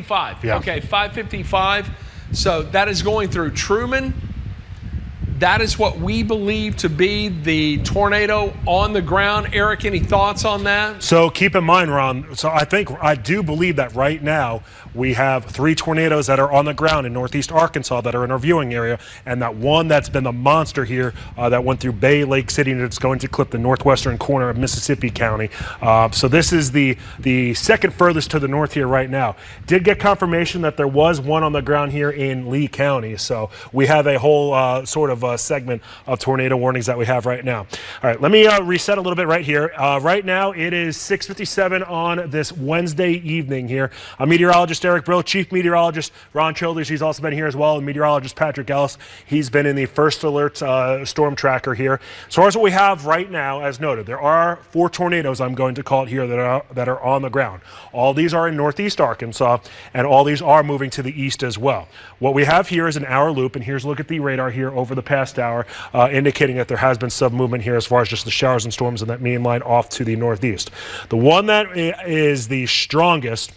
5:55. Yeah. Okay, 5:55. So that is going through Truman. That is what we believe to be the tornado on the ground. Eric, any thoughts on that? So keep in mind, Ron, so I do believe that right now we have 3 tornadoes that are on the ground in northeast Arkansas that are in our viewing area, and that one that's been the monster here that went through Bay Lake City, and it's going to clip the northwestern corner of Mississippi County. So this is the second furthest to the north here right now. Did get confirmation that there was one on the ground here in Lee County. So we have a whole sort of segment of tornado warnings that we have right now. All right, let me reset a little bit right here. Right now it is 6:57 on this Wednesday evening here. I'm meteorologist Eric Brill, chief meteorologist Ron Childers. He's also been here as well, and meteorologist Patrick Ellis. He's been in the first alert storm tracker here. So here's what we have right now. As noted, there are 4 tornadoes, I'm going to call it here, that are on the ground. All these are in northeast Arkansas, and all these are moving to the east as well. What we have here is an hour loop, and here's a look at the radar here over the past hour, indicating that there has been some movement here as far as just the showers and storms in that main line off to the northeast. The one that is the strongest,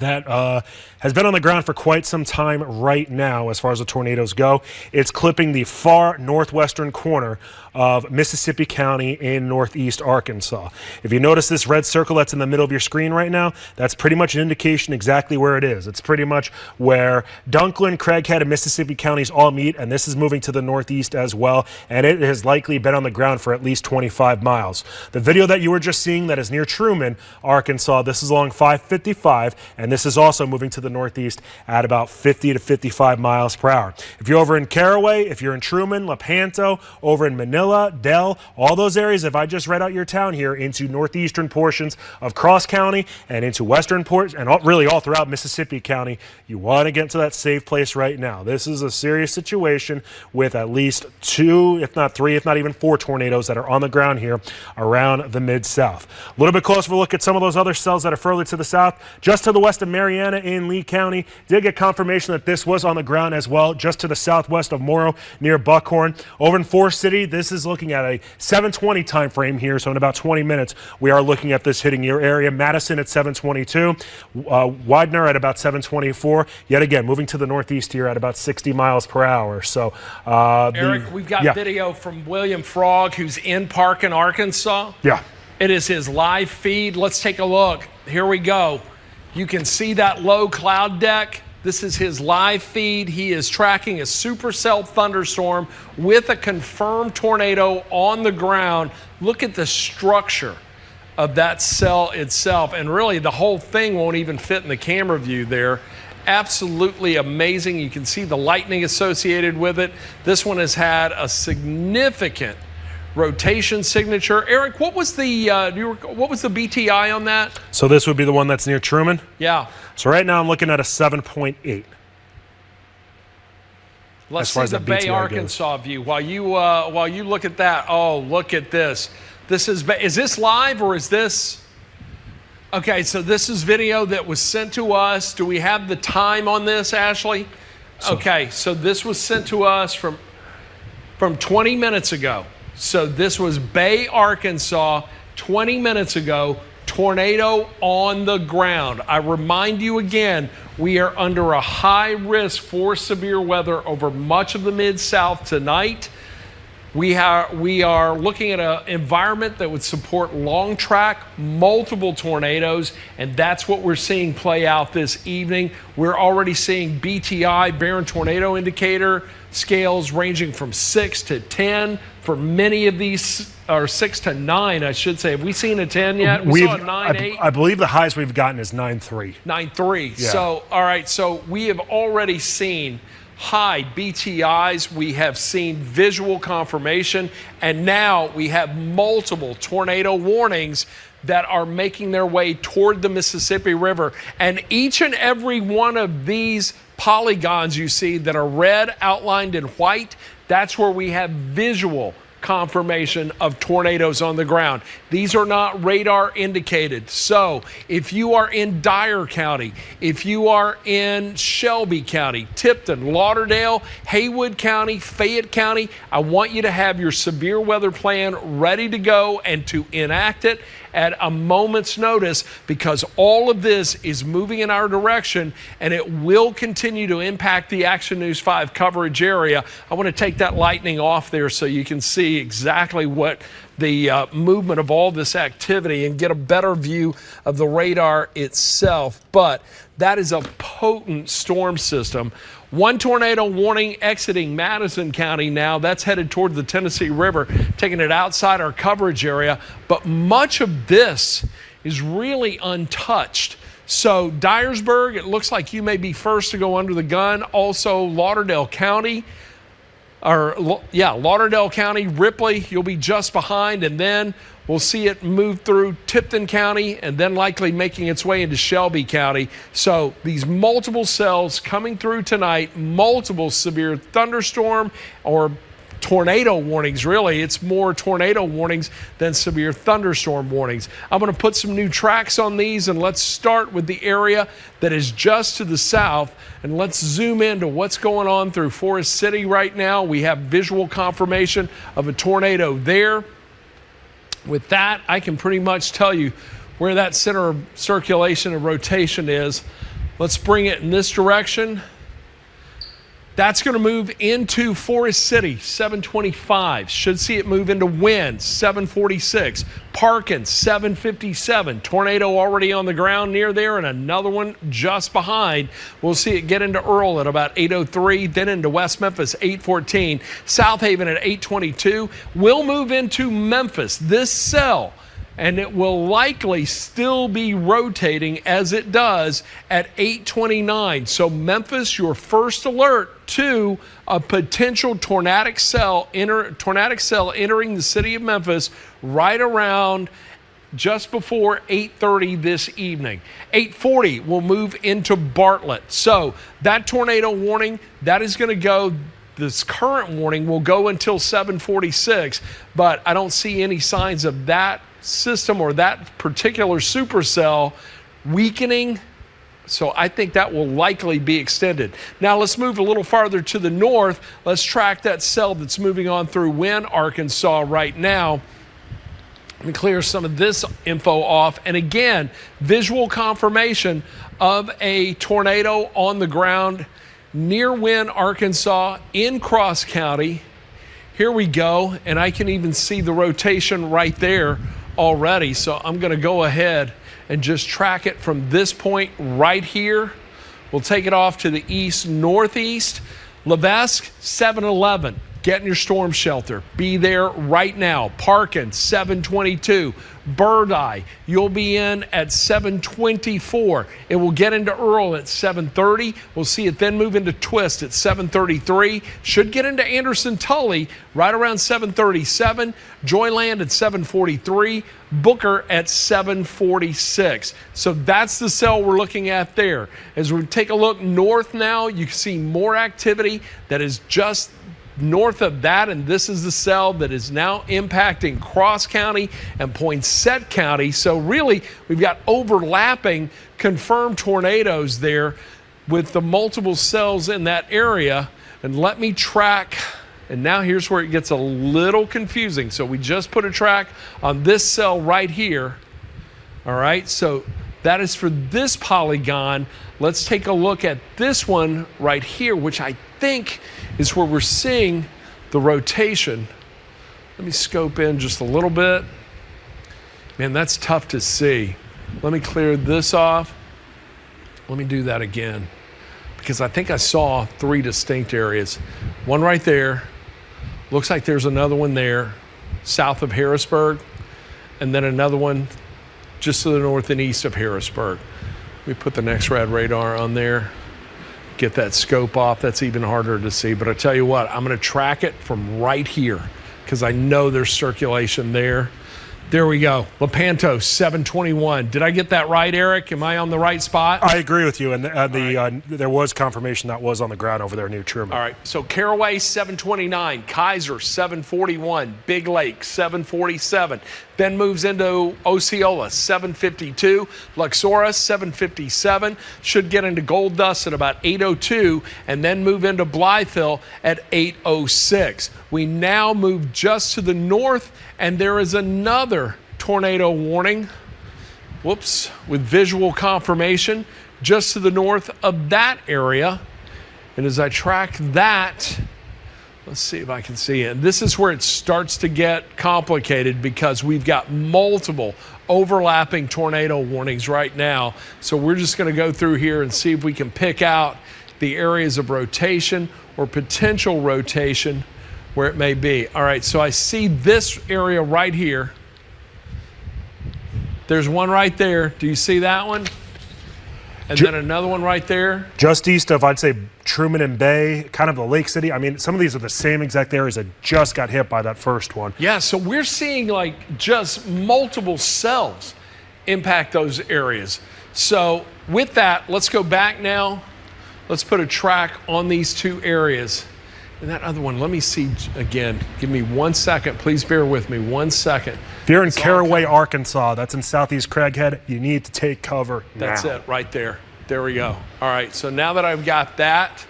that has been on the ground for quite some time right now as far as the tornadoes go. It's clipping the far northwestern corner of Mississippi County in northeast Arkansas. If you notice this red circle that's in the middle of your screen right now, that's pretty much an indication exactly where it is. It's pretty much where Dunklin, Craighead, and Mississippi counties all meet, and this is moving to the northeast as well, and it has likely been on the ground for at least 25 miles. The video that you were just seeing that is near Truman, Arkansas, this is along 555, and this is also moving to the northeast at about 50 to 55 miles per hour. If you're over in Caraway, if you're in Truman, Lepanto, over in Manila, Dell, all those areas, if I just read out your town here into northeastern portions of Cross County and into western ports and really all throughout Mississippi County, you want to get to that safe place right now. This is a serious situation with at least 2, if not 3, if not even 4 tornadoes that are on the ground here around the Mid-South. A little bit closer look at some of those other cells that are further to the south. Just to the west of Mariana in Lee County, did get confirmation that this was on the ground as well, just to the southwest of Morrow near Buckhorn. Over in Forest City, this is looking at a 7:20 time frame here, so in about 20 minutes we are looking at this hitting your area. Madison at 7:22, Widener at about 7:24. Yet again, moving to the northeast here at about 60 miles per hour. So, Eric, we've got video from William Frog, who's in Park in Arkansas. Yeah. It is his live feed. Let's take a look. Here we go. You can see that low cloud deck. This is his live feed. He is tracking a supercell thunderstorm with a confirmed tornado on the ground. Look at the structure of that cell itself. And really, the whole thing won't even fit in the camera view there. Absolutely amazing. You can see the lightning associated with it. This one has had a significant rotation signature. Eric, what was the BTI on that? So this would be the one that's near Truman? Yeah. So right now I'm looking at a 7.8. Let's see the Bay, Arkansas view. While you look at that, oh, look at this. Is this live or is this? Okay, so this is video that was sent to us. Do we have the time on this, Ashley? Okay, so this was sent to us from 20 minutes ago. So this was Bay, Arkansas, 20 minutes ago, tornado on the ground. I remind you again, we are under a high risk for severe weather over much of the Mid-South tonight. We are looking at an environment that would support long track, multiple tornadoes, and that's what we're seeing play out this evening. We're already seeing BTI, Barron Tornado Indicator, scales ranging from 6 to 10 for many of these, or 6 to 9, I should say. Have we seen a 10 yet? We saw a 9.8. I believe the highest we've gotten is 9.3. 9.3. Yeah. So, all right, so we have already seen high BTIs, we have seen visual confirmation, and now we have multiple tornado warnings that are making their way toward the Mississippi River. And each and every one of these polygons you see that are red outlined in white, that's where we have visual confirmation of tornadoes on the ground. These are not radar indicated. So if you are in Dyer County, if you are in Shelby County, Tipton, Lauderdale, Haywood County, Fayette County, I want you to have your severe weather plan ready to go and to enact it. at a moment's notice, because all of this is moving in our direction and it will continue to impact the Action News 5 coverage area. I want to take that lightning off there so you can see exactly what the movement of all this activity and get a better view of the radar itself. But that is a potent storm system. One tornado warning exiting Madison County now. That's headed toward the Tennessee River, taking it outside our coverage area. But much of this is really untouched. So Dyersburg, it looks like you may be first to go under the gun. Also Lauderdale County. Lauderdale County, Ripley, you'll be just behind, and then we'll see it move through Tipton County and then likely making its way into Shelby County. So these multiple cells coming through tonight, multiple severe thunderstorm or tornado warnings, really. It's more tornado warnings than severe thunderstorm warnings. I'm going to put some new tracks on these, and let's start with the area that is just to the south, and let's zoom into what's going on through Forest City right now. We have visual confirmation of a tornado there. With that, I can pretty much tell you where that center of circulation and rotation is. Let's bring it in this direction. That's going to move into Forest City, 725. Should see it move into Wynn, 746. Parkins, 757. Tornado already on the ground near there, and another one just behind. We'll see it get into Earl at about 803, then into West Memphis, 814. South Haven at 822. We'll move into Memphis, this cell, and it will likely still be rotating as it does at 829. So Memphis, your first alert to a potential tornadic cell entering the city of Memphis right around just before 8:30 this evening. 8:40 will move into Bartlett. So that tornado warning, that is going to go. This current warning will go until 7:46, but I don't see any signs of that system or that particular supercell weakening. So I think that will likely be extended. Now let's move a little farther to the north. Let's track that cell that's moving on through Wynn, Arkansas right now. Let me clear some of this info off. And again, visual confirmation of a tornado on the ground near Wynn, Arkansas, in Cross County. Here we go, and I can even see the rotation right there already. So I'm going to go ahead and just track it from this point right here. We'll take it off to the east-northeast. Levesque, 711. Get in your storm shelter. Be there right now. Parkin, 722. Bird-Eye, you'll be in at 724. It will get into Earl at 730. We'll see it then move into Twist at 733. Should get into Anderson-Tully right around 737. Joyland at 743. Booker at 746. So that's the cell we're looking at there. As we take a look north now, you can see more activity that is just north of that, and this is the cell that is now impacting Cross County and Poinsett County. So really, we've got overlapping confirmed tornadoes there with the multiple cells in that area. And let me track, and now here's where it gets a little confusing. So we just put a track on this cell right here. All right, so that is for this polygon. Let's take a look at this one right here, which I think is where we're seeing the rotation. Let me scope in just a little bit. Man, that's tough to see. Let me clear this off. Let me do that again, because I think I saw three distinct areas. One right there. Looks like there's another one there south of Harrisburg, and then another one just to the north and east of Harrisburg. We put the next rad radar on there. Get that scope off. That's even harder to see. But I tell you what, I'm going to track it from right here because I know there's circulation there. There we go. Lepanto, 721. Did I get that right, Eric? Am I on the right spot? I agree with you. And there was confirmation that was on the ground over there near Truman. All right. So Caraway, 729. Kaiser, 741. Big Lake, 747. Then moves into Osceola, 752. Luxora, 757. Should get into Gold Dust at about 802. And then move into Blytheville at 806. We now move just to the north, and there is another tornado warning. Whoops, with visual confirmation just to the north of that area. And as I track that, let's see if I can see it. This is where it starts to get complicated because we've got multiple overlapping tornado warnings right now. So we're just going to go through here and see if we can pick out the areas of rotation or potential rotation where it may be. All right, so I see this area right here. There's one right there. Do you see that one? And then another one right there. Just east of, I'd say, Truman and Bay, kind of the Lake City. I mean, some of these are the same exact areas that just got hit by that first one. Yeah, so we're seeing like just multiple cells impact those areas. So with that, let's go back now. Let's put a track on these two areas. And that other one, let me see again. Give me 1 second. Please bear with me 1 second. If you're in Caraway, Arkansas, that's in southeast Craighead, you need to take cover now. That's it right there. There we go. All right, so now that I've got that,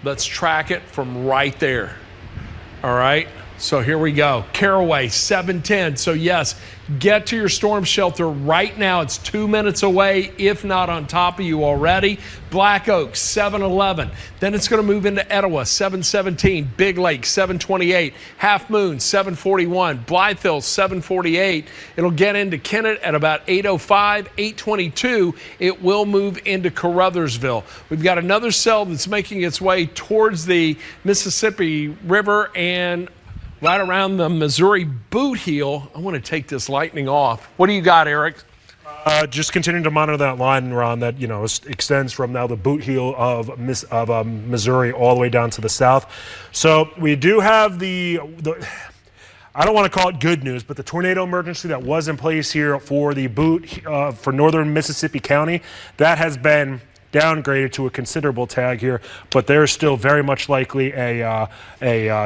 let's track it from right there. All right, so here we go. Caraway, 710. So yes, get to your storm shelter right now. It's 2 minutes away, if not on top of you already. Black Oak, 711. Then it's going to move into Etowah, 717. Big Lake, 728. Half Moon, 741. Blythe Hill, 748. It'll get into Kennett at about 805. 822, it will move into Caruthersville. We've got another cell that's making its way towards the Mississippi River and right around the Missouri boot heel. I want to take this lightning off. What do you got, Eric? Just continuing to monitor that line, Ron, that extends from now the boot heel of Missouri all the way down to the south. So we do have the I don't want to call it good news, but the tornado emergency that was in place here for the boot for northern Mississippi County, that has been downgraded to a considerable tag here, but there's still very much likely a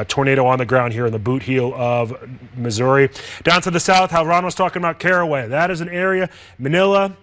tornado on the ground here in the boot heel of Missouri. Down to the south, how Ron was talking about Caraway, that is an area, Manila,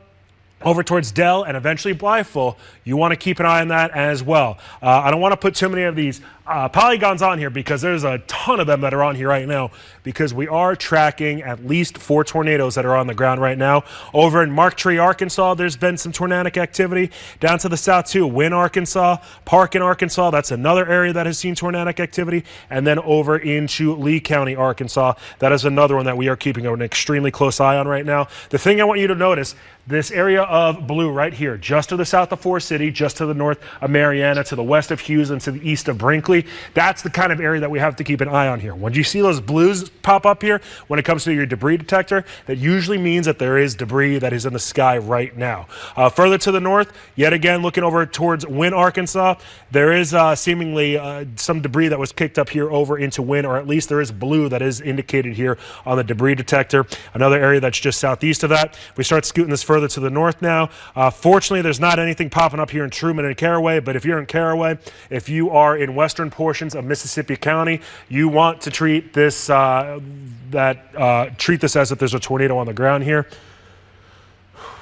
over towards Dell, and eventually Blytheville, you want to keep an eye on that as well. I don't want to put too many of these polygons on here because there's a ton of them that are on here right now because we are tracking at least 4 tornadoes that are on the ground right now. Over in Mark Tree, Arkansas, there's been some tornadic activity. Down to the south too, Wynne, Arkansas, Park in Arkansas, that's another area that has seen tornadic activity. And then over into Lee County, Arkansas, that is another one that we are keeping an extremely close eye on right now. The thing I want you to notice, this area of blue right here, just to the south of Forest City, just to the north of Mariana, to the west of Hughes, and to the east of Brinkley, that's the kind of area that we have to keep an eye on here. When you see those blues pop up here, when it comes to your debris detector, that usually means that there is debris that is in the sky right now. Further to the north, yet again, looking over towards Wynne, Arkansas, there is seemingly some debris that was kicked up here over into Wynne, or at least there is blue that is indicated here on the debris detector. Another area that's just southeast of that. We start scooting this further to the north now. Fortunately, there's not anything popping up here in Truman and Caraway, but if you're in Caraway, if you are in western portions of Mississippi County, you want to treat this treat this as if there's a tornado on the ground here.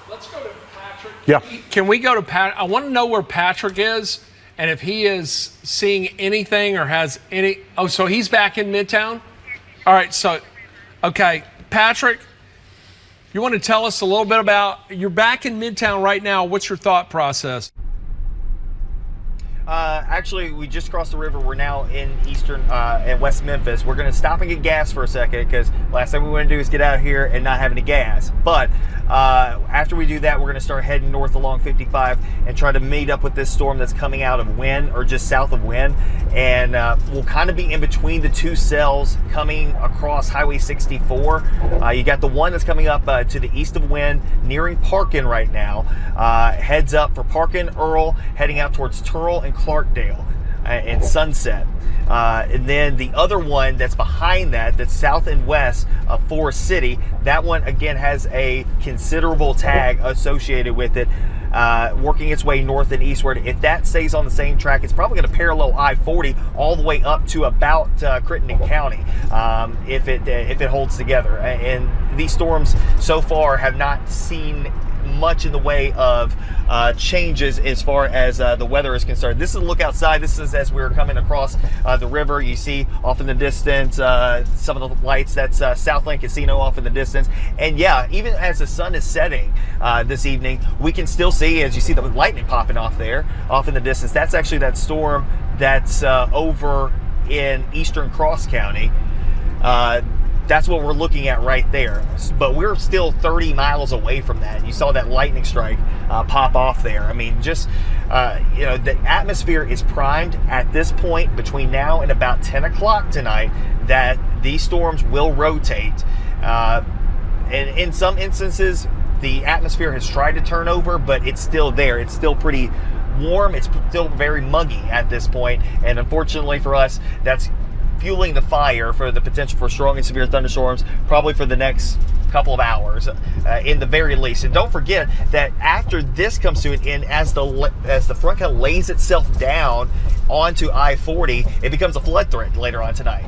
Let's go to Patrick. Yeah. Can we go to Pat? I want to know where Patrick is and if he is seeing anything or has any. Oh, so he's back in Midtown? All right, so, okay, Patrick, you want to tell us a little bit about, you're back in Midtown right now. What's your thought process? Actually, we just crossed the river. We're now in in West Memphis. We're going to stop and get gas for a second because last thing we want to do is get out of here and not have any gas. But after we do that, we're going to start heading north along 55 and try to meet up with this storm that's coming out of Wynne, or just south of Wynne. And we'll kind of be in between the two cells coming across Highway 64. You got the one that's coming up to the east of Wynne, nearing Parkin right now. Heads up for Parkin, Earl, heading out towards Turl and Clarkdale and Sunset. And then the other one that's behind that, that's south and west of Forest City, that one again has a considerable tag associated with it, working its way north and eastward. If that stays on the same track, it's probably going to parallel I-40 all the way up to about Crittenden County, if it holds together. And these storms so far have not seen much in the way of changes as far as the weather is concerned. This is a look outside. This is as we're coming across the river. You see off in the distance some of the lights. That's Southland Casino off in the distance. And yeah, even as the sun is setting this evening, we can still see, as you see the lightning popping off there, off in the distance. That's actually that storm that's over in eastern Cross County. That's what we're looking at right there. But we're still 30 miles away from that. You saw that lightning strike pop off there. I mean, just, you know, the atmosphere is primed at this point between now and about 10 o'clock tonight that these storms will rotate. And in some instances, the atmosphere has tried to turn over, but it's still there. It's still pretty warm. It's still very muggy at this point. And unfortunately for us, that's fueling the fire for the potential for strong and severe thunderstorms probably for the next couple of hours in the very least. And don't forget that after this comes to an end, as the front kind of lays itself down onto I-40, it becomes a flood threat later on tonight.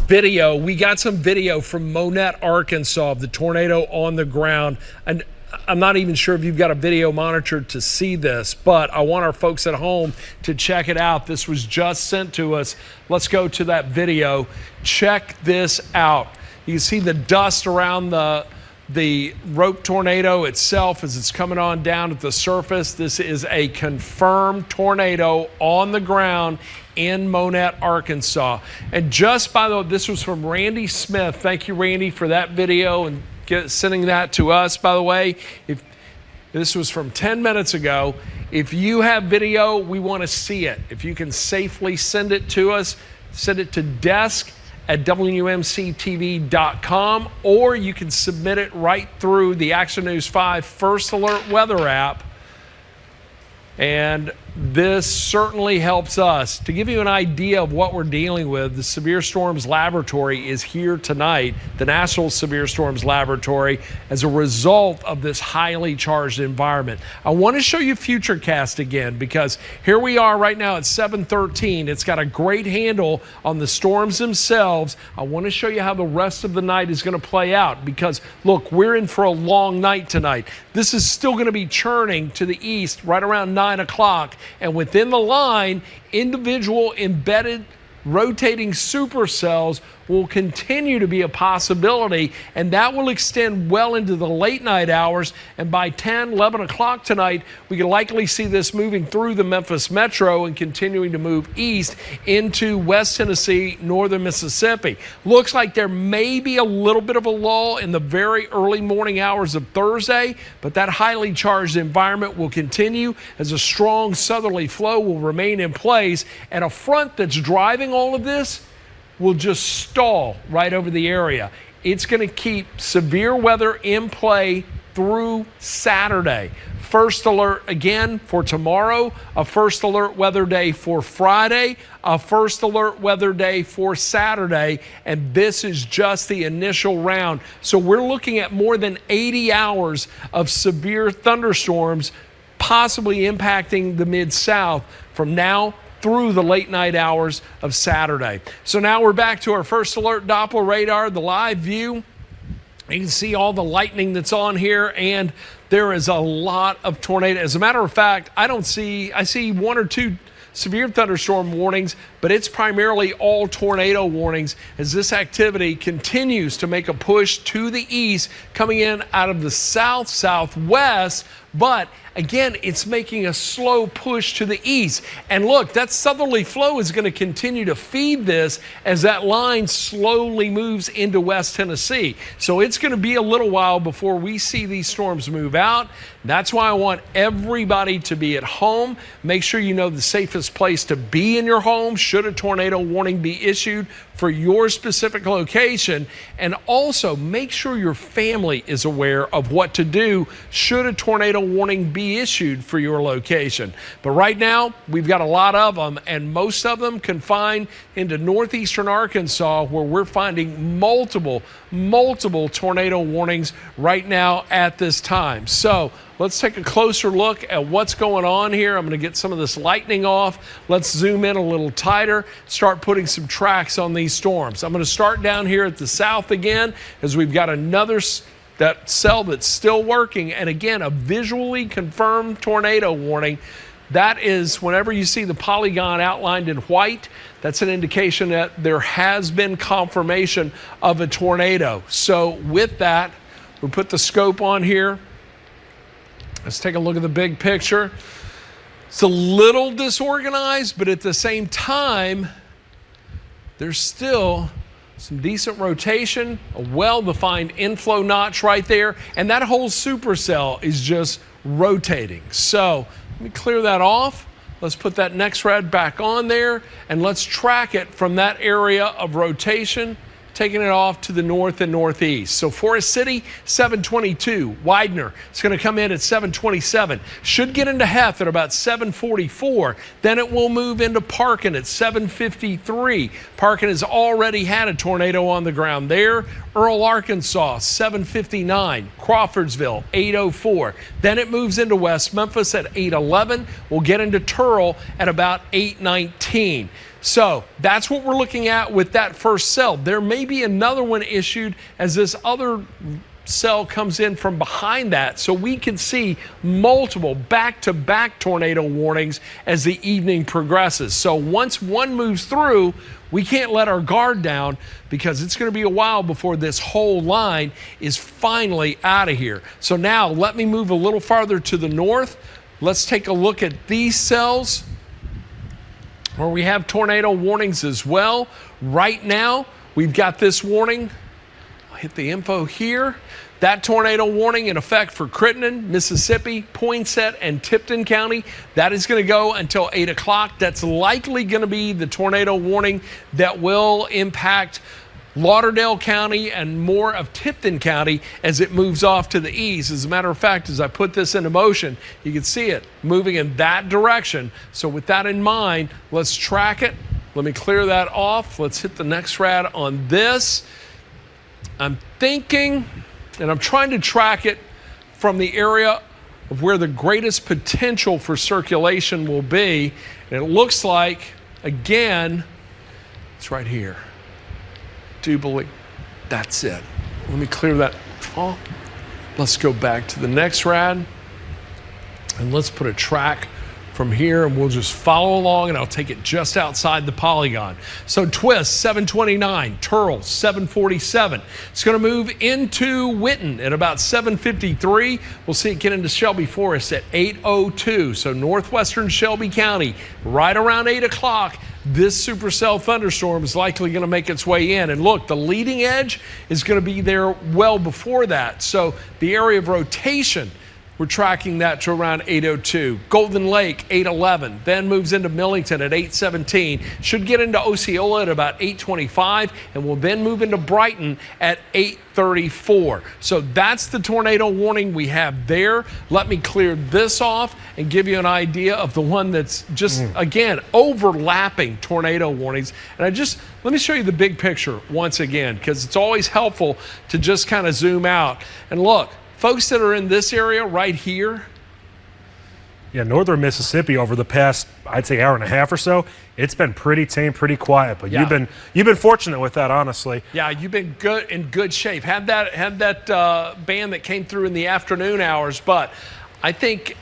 Video. We got some video from Monette, Arkansas, of the tornado on the ground. And I'm not even sure if you've got a video monitor to see this, but I want our folks at home to check it out. This was just sent to us. Let's go to that video. Check this out. You can see the dust around the rope tornado itself as it's coming on down at the surface. This is a confirmed tornado on the ground in Monette, Arkansas. And just by the way, this was from Randy Smith. Thank you, Randy, for that video and sending that to us. By the way, if this was from 10 minutes ago, if you have video, we want to see it. If you can safely send it to us, send it to desk@WMC-TV.com, or you can submit it right through the Action News 5 First Alert Weather app. And this certainly helps us. To give you an idea of what we're dealing with, the Severe Storms Laboratory is here tonight, the National Severe Storms Laboratory, as a result of this highly charged environment. I want to show you Futurecast again, because here we are right now at 7:13. It's got a great handle on the storms themselves. I want to show you how the rest of the night is going to play out, because look, we're in for a long night tonight. This is still going to be churning to the east right around 9 o'clock. And within the line, individual embedded rotating supercells will continue to be a possibility, and that will extend well into the late night hours. And by 10, 11 o'clock tonight, we can likely see this moving through the Memphis metro and continuing to move east into West Tennessee, northern Mississippi. Looks like there may be a little bit of a lull in the very early morning hours of Thursday, but that highly charged environment will continue as a strong southerly flow will remain in place, and a front that's driving all of this will just stall right over the area. It's going to keep severe weather in play through Saturday. First alert again for tomorrow, a first alert weather day for Friday, a first alert weather day for Saturday, and this is just the initial round. So we're looking at more than 80 hours of severe thunderstorms possibly impacting the Mid-South from now through the late night hours of Saturday. So now we're back to our first alert Doppler radar, the live view. You can see all the lightning that's on here, and there is a lot of tornado. As a matter of fact, I see one or two severe thunderstorm warnings, but it's primarily all tornado warnings as this activity continues to make a push to the east, coming in out of the south, southwest. But again, it's making a slow push to the east. And look, that southerly flow is going to continue to feed this as that line slowly moves into West Tennessee. So it's going to be a little while before we see these storms move out. That's why I want everybody to be at home. Make sure you know the safest place to be in your home should a tornado warning be issued for your specific location. And also make sure your family is aware of what to do should a tornado warning be issued for your location. But right now, we've got a lot of them, and most of them confined into northeastern Arkansas, where we're finding multiple tornado warnings right now at this time. So let's take a closer look at what's going on here. I'm going to get some of this lightning off. Let's zoom in a little tighter, start putting some tracks on these storms. I'm going to start down here at the south again, as we've got another that cell that's still working, and again, a visually confirmed tornado warning. That is, whenever you see the polygon outlined in white, that's an indication that there has been confirmation of a tornado. So with that, we put the scope on here. Let's take a look at the big picture. It's a little disorganized, but at the same time, there's still some decent rotation, a well-defined inflow notch right there, and that whole supercell is just rotating. So let me clear that off. Let's put that next rad back on there, and let's track it from that area of rotation, taking it off to the north and northeast. So Forest City, 722. Widener, it's going to come in at 727. Should get into Heth at about 744. Then it will move into Parkin at 753. Parkin has already had a tornado on the ground there. Earl, Arkansas, 759. Crawfordsville, 804. Then it moves into West Memphis at 811. We'll get into Turl at about 819. So that's what we're looking at with that first cell. There may be another one issued as this other cell comes in from behind that, so we can see multiple back-to-back tornado warnings as the evening progresses. So once one moves through, we can't let our guard down, because it's going to be a while before this whole line is finally out of here. So now let me move a little farther to the north. Let's take a look at these cells where we have tornado warnings as well. Right now, we've got this warning. I'll hit the info here. That tornado warning in effect for Crittenden, Mississippi, Poinsett, and Tipton County. That is going to go until 8 o'clock. That's likely going to be the tornado warning that will impact Lauderdale County and more of Tipton County as it moves off to the east. As a matter of fact, as I put this into motion, you can see it moving in that direction. So with that in mind, let's track it. Let me clear that off. Let's hit the next rad on this. I'm thinking, and I'm trying to track it from the area of where the greatest potential for circulation will be. And it looks like, again, it's right here. Do believe that's it. Let me clear that off. Let's go back to the next rad, and let's put a track from here, and we'll just follow along, and I'll take it just outside the polygon. So Twist, 729, Turl, 747. It's going to move into Witten at about 753. We'll see it get into Shelby Forest at 802. So northwestern Shelby County, right around 8 o'clock. This supercell thunderstorm is likely going to make its way in. And look, the leading edge is going to be there well before that. So the area of rotation, we're tracking that to around 802. Golden Lake, 811. Then moves into Millington at 817. Should get into Osceola at about 825. And will then move into Brighton at 834. So that's the tornado warning we have there. Let me clear this off and give you an idea of the one that's just, again, overlapping tornado warnings. And let me show you the big picture once again, because it's always helpful to just kind of zoom out. And look, folks that are in this area right here. Yeah, northern Mississippi over the past, I'd say, hour and a half or so, it's been pretty tame, pretty quiet. But yeah, you've been fortunate with that, honestly. Yeah, you've been in good shape. Had that band that came through in the afternoon hours, but I think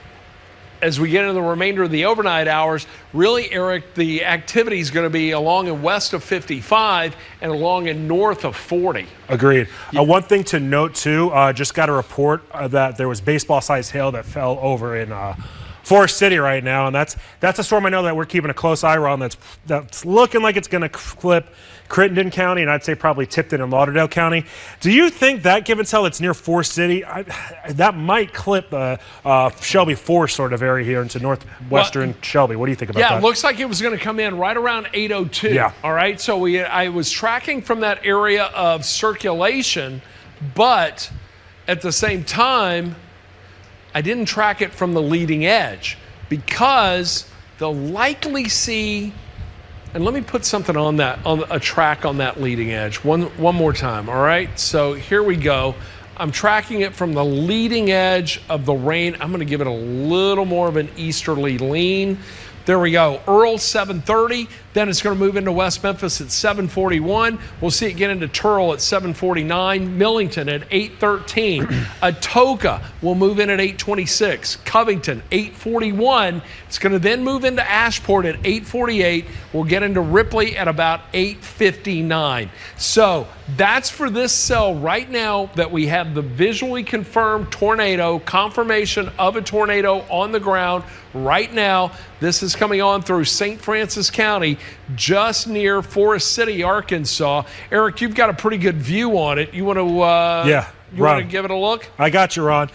as we get into the remainder of the overnight hours, really, Eric, the activity is going to be along and west of 55 and along and north of 40. Agreed. One thing to note, too, just got a report that there was baseball-sized hail that fell over in Forest City right now, and that's a storm I know that we're keeping a close eye on. That's looking like it's going to clip Crittenden County, and I'd say probably Tipton and Lauderdale County. Do you think that, given how it's near Forest City, that might clip Shelby Forest sort of area here into northwestern Shelby? What do you think about that? Yeah, it looks like it was going to come in right around 802. Yeah. All right, so I was tracking from that area of circulation, but at the same time, I didn't track it from the leading edge, because they'll likely see. And let me put something on a track on that leading edge one more time, all right? So here we go. I'm tracking it from the leading edge of the rain. I'm gonna give it a little more of an easterly lean. There we go. Earl, 730. Then it's going to move into West Memphis at 7:41. We'll see it get into Turl at 7:49. Millington at 8:13. Atoka will move in at 8:26. Covington, 8:41. It's going to then move into Ashport at 8:48. We'll get into Ripley at about 8:59. So that's for this cell right now that we have the visually confirmed tornado, confirmation of a tornado on the ground right now. This is coming on through St. Francis County, just near Forest City, Arkansas. Eric, you've got a pretty good view on it. You want to you want to give it a look? I got you, Ron.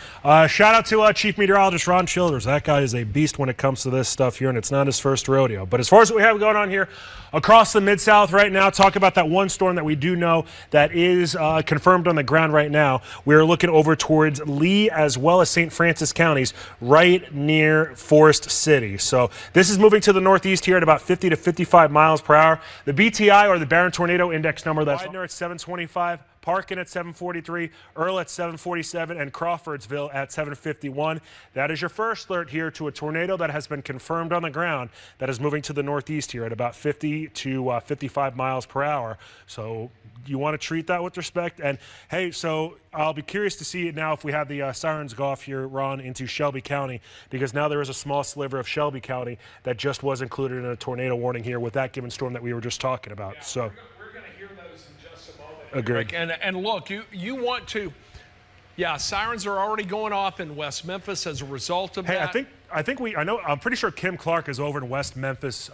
Shout out to Chief Meteorologist Ron Childers. That guy is a beast when it comes to this stuff here, and it's not his first rodeo. But as far as what we have going on here across the Mid-South right now, talk about that one storm that we do know that is confirmed on the ground right now. We're looking over towards Lee as well as St. Francis counties right near Forest City. So this is moving to the northeast here at about 50 to 55 miles per hour. The BTI, or the Barron Tornado Index number, that's Widener at 725. Parkin at 743, Earl at 747, and Crawfordsville at 751. That is your first alert here to a tornado that has been confirmed on the ground that is moving to the northeast here at about 50 to 55 miles per hour. So you want to treat that with respect. And hey, so I'll be curious to see it now if we have the sirens go off here, Ron, into Shelby County, because now there is a small sliver of Shelby County that just was included in a tornado warning here with that given storm that we were just talking about. Yeah, so. Agreed. And look, you want to, yeah, sirens are already going off in West Memphis as a result of that. I'm pretty sure Kim Clark is over in West Memphis.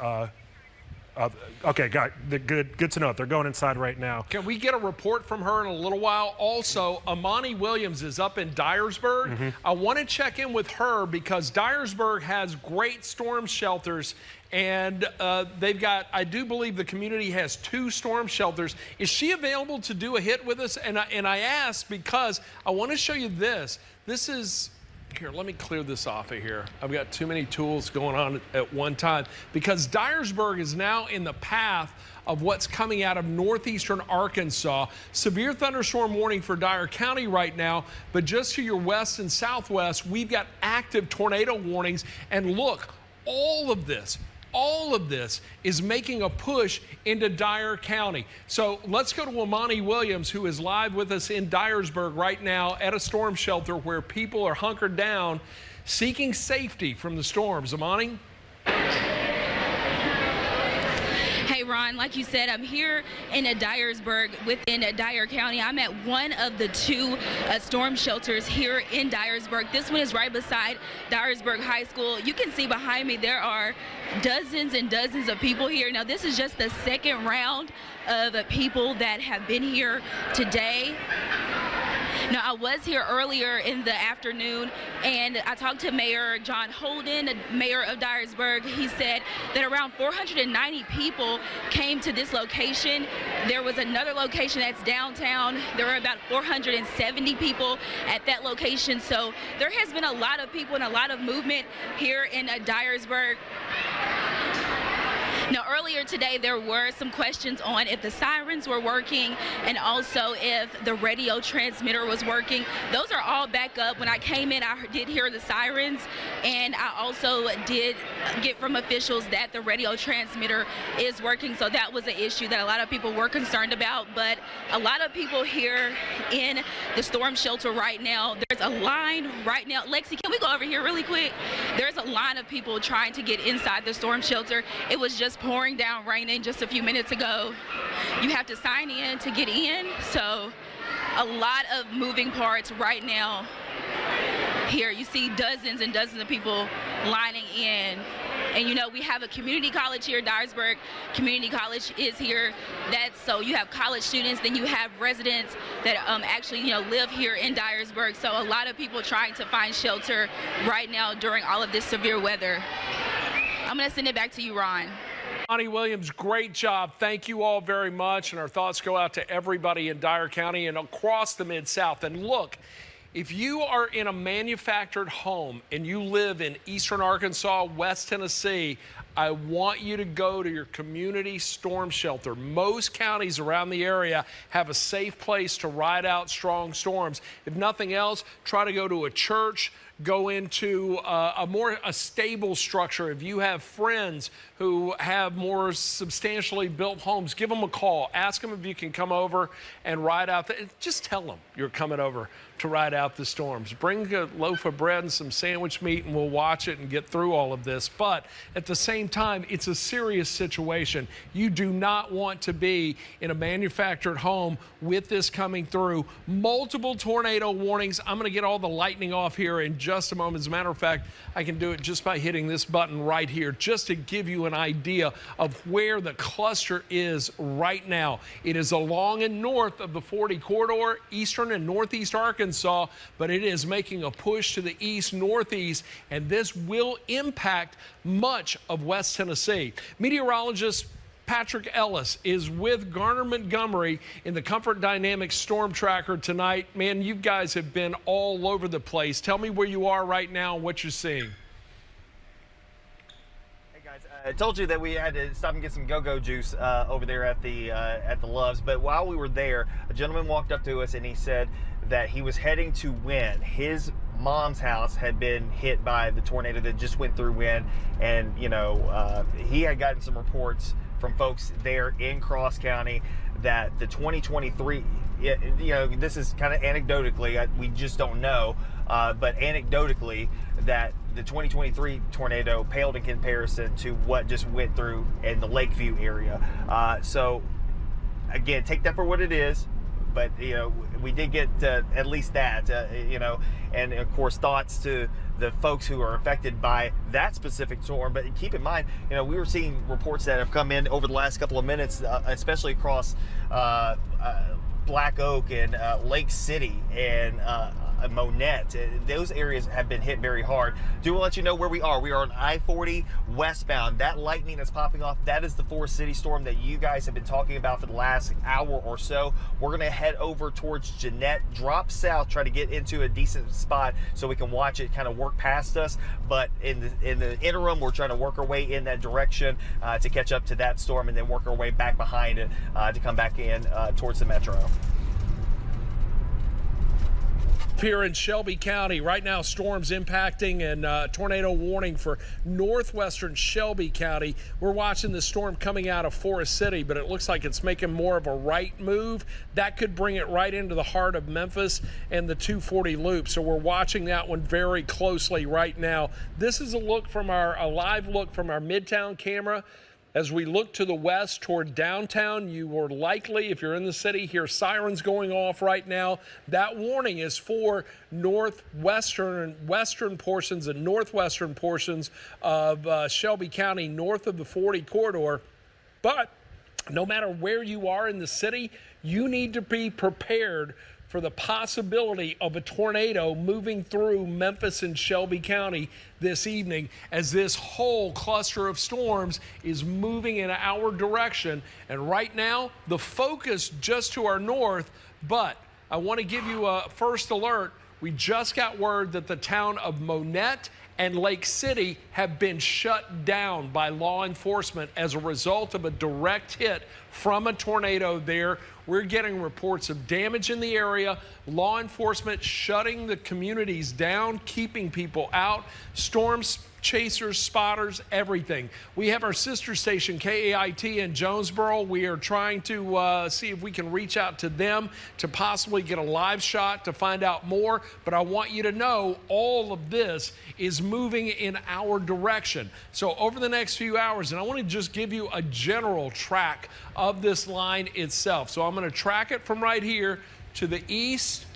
Okay, good to know. They're going inside right now. Can we get a report from her in a little while? Also, Amani Williams is up in Dyersburg. Mm-hmm. I want to check in with her because Dyersburg has great storm shelters, and they've got, I do believe the community has 2 storm shelters. Is she available to do a hit with us? And I asked because I want to show you this. This is, here, let me clear this off of here. I've got too many tools going on at one time because Dyersburg is now in the path of what's coming out of northeastern Arkansas. Severe thunderstorm warning for Dyer County right now, but just to your west and southwest, we've got active tornado warnings. And look, all of this is making a push into Dyer County. So let's go to Amani Williams, who is live with us in Dyersburg right now at a storm shelter where people are hunkered down, seeking safety from the storms. Amani? Hey, Ron, like you said, I'm here in Dyersburg within Dyer County. I'm at one of the 2 storm shelters here in Dyersburg. This one is right beside Dyersburg High School. You can see behind me there are dozens and dozens of people here. Now, this is just the second round of people that have been here today. Now, I was here earlier in the afternoon, and I talked to Mayor John Holden, mayor of Dyersburg. He said that around 490 people came to this location. There was another location that's downtown. There were about 470 people at that location. So there has been a lot of people and a lot of movement here in Dyersburg. Now, earlier today, there were some questions on if the sirens were working and also if the radio transmitter was working. Those are all back up. When I came in, I did hear the sirens, and I also did get from officials that the radio transmitter is working. So that was an issue that a lot of people were concerned about. But a lot of people here in the storm shelter right now, there's a line right now. Lexi, can we go over here really quick? There's a line of people trying to get inside the storm shelter. It was just pouring down raining just a few minutes ago. You have to sign in to get in, so a lot of moving parts right now. Here you see dozens and dozens of people lining in. And you know, we have a community college here, Dyersburg Community College is here. So you have college students, then you have residents that actually, you know, live here in Dyersburg. So a lot of people trying to find shelter right now during all of this severe weather. I'm gonna send it back to you, Ron. Amani Williams, great job. Thank you all very much. And our thoughts go out to everybody in Dyer County and across the Mid-South. And look, if you are in a manufactured home and you live in eastern Arkansas, West Tennessee, I want you to go to your community storm shelter. Most counties around the area have a safe place to ride out strong storms. If nothing else, try to go to a church, go into a stable structure. If you have friends who have more substantially built homes, give them a call. Ask them if you can come over and ride out. Just tell them you're coming over to ride out the storms. Bring a loaf of bread and some sandwich meat, and we'll watch it and get through all of this. But at the same time, it's a serious situation. You do not want to be in a manufactured home with this coming through. Multiple tornado warnings. I'm going to get all the lightning off here in just a moment. As a matter of fact, I can do it just by hitting this button right here, just to give you an idea of where the cluster is right now. It is along and north of the 40 corridor, eastern and northeast Arkansas, but it is making a push to the east, northeast, and this will impact much of West Tennessee. Meteorologist Patrick Ellis is with Garner Montgomery in the Comfort Dynamics Storm Tracker tonight. Man, you guys have been all over the place. Tell me where you are right now and what you're seeing. Hey guys, I told you that we had to stop and get some go-go juice over there at the Loves, but while we were there, a gentleman walked up to us and he said that he was heading to Wynn. His mom's house had been hit by the tornado that just went through Wynn, and he had gotten some reports from folks there in Cross County that the 2023, this is kind of anecdotally, we just don't know, but anecdotally that the 2023 tornado paled in comparison to what just went through in the Lakeview area. So again, take that for what it is. But, we did get at least that, and of course thoughts to the folks who are affected by that specific storm. But keep in mind, we were seeing reports that have come in over the last couple of minutes, especially across Black Oak and Lake City and Monette. Those areas have been hit very hard. Do want to let you know where we are. We are on I-40 westbound. That lightning that's popping off, that is the Forest City storm that you guys have been talking about for the last hour or so. We're going to head over towards Jeanette, drop south, try to get into a decent spot so we can watch it kind of work past us. But in the interim, we're trying to work our way in that direction to catch up to that storm, and then work our way back behind it to come back in towards the metro. Here in Shelby County right now, storms impacting and tornado warning for northwestern Shelby County. We're watching the storm coming out of Forest City, but it looks like it's making more of a right move. That could bring it right into the heart of Memphis and the 240 loop. So we're watching that one very closely right now. This is a live look from our Midtown camera. As we look to the west toward downtown, you will likely, if you're in the city, hear sirens going off right now. That warning is for western portions and northwestern portions of Shelby County, north of the 40 corridor. But no matter where you are in the city, you need to be prepared for the possibility of a tornado moving through Memphis and Shelby County this evening, as this whole cluster of storms is moving in our direction. And right now, the focus just to our north, but I want to give you a first alert. We just got word that the town of Monette and Lake City have been shut down by law enforcement as a result of a direct hit from a tornado there. We're getting reports of damage in the area, law enforcement shutting the communities down, keeping people out, storms chasers, spotters, everything. We have our sister station, KAIT in Jonesboro. We are trying to see if we can reach out to them to possibly get a live shot to find out more. But I want you to know all of this is moving in our direction. So over the next few hours, and I want to just give you a general track of this line itself. So I'm going to track it from right here to the east.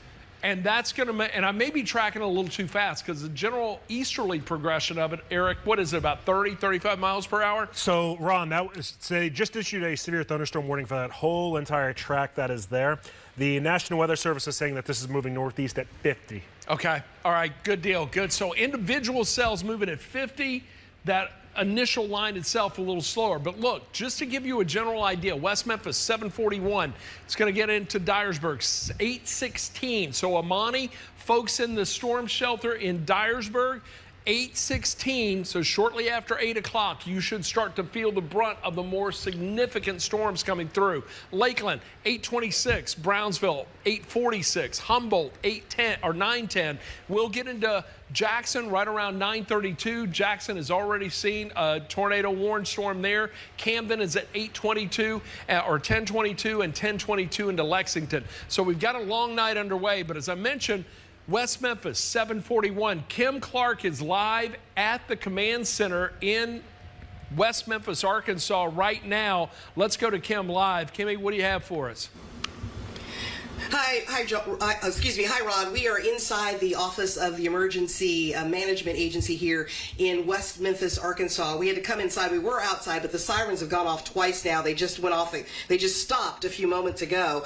And that's going to, and I may be tracking a little too fast because the general easterly progression of it, Eric, what is it, about 30, 35 miles per hour? So, Ron, that was, they just issued a severe thunderstorm warning for that whole entire track that is there. The National Weather Service is saying that this is moving northeast at 50. Okay. All right. Good deal. Good. So individual cells moving at 50. That initial line itself a little slower. But look, just to give you a general idea, West Memphis 741. It's going to get into Dyersburg 816. So Amani, folks in the storm shelter in Dyersburg, 8:16, so shortly after 8 o'clock, you should start to feel the brunt of the more significant storms coming through. Lakeland, 8:26, Brownsville, 8:46, Humboldt, 8:10 or 9:10. We'll get into Jackson right around 9:32. Jackson has already seen a tornado warning storm there. Camden is at 8:22 or 10:22 and 10:22 into Lexington. So we've got a long night underway, but as I mentioned, West Memphis, 741. Kim Clark is live at the command center in West Memphis, Arkansas right now. Let's go to Kim live. Kimmy, what do you have for us? Hi, Ron. We are inside the office of the Emergency Management Agency here in West Memphis, Arkansas. We had to come inside. We were outside, but the sirens have gone off twice now. They just went off. They just stopped a few moments ago.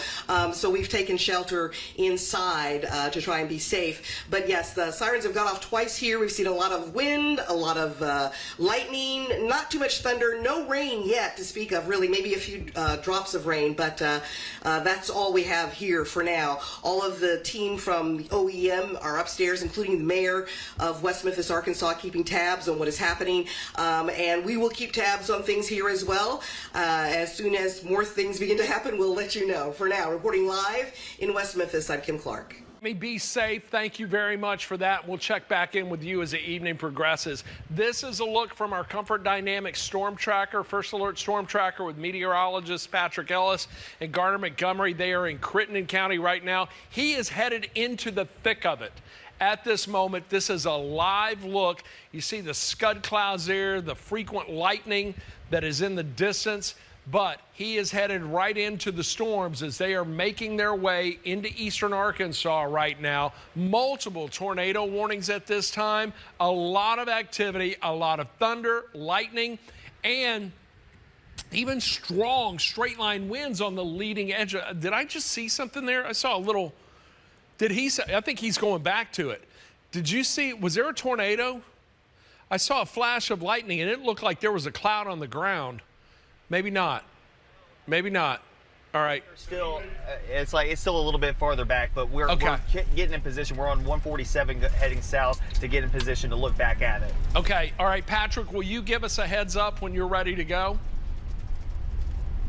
So we've taken shelter inside to try and be safe. But yes, the sirens have gone off twice here. We've seen a lot of wind, a lot of lightning, not too much thunder, no rain yet to speak of, really, maybe a few drops of rain, but that's all we have here for now. All of the team from the OEM are upstairs, including the mayor of West Memphis, Arkansas, keeping tabs on what is happening. And we will keep tabs on things here as well. As soon as more things begin to happen, we'll let you know. For now, reporting live in West Memphis, I'm Kim Clark. Be safe. Thank you very much for that. We'll check back in with you as the evening progresses. This is a look from our Comfort Dynamics Storm Tracker, First Alert Storm Tracker with meteorologist Patrick Ellis and Garner Montgomery. They are in Crittenden County right now. He is headed into the thick of it. At this moment, this is a live look. You see the scud clouds there, the frequent lightning that is in the distance. But he is headed right into the storms as they are making their way into eastern Arkansas right now. Multiple tornado warnings at this time. A lot of activity, a lot of thunder, lightning, and even strong straight line winds on the leading edge. Did I just see something there? I saw a little. Did he say? I think he's going back to it. Did you see? Was there a tornado? I saw a flash of lightning and it looked like there was a cloud on the ground. Maybe not. Maybe not. All right. Still, it's still a little bit farther back, but we're getting in position. We're on 147 heading south to get in position to look back at it. Okay. All right, Patrick, will you give us a heads up when you're ready to go?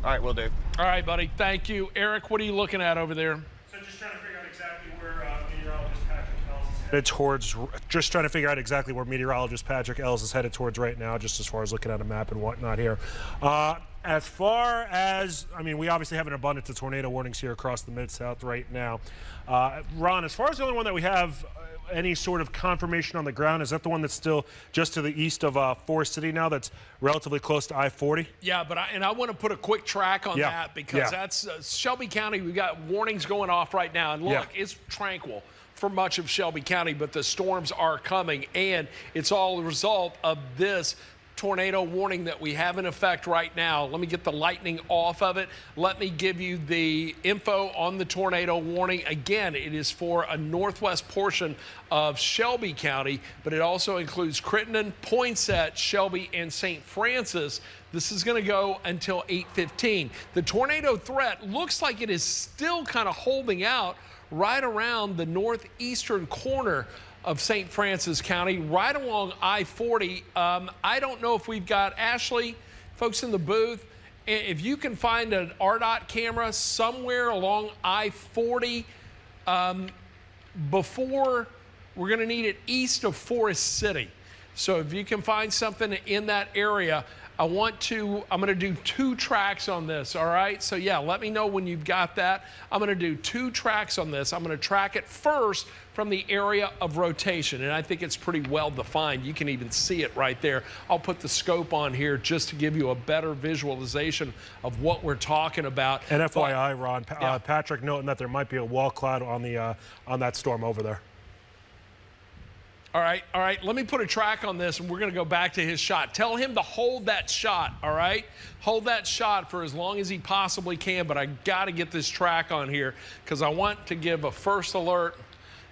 All right, we'll do. All right, buddy. Thank you. Eric, what are you looking at over there? So just trying to figure out exactly where meteorologist Patrick Ellis is headed towards. Just trying to figure out exactly where meteorologist Patrick Ellis is headed towards right now, just as far as looking at a map and whatnot here. As far as, I mean, we obviously have an abundance of tornado warnings here across the Mid-South right now. Ron, as far as the only one that we have any sort of confirmation on the ground, is that the one that's still just to the east of Forest City now, that's relatively close to I-40? Yeah, but I want to put a quick track on that because that's Shelby County. We've got warnings going off right now. And look, it's tranquil for much of Shelby County, but the storms are coming, and it's all a result of this tornado warning that we have in effect right now. Let me get the lightning off of it. Let me give you the info on the tornado warning. Again, it is for a northwest portion of Shelby County, but it also includes Crittenden, Poinsett, Shelby, and St. Francis. This is going to go until 8:15. The tornado threat looks like it is still kind of holding out right around the northeastern corner of St. Francis County, right along I-40. I don't know if we've got, Ashley, folks in the booth, if you can find an RDOT camera somewhere along I-40 before, we're going to need it east of Forest City. So if you can find something in that area, I'm going to do 2 tracks on this, all right? So yeah, let me know when you've got that. I'm going to do 2 tracks on this. I'm going to track it first from the area of rotation, and I think it's pretty well defined. You can even see it right there. I'll put the scope on here just to give you a better visualization of what we're talking about. And FYI, Ron, Patrick noting that there might be a wall cloud on the on that storm over there. All right. Let me put a track on this, and we're going to go back to his shot. Tell him to hold that shot, all right? Hold that shot for as long as he possibly can, but I got to get this track on here because I want to give a first alert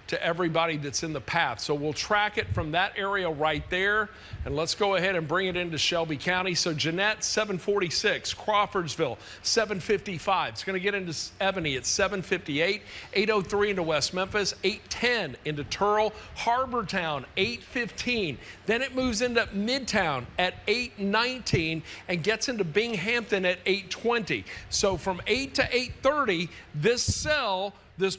to everybody that's in the path. So we'll track it from that area right there, and let's go ahead and bring it into Shelby County. So Jeanette, 746, Crawfordsville, 755. It's going to get into Ebony at 758, 803 into West Memphis, 810 into Turl, Harbortown, 815. Then it moves into Midtown at 819 and gets into Binghamton at 820. So from 8 to 830, this cell, this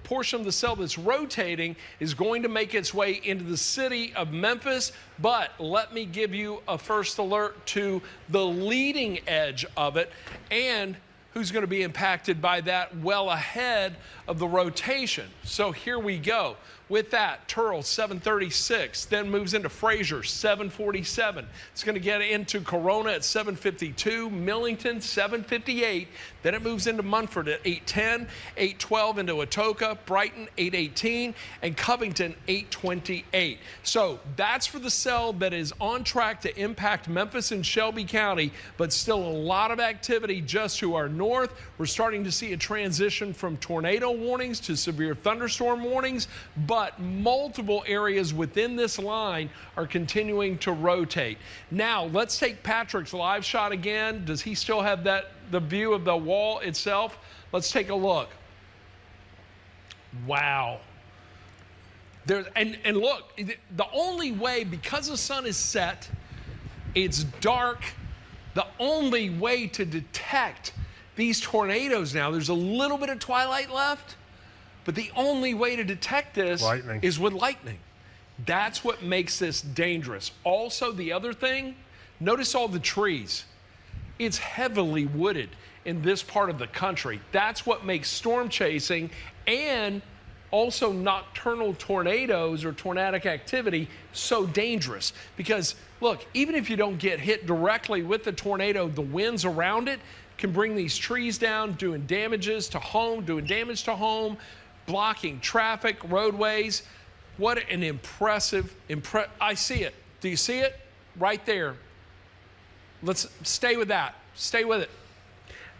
portion of the cell that's rotating is going to make its way into the city of Memphis. But let me give you a first alert to the leading edge of it and who's going to be impacted by that well ahead of the rotation. So here we go. With that, Turl, 736, then moves into Fraser, 747. It's going to get into Corona at 752, Millington, 758. Then it moves into Munford at 810, 812 into Atoka, Brighton, 818, and Covington, 828. So that's for the cell that is on track to impact Memphis and Shelby County, but still a lot of activity just to our north. We're starting to see a transition from tornado warnings to severe thunderstorm warnings, but multiple areas within this line are continuing to rotate. Now, let's take Patrick's live shot again. Does he still have the view of the wall itself? Let's take a look. Wow. And look, the only way, because the sun is set, it's dark, the only way to detect these tornadoes now, there's a little bit of twilight left, but the only way to detect this is with lightning. That's what makes this dangerous. Also, the other thing, notice all the trees. It's heavily wooded in this part of the country. That's what makes storm chasing and also nocturnal tornadoes or tornadic activity so dangerous. Because look, even if you don't get hit directly with the tornado, the winds around it can bring these trees down, doing damage to home, blocking traffic, roadways. What an I see it. Do you see it? Right there. Let's stay with that. Stay with it.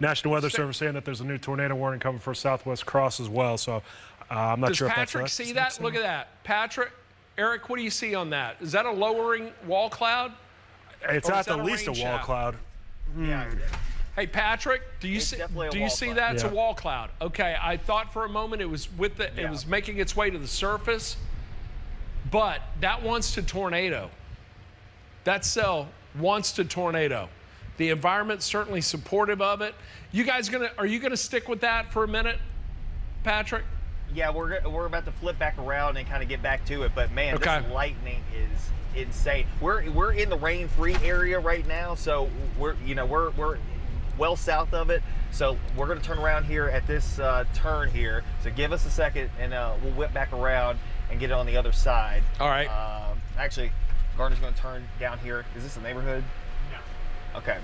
National Weather Service saying that there's a new tornado warning coming for Southwest Cross as well. So I'm not sure if that's right. Does Patrick see that? Look at that. Patrick, Eric, what do you see on that? Is that a lowering wall cloud? It's at the least a wall cloud. Yeah. Hey, Patrick, do you see that? It's a wall cloud. Okay, I thought for a moment it was it was making its way to the surface, but that wants to tornado. That cell wants to tornado. The environment's certainly supportive of it. You guys are you gonna stick with that for a minute, Patrick? Yeah, we're about to flip back around and kind of get back to it, but man, this lightning is insane. We're in the rain-free area right now, so we're well south of it. So we're going to turn around here at this turn here. So give us a second, and we'll whip back around and get it on the other side. All right. Actually, Gardner's going to turn down here. Is this a neighborhood? No. Okay.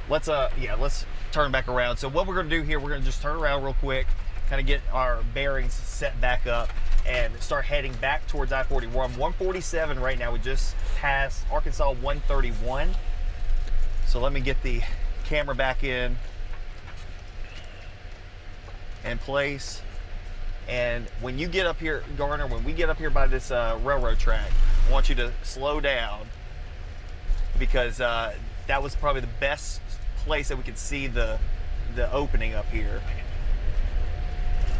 Let's turn back around. So what we're going to do here, we're going to just turn around real quick, kind of get our bearings set back up, and start heading back towards I-40. We're on 147 right now. We just passed Arkansas 131. So let me get the camera back in place. And when you get up here, Garner, when we get up here by this railroad track, I want you to slow down, because that was probably the best place that we could see the opening up here.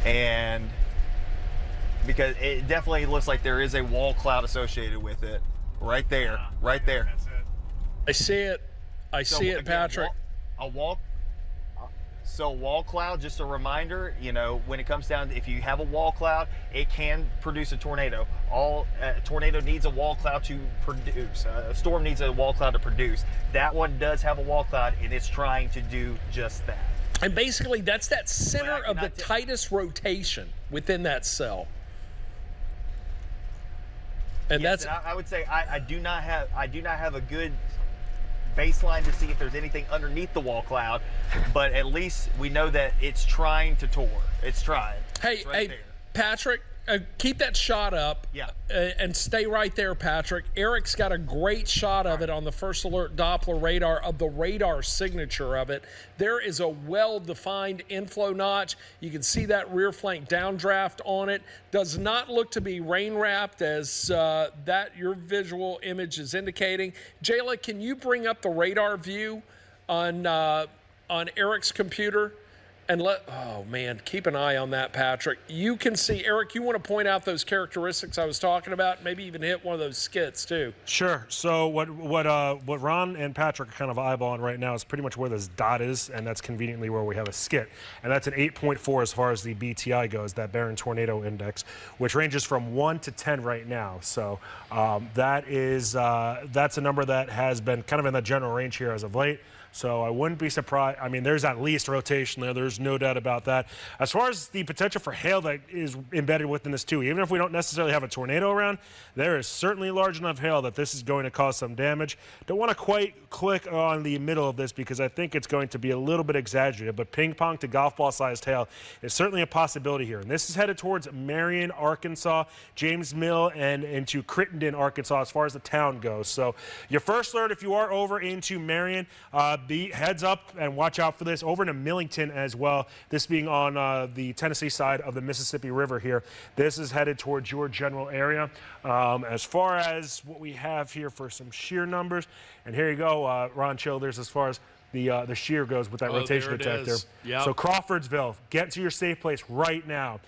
And because it definitely looks like there is a wall cloud associated with it. Right there, right there. That's it. I see it. I see it, Patrick. A wall cloud, just a reminder, when it comes down, if you have a wall cloud, it can produce a tornado. A tornado needs a wall cloud to produce. A storm needs a wall cloud to produce. That one does have a wall cloud, and it's trying to do just that. And basically, that's that center of the tightest rotation within that cell. And yes, I would say I do not have a good baseline to see if there's anything underneath the wall cloud, but at least we know that it's trying to tour. It's trying. Hey, there. Patrick, keep that shot up. Yeah. And stay right there, Patrick. Eric's got a great shot of it on the first alert Doppler radar, of the radar signature of it. There is a well-defined inflow notch. You can see that rear flank downdraft on it. Does not look to be rain-wrapped, as that your visual image is indicating. Jayla, can you bring up the radar view on Eric's computer? And oh man, keep an eye on that, Patrick. You can see, Eric, you want to point out those characteristics I was talking about, maybe even hit one of those skits too. Sure. So what Ron and Patrick are kind of eyeballing right now is pretty much where this dot is, and that's conveniently where we have a skit. And that's an 8.4 as far as the BTI goes, that Barron Tornado Index, which ranges from 1 to 10 right now. So that's a number that has been kind of in the general range here as of late. So I wouldn't be surprised. I mean, there's at least rotation there. There's no doubt about that. As far as the potential for hail that is embedded within this too, even if we don't necessarily have a tornado around, there is certainly large enough hail that this is going to cause some damage. Don't want to quite click on the middle of this because I think it's going to be a little bit exaggerated, but ping pong to golf ball sized hail is certainly a possibility here. And this is headed towards Marion, Arkansas, James Mill, and into Crittenden, Arkansas, as far as the town goes. So your first alert, if you are over into Marion, be heads up and watch out for this. Over into Millington as well, this being on the Tennessee side of the Mississippi River here. This is headed towards your general area. As far as what we have here for some shear numbers, and here you go, Ron Childers, as far as the shear goes with that rotation detector. Yep. So Crawfordsville, get to your safe place right now.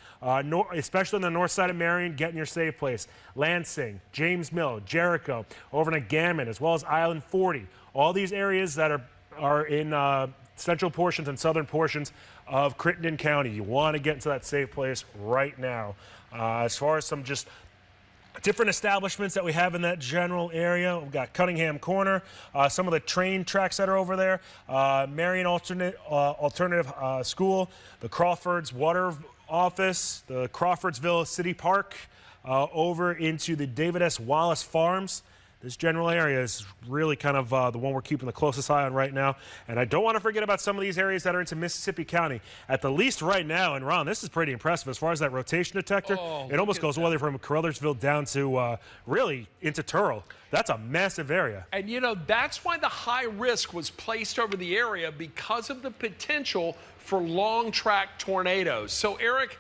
Especially on the north side of Marion, get in your safe place. Lansing, James Mill, Jericho, over to Gammon, as well as Island 40. All these areas that are in central portions and southern portions of Crittenden County. You want to get into that safe place right now. As far as some just different establishments that we have in that general area, we've got Cunningham Corner, some of the train tracks that are over there, Marion Alternative School, the Crawfords Water Office, the Crawfordsville City Park, over into the David S. Wallace Farms. This general area is really kind of the one we're keeping the closest eye on right now. And I don't want to forget about some of these areas that are into Mississippi County. At the least right now, and Ron, this is pretty impressive as far as that rotation detector. It almost goes all the way from Caruthersville down to really into Turl. That's a massive area. And you know, that's why the high risk was placed over the area, because of the potential for long track tornadoes. So Eric,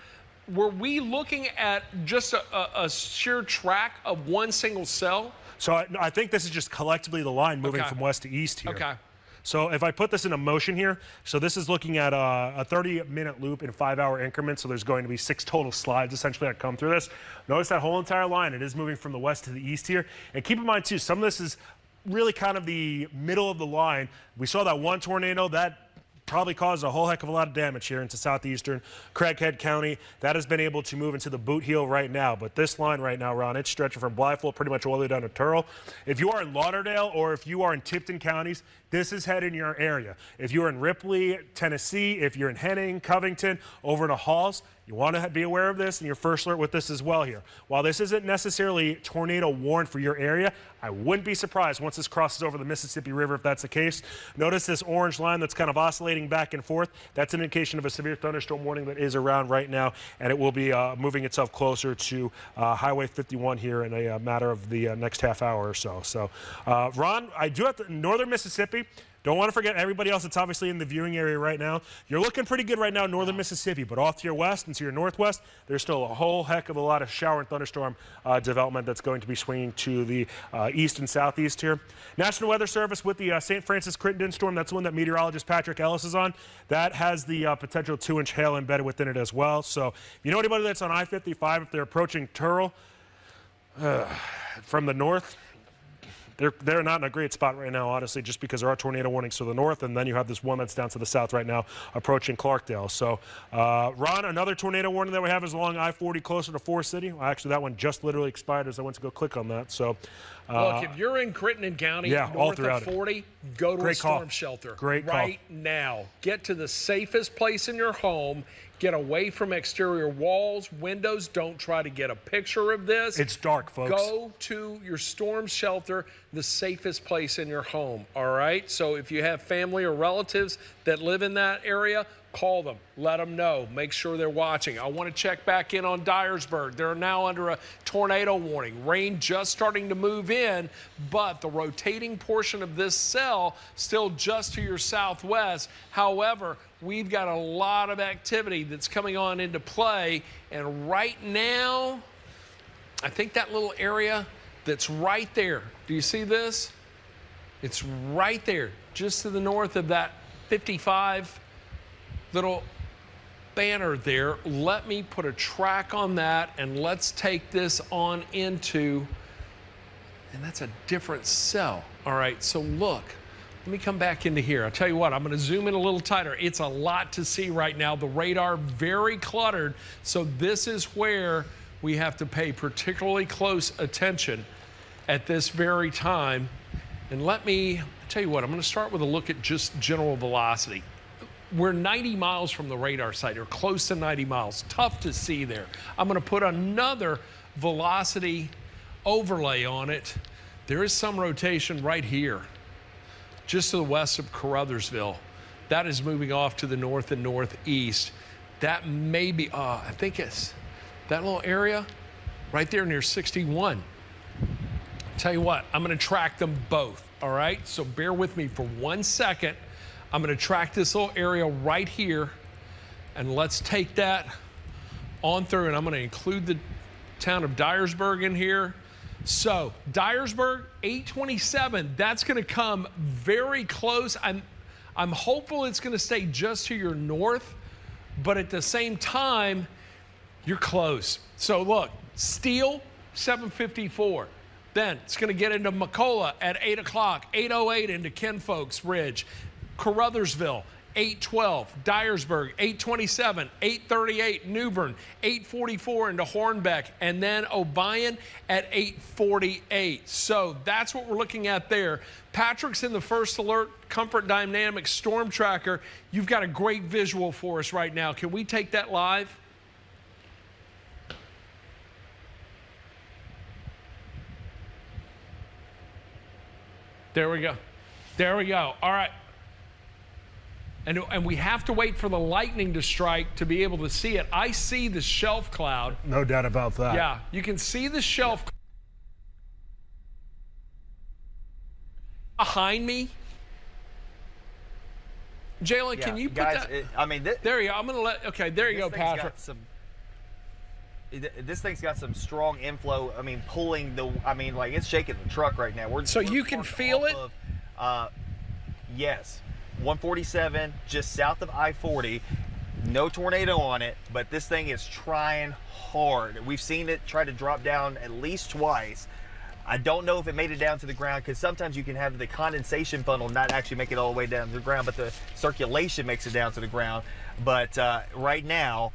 were we looking at just a sheer track of one single cell? So I think this is just collectively the line moving from west to east here. Okay. So if I put this into motion here, so this is looking at a 30-minute loop in 5-hour increments, so there's going to be 6 total slides essentially that come through this. Notice that whole entire line, it is moving from the west to the east here. And keep in mind too, some of this is really kind of the middle of the line. We saw that one tornado that probably caused a whole heck of a lot of damage here into southeastern Craighead County. That has been able to move into the boot heel right now. But this line right now, Ron, it's stretching from Blythefold pretty much all the way down to Turl. If you are in Lauderdale or if you are in Tipton counties, this is headed in your area. If you're in Ripley, Tennessee, if you're in Henning, Covington, over to Halls, you want to be aware of this and your first alert with this as well here. While this isn't necessarily tornado warned for your area, I wouldn't be surprised once this crosses over the Mississippi River if that's the case. Notice this orange line that's kind of oscillating back and forth. That's an indication of a severe thunderstorm warning that is around right now, and it will be moving itself closer to Highway 51 here in a matter of the next half hour or so. So, Ron, I do have to, northern Mississippi. Don't want to forget everybody else that's obviously in the viewing area right now. You're looking pretty good right now in northern Mississippi, but off to your west and to your northwest, there's still a whole heck of a lot of shower and thunderstorm development that's going to be swinging to the east and southeast here. National Weather Service with the St. Francis Crittenden storm, that's the one that meteorologist Patrick Ellis is on. That has the potential 2-inch hail embedded within it as well. So if you know anybody that's on I-55, if they're approaching Turl from the north, they're not in a great spot right now, honestly, just because there are tornado warnings to the north, and then you have this one that's down to the south right now, approaching Clarkdale. So, Ron, another tornado warning that we have is along I-40 closer to Forest City. Well, actually, that one just literally expired as I went to go click on that. So, look, if you're in Crittenden County, north of 40, go to a storm shelter right now. Get to the safest place in your home. Get away from exterior walls, windows. Don't try to get a picture of this. It's dark, folks. Go to your storm shelter, the safest place in your home, all right? So if you have family or relatives that live in that area, Call them, let them know, make sure they're watching. I want to check back in on Dyersburg. They're now under a tornado warning. Rain just starting to move in, but the rotating portion of this cell still just to your southwest. However, we've got a lot of activity that's coming on into play, and right now, I think that little area that's right there, do you see this? It's right there, just to the north of that 55 little banner there. Let me put a track on that, and let's take this on into, and that's a different cell. All right, so look, let me come back into here. I'll tell you what, I'm going to zoom in a little tighter. It's a lot to see right now. The radar very cluttered, so this is where we have to pay particularly close attention at this very time. And let me tell you what, I'm going to start with a look at just general velocity. We're 90 miles from the radar site, or close to 90 miles. Tough to see there. I'm going to put another velocity overlay on it. There is some rotation right here, just to the west of Caruthersville. That is moving off to the north and northeast. That may be, I think it's that little area right there near 61. Tell you what, I'm going to track them both, all right? So bear with me for 1 second. I'm going to track this little area right here, and let's take that on through, and I'm going to include the town of Dyersburg in here. So Dyersburg, 827, that's going to come very close. I'm hopeful it's going to stay just to your north, but at the same time, you're close. So look, Steele, 754. Then it's going to get into McCullough at 8 o'clock, 808 into Kinfolk's Ridge. Caruthersville, 812, Dyersburg, 827, 838, New Bern, 844 into Hornbeck, and then Obion at 848. So that's what we're looking at there. Patrick's in the first alert, Comfort Dynamics Storm Tracker. You've got a great visual for us right now. Can we take that live? There we go. There we go. All right. And we have to wait for the lightning to strike to be able to see it. I see the shelf cloud. No doubt about that. Yeah, you can see the shelf behind me. Jalen, can you put guys, that? There you go. I'm going to let, okay, there you go, Patrick. This thing's got some strong inflow. I mean, pulling the, like it's shaking the truck right now. We're you can feel it? Yes. 147 just south of I-40. No tornado on it, but this thing is trying hard. We've seen it try to drop down at least twice. I don't know if it made it down to the ground, because sometimes you can have the condensation funnel not actually make it all the way down to the ground, but the circulation makes it down to the ground. But right now,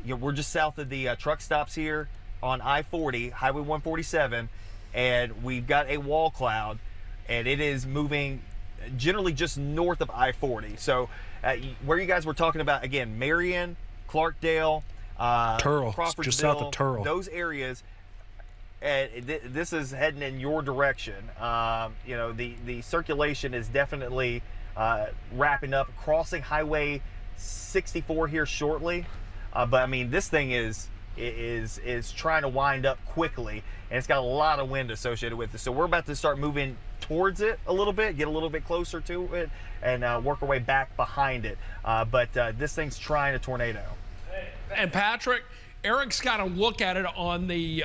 we're just south of the truck stops here on I-40, Highway 147, and we've got a wall cloud, and it is moving generally just north of I-40. So where you guys were talking about, again, Marion, Clarkdale, Turl, Crawfordsville, just south of Turl, those areas, this is heading in your direction. The circulation is definitely wrapping up, crossing Highway 64 here shortly. But I mean, this thing is trying to wind up quickly, and it's got a lot of wind associated with it. So we're about to start moving towards it a little bit, get a little bit closer to it, and work our way back behind it. But this thing's trying a tornado. And Patrick, Eric's got to look at it on the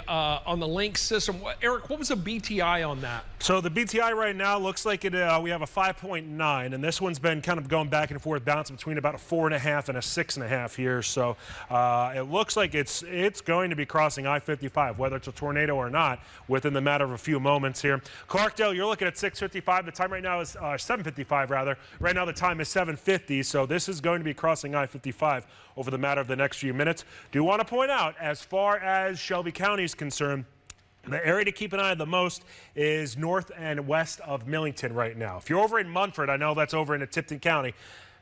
link system. Eric, what was the BTI on that? So the BTI right now looks like it. We have a 5.9, and this one's been kind of going back and forth, bouncing between about a 4.5 and a 6.5 here. So it looks like it's going to be crossing I-55, whether it's a tornado or not, within the matter of a few moments here. Clarkdale, you're looking at 6:55. The time right now is 7:55 rather. Right now the time is 7:50. So this is going to be crossing I-55 over the matter of the next few minutes. Do want to point out, as far as Shelby County is concerned, the area to keep an eye on the most is north and west of Millington right now. If you're over in Munford, I know that's over in Tipton County.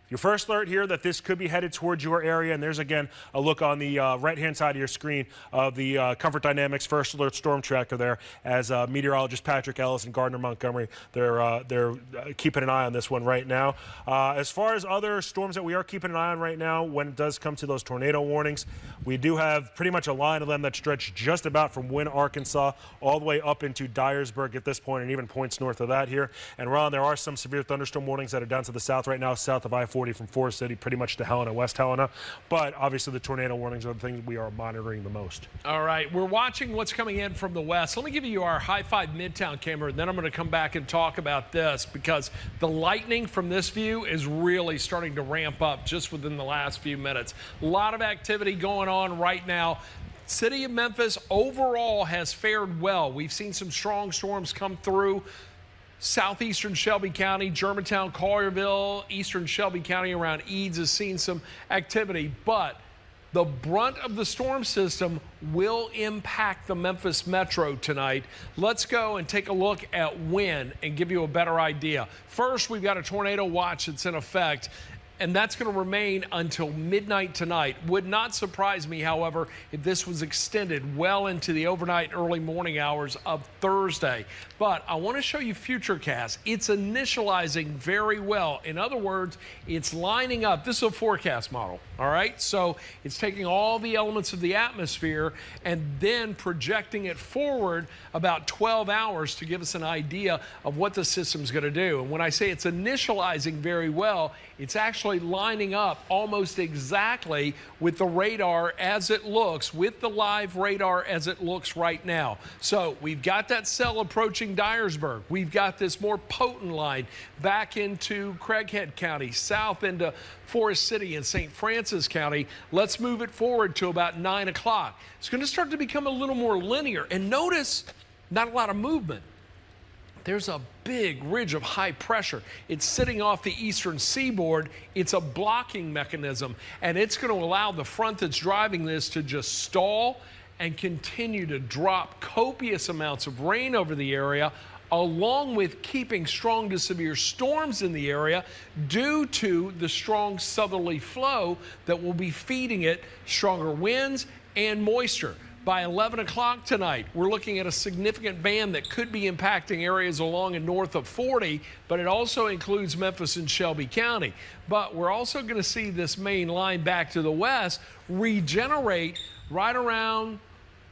Your first alert here that this could be headed towards your area, and there's again a look on the right-hand side of your screen of the Comfort Dynamics First Alert Storm Tracker there, as meteorologist Patrick Ellis and Gardner Montgomery, they're keeping an eye on this one right now. As far as other storms that we are keeping an eye on right now, when it does come to those tornado warnings, we do have pretty much a line of them that stretch just about from Wynne, Arkansas, all the way up into Dyersburg at this point, and even points north of that here. And Ron, there are some severe thunderstorm warnings that are down to the south right now, south of I-40 from Forest City, pretty much to Helena, West Helena. But obviously the tornado warnings are the things we are monitoring the most. All right, we're watching what's coming in from the west. Let me give you our High 5 Midtown camera, and then I'm going to come back and talk about this, because the lightning from this view is really starting to ramp up just within the last few minutes. A lot of activity going on right now. City of Memphis overall has fared well. We've seen some strong storms come through. Southeastern Shelby County, Germantown, Collierville, eastern Shelby County around Eads has seen some activity, but the brunt of the storm system will impact the Memphis Metro tonight. Let's go and take a look at Wynne and give you a better idea. First, we've got a tornado watch that's in effect, and that's going to remain until midnight tonight. Would not surprise me, however, if this was extended well into the overnight early morning hours of Thursday. But I want to show you Futurecast. It's initializing very well. In other words, it's lining up. This is a forecast model, all right? So it's taking all the elements of the atmosphere and then projecting it forward about 12 hours to give us an idea of what the system's going to do. And when I say it's initializing very well, it's actually lining up almost exactly with the radar as it looks, with the live radar as it looks right now. So we've got that cell approaching Dyersburg. We've got this more potent line back into Craighead County, south into Forest City and St. Francis County. Let's move it forward to about 9 o'clock. It's going to start to become a little more linear. And notice, not a lot of movement. There's a big ridge of high pressure. It's sitting off the eastern seaboard. It's a blocking mechanism, and it's going to allow the front that's driving this to just stall and continue to drop copious amounts of rain over the area, along with keeping strong to severe storms in the area due to the strong southerly flow that will be feeding it stronger winds and moisture. By 11 o'clock tonight, we're looking at a significant band that could be impacting areas along and north of 40, but it also includes Memphis and Shelby County. But we're also going to see this main line back to the west regenerate right around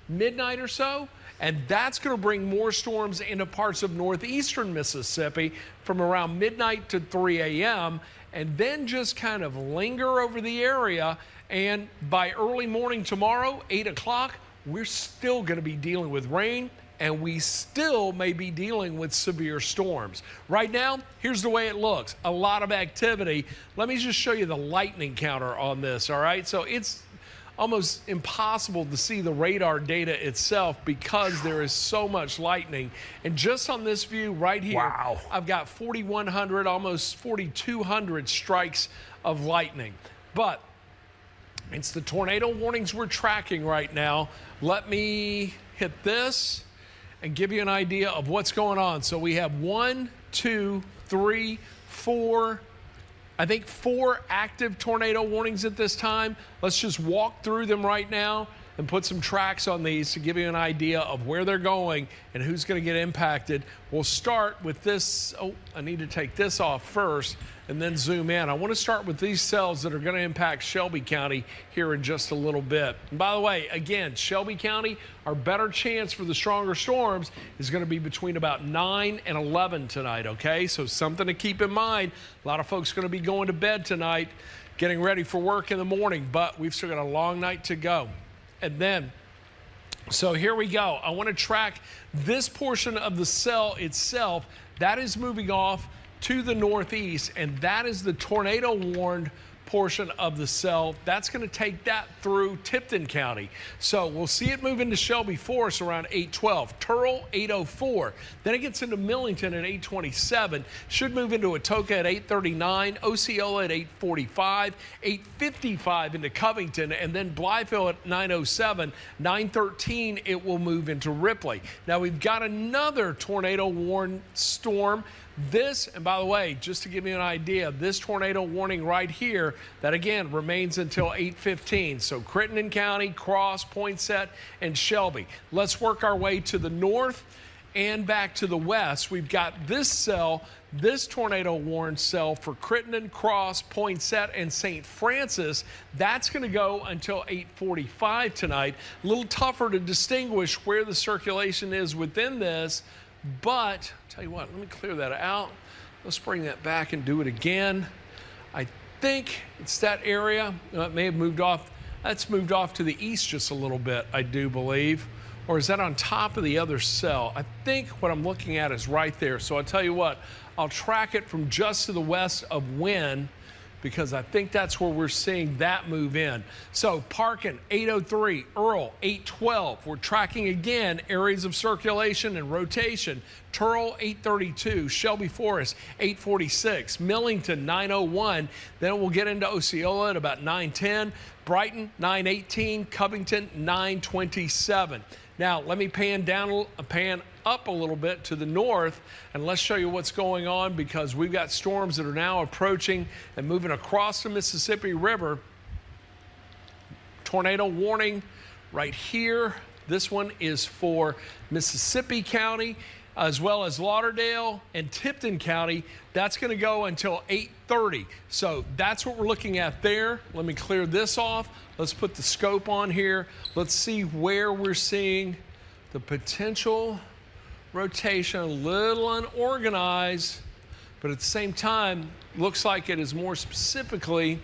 midnight or so, and that's going to bring more storms into parts of northeastern Mississippi from around midnight to 3 a.m., and then just kind of linger over the area. And by early morning tomorrow, 8 o'clock, we're still going to be dealing with rain, and we still may be dealing with severe storms. Right now, here's the way it looks. A lot of activity. Let me just show you the lightning counter on this, all right? So it's almost impossible to see the radar data itself because there is so much lightning. And just on this view right here, wow, I've got 4,100, almost 4,200 strikes of lightning. But it's the tornado warnings we're tracking right now. Let me hit this and give you an idea of what's going on. So we have 1, 2, 3, 4, I think 4 active tornado warnings at this time. Let's just walk through them right now and put some tracks on these to give you an idea of where they're going and who's going to get impacted. We'll start with this. Oh, I need to take this off first and then zoom in. I want to start with these cells that are going to impact Shelby County here in just a little bit. And by the way, again, Shelby County, our better chance for the stronger storms is going to be between about 9 and 11 tonight, okay? So something to keep in mind. A lot of folks are going to be going to bed tonight, getting ready for work in the morning, but we've still got a long night to go. And then, so here we go. I want to track this portion of the cell itself. That is moving off to the northeast, and that is the tornado warned portion of the cell. That's going to take that through Tipton County. So we'll see it move into Shelby Forest around 8:12, Turl 8:04. Then it gets into Millington at 8:27. Should move into Atoka at 8:39, Osceola at 8:45, 8:55 into Covington, and then Blytheville at 9:07. 9:13 it will move into Ripley. Now we've got another tornado warned storm This, and by the way, just to give you an idea, this tornado warning right here, that again remains until 8:15. So Crittenden County, Cross, Poinsett, and Shelby. Let's work our way to the north and back to the west. We've got this cell, this tornado warning cell for Crittenden, Cross, Poinsett, and St. Francis. That's going to go until 8:45 tonight. A little tougher to distinguish where the circulation is within this, but I'll tell you what, let me clear that out. Let's bring that back and do it again. I think it's that area. It may have moved off. That's moved off to the east just a little bit, I do believe. Or is that on top of the other cell? I think what I'm looking at is right there. So I'll tell you what, I'll track it from just to the west of Wynn, because I think that's where we're seeing that move in. So Parkin, 803, Earl, 812. We're tracking again areas of circulation and rotation. Turl, 832, Shelby Forest, 846, Millington, 901. Then we'll get into Osceola at about 910, Brighton, 918, Covington, 927. Now, let me pan up a little bit to the north, and let's show you what's going on, because we've got storms that are now approaching and moving across the Mississippi River. Tornado warning right here. This one is for Mississippi County, as well as Lauderdale and Tipton County. That's going to go until 8:30. So that's what we're looking at there. Let me clear this off. Let's put the scope on here. Let's see where we're seeing the potential rotation. A little unorganized, but at the same time, looks like it is more specifically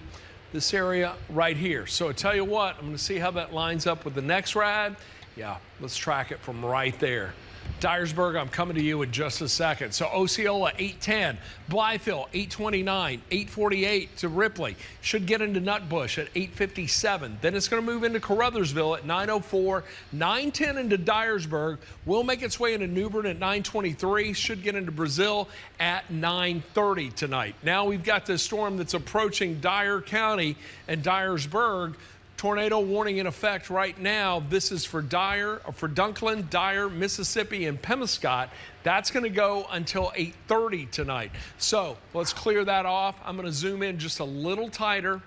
this area right here. So I tell you what, I'm going to see how that lines up with the next rad. Yeah, let's track it from right there. Dyersburg, I'm coming to you in just a second. So Osceola, 810. Blytheville, 829. 848 to Ripley. Should get into Nutbush at 857. Then it's going to move into Caruthersville at 904. 910 into Dyersburg. Will make its way into New Bern at 923. Should get into Brazil at 930 tonight. Now we've got this storm that's approaching Dyer County and Dyersburg. Tornado warning in effect right now. This is for Dunklin, Dyer, Mississippi, and Pemiscot. That's going to go until 8:30 tonight. So let's clear that off. I'm going to zoom in just a little tighter,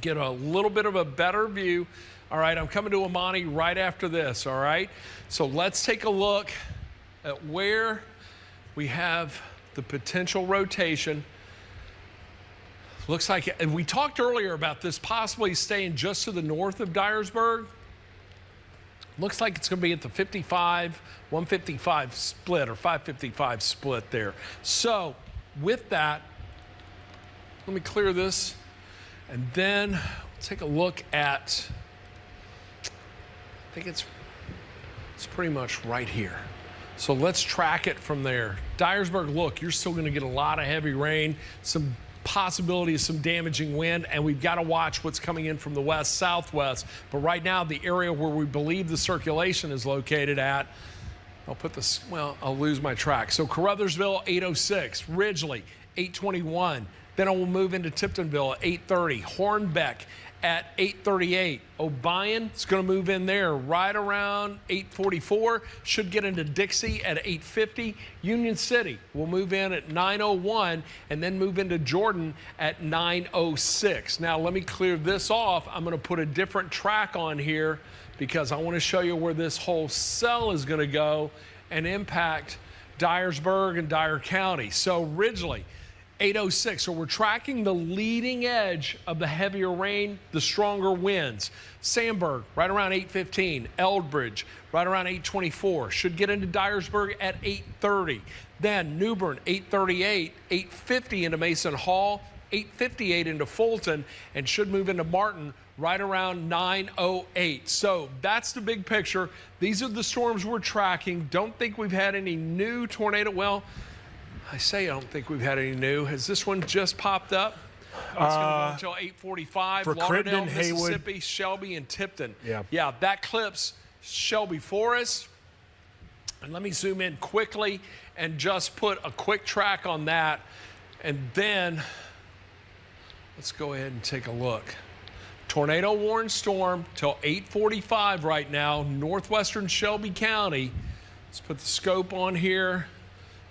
get a little bit of a better view. All right, I'm coming to Amani right after this, all right? So let's take a look at where we have the potential rotation. Looks like, and we talked earlier about this possibly staying just to the north of Dyersburg. Looks like it's going to be at the 155 split or 555 split there. So with that, let me clear this, and then we'll take a look at, I think it's pretty much right here. So let's track it from there. Dyersburg, look, you're still going to get a lot of heavy rain, some possibility of some damaging wind, and we've got to watch what's coming in from the west southwest. But right now, the area where we believe the circulation is located at, I'll lose my track. So Caruthersville, 806, Ridgely, 821. Then I will move into Tiptonville at 830, Hornbeck at 838. Obion is going to move in there right around 844. Should get into Dixie at 850. Union City will move in at 901 and then move into Jordan at 906. Now let me clear this off. I'm going to put a different track on here because I want to show you where this whole cell is going to go and impact Dyersburg and Dyer County. So Ridgely, 806. So we're tracking the leading edge of the heavier rain, the stronger winds. Sandburg, right around 815. Eldridge, right around 824. Should get into Dyersburg at 830. Then New Bern, 838. 850 into Mason Hall. 858 into Fulton, and should move into Martin right around 908. So that's the big picture. These are the storms we're tracking. Don't think we've had any new tornado. Well, I say I don't think we've had any new. Has this one just popped up? It's going to go until 8:45. For Lauderdale, Crittenden, Mississippi, Haywood. Shelby, and Tipton. Yeah, that clips Shelby Forest. And let me zoom in quickly and just put a quick track on that. And then let's go ahead and take a look. Tornado warning storm till 8:45 right now, northwestern Shelby County. Let's put the scope on here.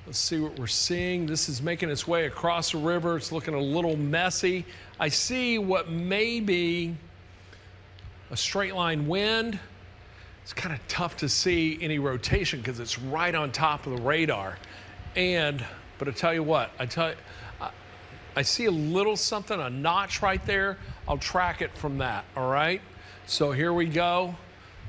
Let's see what we're seeing. This is making its way across the river. It's looking a little messy. I see what may be a straight line wind. It's kind of tough to see any rotation because it's right on top of the radar. But I tell you what, I see a little something, a notch right there. I'll track it from that, all right? So here we go.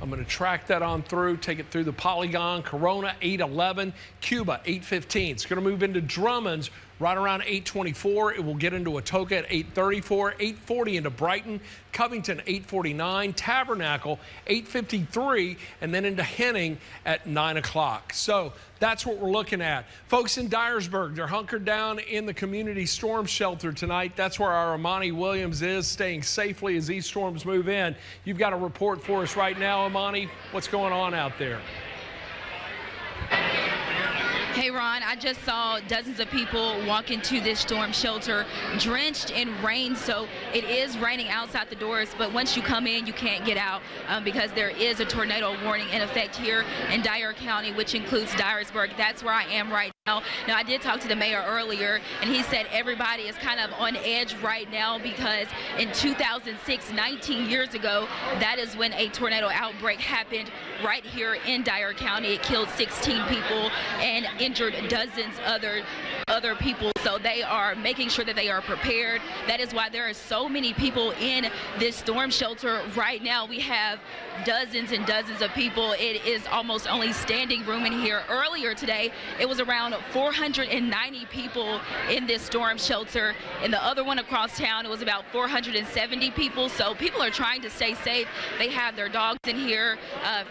I'm going to track that on through, take it through the polygon. Corona, 811. Cuba, 815. It's going to move into Drummond's right around 824. It will get into Atoka at 834. 840 into Brighton. Covington, 849. Tabernacle, 853. And then into Henning at 9 o'clock. So that's what we're looking at. Folks in Dyersburg, they're hunkered down in the community storm shelter tonight. That's where our Amani Williams is, staying safely as these storms move in. You've got a report for us right now, Amani. What's going on out there? Hey, Ron, I just saw dozens of people walk into this storm shelter drenched in rain. So it is raining outside the doors, but once you come in, you can't get out because there is a tornado warning in effect here in Dyer County, which includes Dyersburg. That's where I am right now. Now, I did talk to the mayor earlier, and he said everybody is kind of on edge right now because in 2006, 19 years ago, that is when a tornado outbreak happened right here in Dyer County. It killed 16 people and injured dozens other people. So they are making sure that they are prepared. That is why there are so many people in this storm shelter right now. We have dozens and dozens of people. It is almost only standing room in here. Earlier today, it was around 490 people in this storm shelter. In the other one across town, it was about 470 people. So people are trying to stay safe. They have their dogs in here.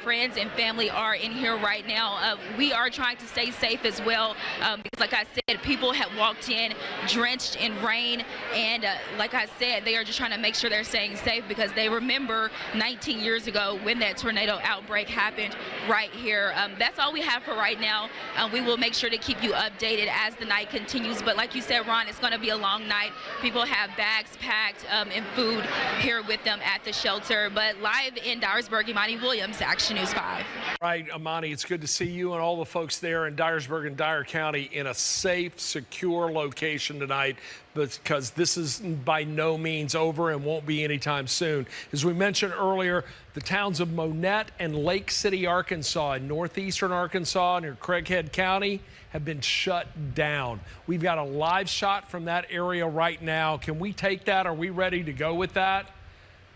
Friends and family are in here right now. We are trying to stay safe as well because, like I said, people have walked in drenched in rain, and like I said, they are just trying to make sure they're staying safe because they remember 19 years ago when that tornado outbreak happened right here. That's all we have for right now. We will make sure to keep you updated as the night continues, but like you said, Ron, it's going to be a long night. People have bags packed and food here with them at the shelter. But live in Dyersburg, Imani Williams, Action News 5. Right, Imani, it's good to see you and all the folks there in Dyersburg and Dyer County in a safe, secure location tonight, because this is by no means over and won't be anytime soon. As we mentioned earlier, the towns of Monette and Lake City, Arkansas, in northeastern Arkansas near Craighead County have been shut down. We've got a live shot from that area right now. Can we take that? Are we ready to go with that?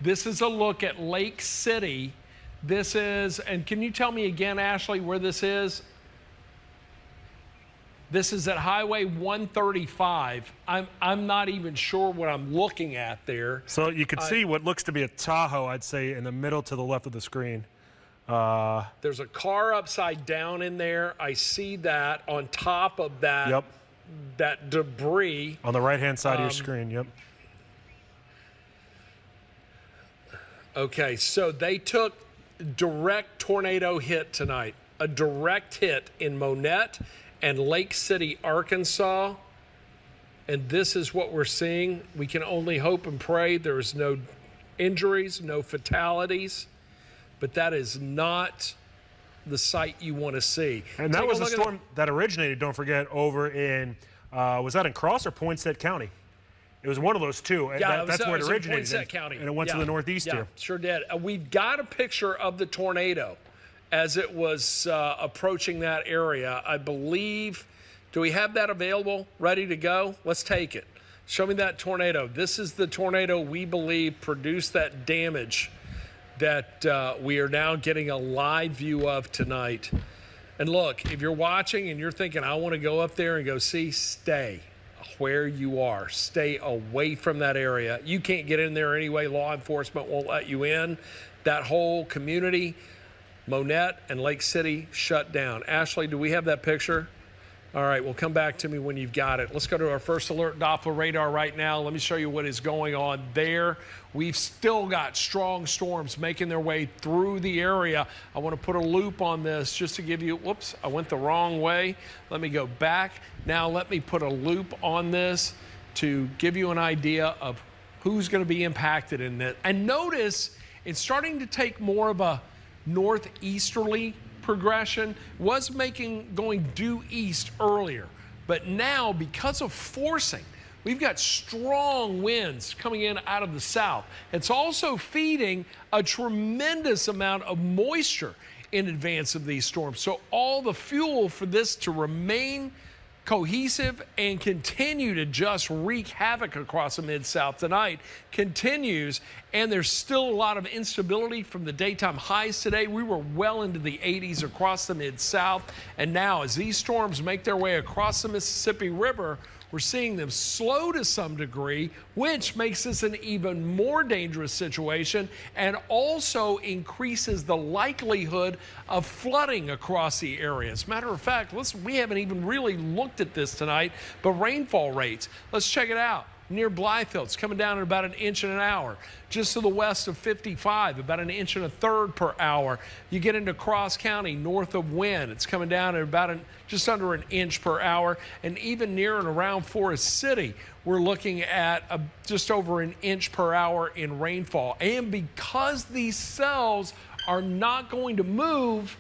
This is a look at Lake City. This is, and can you tell me again, Ashley, where this is? This is at Highway 135. I'm not even sure what I'm looking at there. So you can see what looks to be a Tahoe, I'd say, in the middle to the left of the screen. There's a car upside down in there. I see that on top of that, yep, that debris. On the right-hand side of your screen, yep. Okay, so they took direct tornado hit tonight. A direct hit in Monette and Lake City, Arkansas. And this is what we're seeing. We can only hope and pray there's no injuries, no fatalities, but that is not the sight you want to see. And that was the storm that originated, don't forget, over in, was that in Cross or Poinsett County? It was one of those two. Yeah, that's where it originated. Poinsett County. And it went to the northeast here. Sure did. We've got a picture of the tornado as it was approaching that area. I believe, do we have that available, ready to go? Let's take it. Show me that tornado. This is the tornado we believe produced that damage that we are now getting a live view of tonight. And look, if you're watching and you're thinking, I want to go up there and go see, stay where you are. Stay away from that area. You can't get in there anyway. Law enforcement won't let you in. That whole community, Monette and Lake City, shut down. Ashley, do we have that picture? All right, well, come back to me when you've got it. Let's go to our first alert Doppler radar right now. Let me show you what is going on there. We've still got strong storms making their way through the area. I want to put a loop on this just to give you, whoops, I went the wrong way. Let me go back. Now let me put a loop on this to give you an idea of who's going to be impacted in it. And notice it's starting to take more of a northeasterly progression, was going due east earlier. But now, because of forcing, we've got strong winds coming in out of the south. It's also feeding a tremendous amount of moisture in advance of these storms. So all the fuel for this to remain cohesive and continue to just wreak havoc across the Mid-South tonight continues, and there's still a lot of instability from the daytime highs today. We were well into the 80s across the Mid-South, and now as these storms make their way across the Mississippi River, we're seeing them slow to some degree, which makes this an even more dangerous situation and also increases the likelihood of flooding across the area. As a matter of fact, we haven't even really looked at this tonight, but rainfall rates, let's check it out. Near Blythehill, it's coming down at about 1 inch in an hour. Just to the west of 55, about 1 1/3 inches per hour. You get into Cross County, north of Wynn, it's coming down at about just under 1 inch per hour. And even near and around Forest City, we're looking at just over 1 inch per hour in rainfall. And because these cells are not going to move,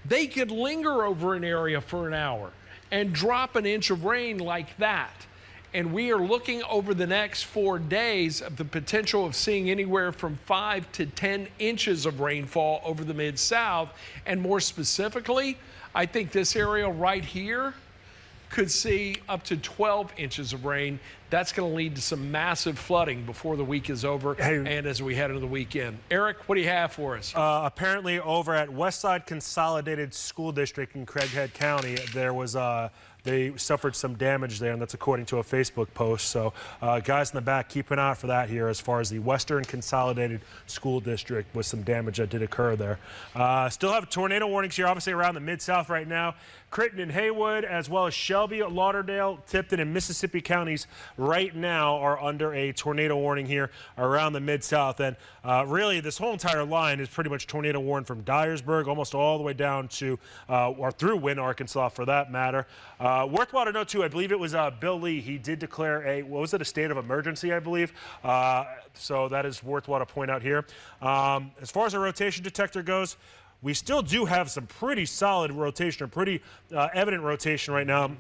they could linger over an area for an hour and drop 1 inch of rain like that. And we are looking over the next 4 days of the potential of seeing anywhere from 5 to 10 inches of rainfall over the Mid-South. And more specifically, I think this area right here could see up to 12 inches of rain. That's going to lead to some massive flooding before the week is over and as we head into the weekend. Eric, what do you have for us? Apparently over at Westside Consolidated School District in Craighead County, there was they suffered some damage there, and that's according to a Facebook post. So guys in the back, keep an eye out for that here as far as the Western Consolidated School District with some damage that did occur there. Still have tornado warnings here, obviously around the Mid-South right now. Crittenden and Haywood, as well as Shelby, Lauderdale, Tipton, and Mississippi counties right now are under a tornado warning here around the Mid-South. And really, this whole entire line is pretty much tornado warned from Dyersburg almost all the way down to or through Wynn, Arkansas, for that matter. Worthwhile to note, too, I believe it was Bill Lee. He did declare a state of emergency, I believe. So that is worthwhile to point out here. As far as our rotation detector goes, we still do have some pretty solid rotation, or pretty evident rotation right now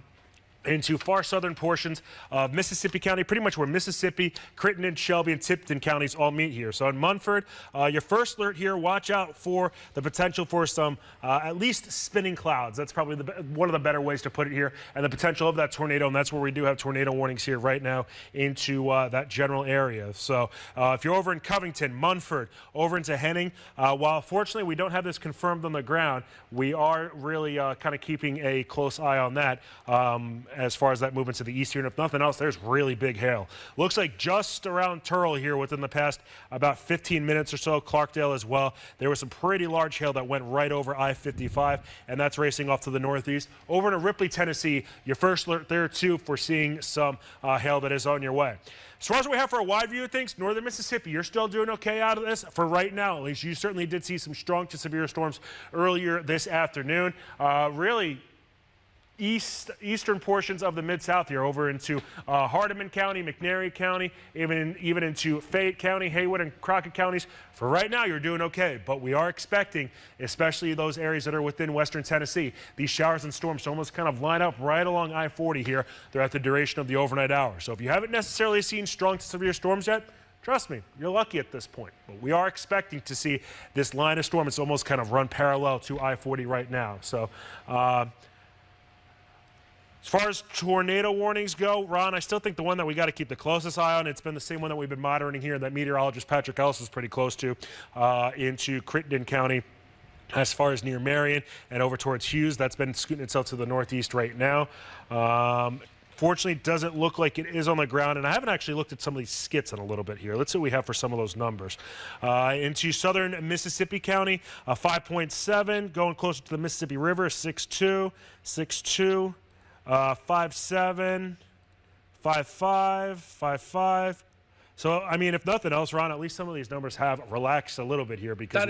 into far southern portions of Mississippi County, pretty much where Mississippi, Crittenden, Shelby, and Tipton counties all meet here. So in Munford, your first alert here, watch out for the potential for some at least spinning clouds. That's probably one of the better ways to put it here, and the potential of that tornado, and that's where we do have tornado warnings here right now into that general area. So if you're over in Covington, Munford, over into Henning, while fortunately we don't have this confirmed on the ground, we are really kind of keeping a close eye on that. As far as that movement to the east here, and if nothing else, there's really big hail. Looks like just around Turle here within the past about 15 minutes or so, Clarkdale as well, there was some pretty large hail that went right over I-55, and that's racing off to the northeast. Over to Ripley, Tennessee, your first alert there too for seeing some hail that is on your way. As far as we have for a wide view of things, northern Mississippi, you're still doing okay out of this for right now. At least you certainly did see some strong to severe storms earlier this afternoon. Really, eastern portions of the Mid-South here, over into Hardeman County, McNairy County, even into Fayette County, Haywood, and Crockett counties. For right now, you're doing okay, but we are expecting, especially those areas that are within western Tennessee, these showers and storms to almost kind of line up right along I-40 here throughout the duration of the overnight hours. So if you haven't necessarily seen strong to severe storms yet, trust me, you're lucky at this point. But we are expecting to see this line of storm. It's almost kind of run parallel to I-40 right now. So as far as tornado warnings go, Ron, I still think the one that we got to keep the closest eye on, it's been the same one that we've been monitoring here, that meteorologist Patrick Ellis is pretty close to, into Crittenden County, as far as near Marion and over towards Hughes. That's been scooting itself to the northeast right now. Fortunately, it doesn't look like it is on the ground, and I haven't actually looked at some of these skits in a little bit here. Let's see what we have for some of those numbers. Into southern Mississippi County, 5.7, going closer to the Mississippi River, 6.2, 6.2. 5.7, 5.5, 5.5. So, I mean, if nothing else, Ron, at least some of these numbers have relaxed a little bit here because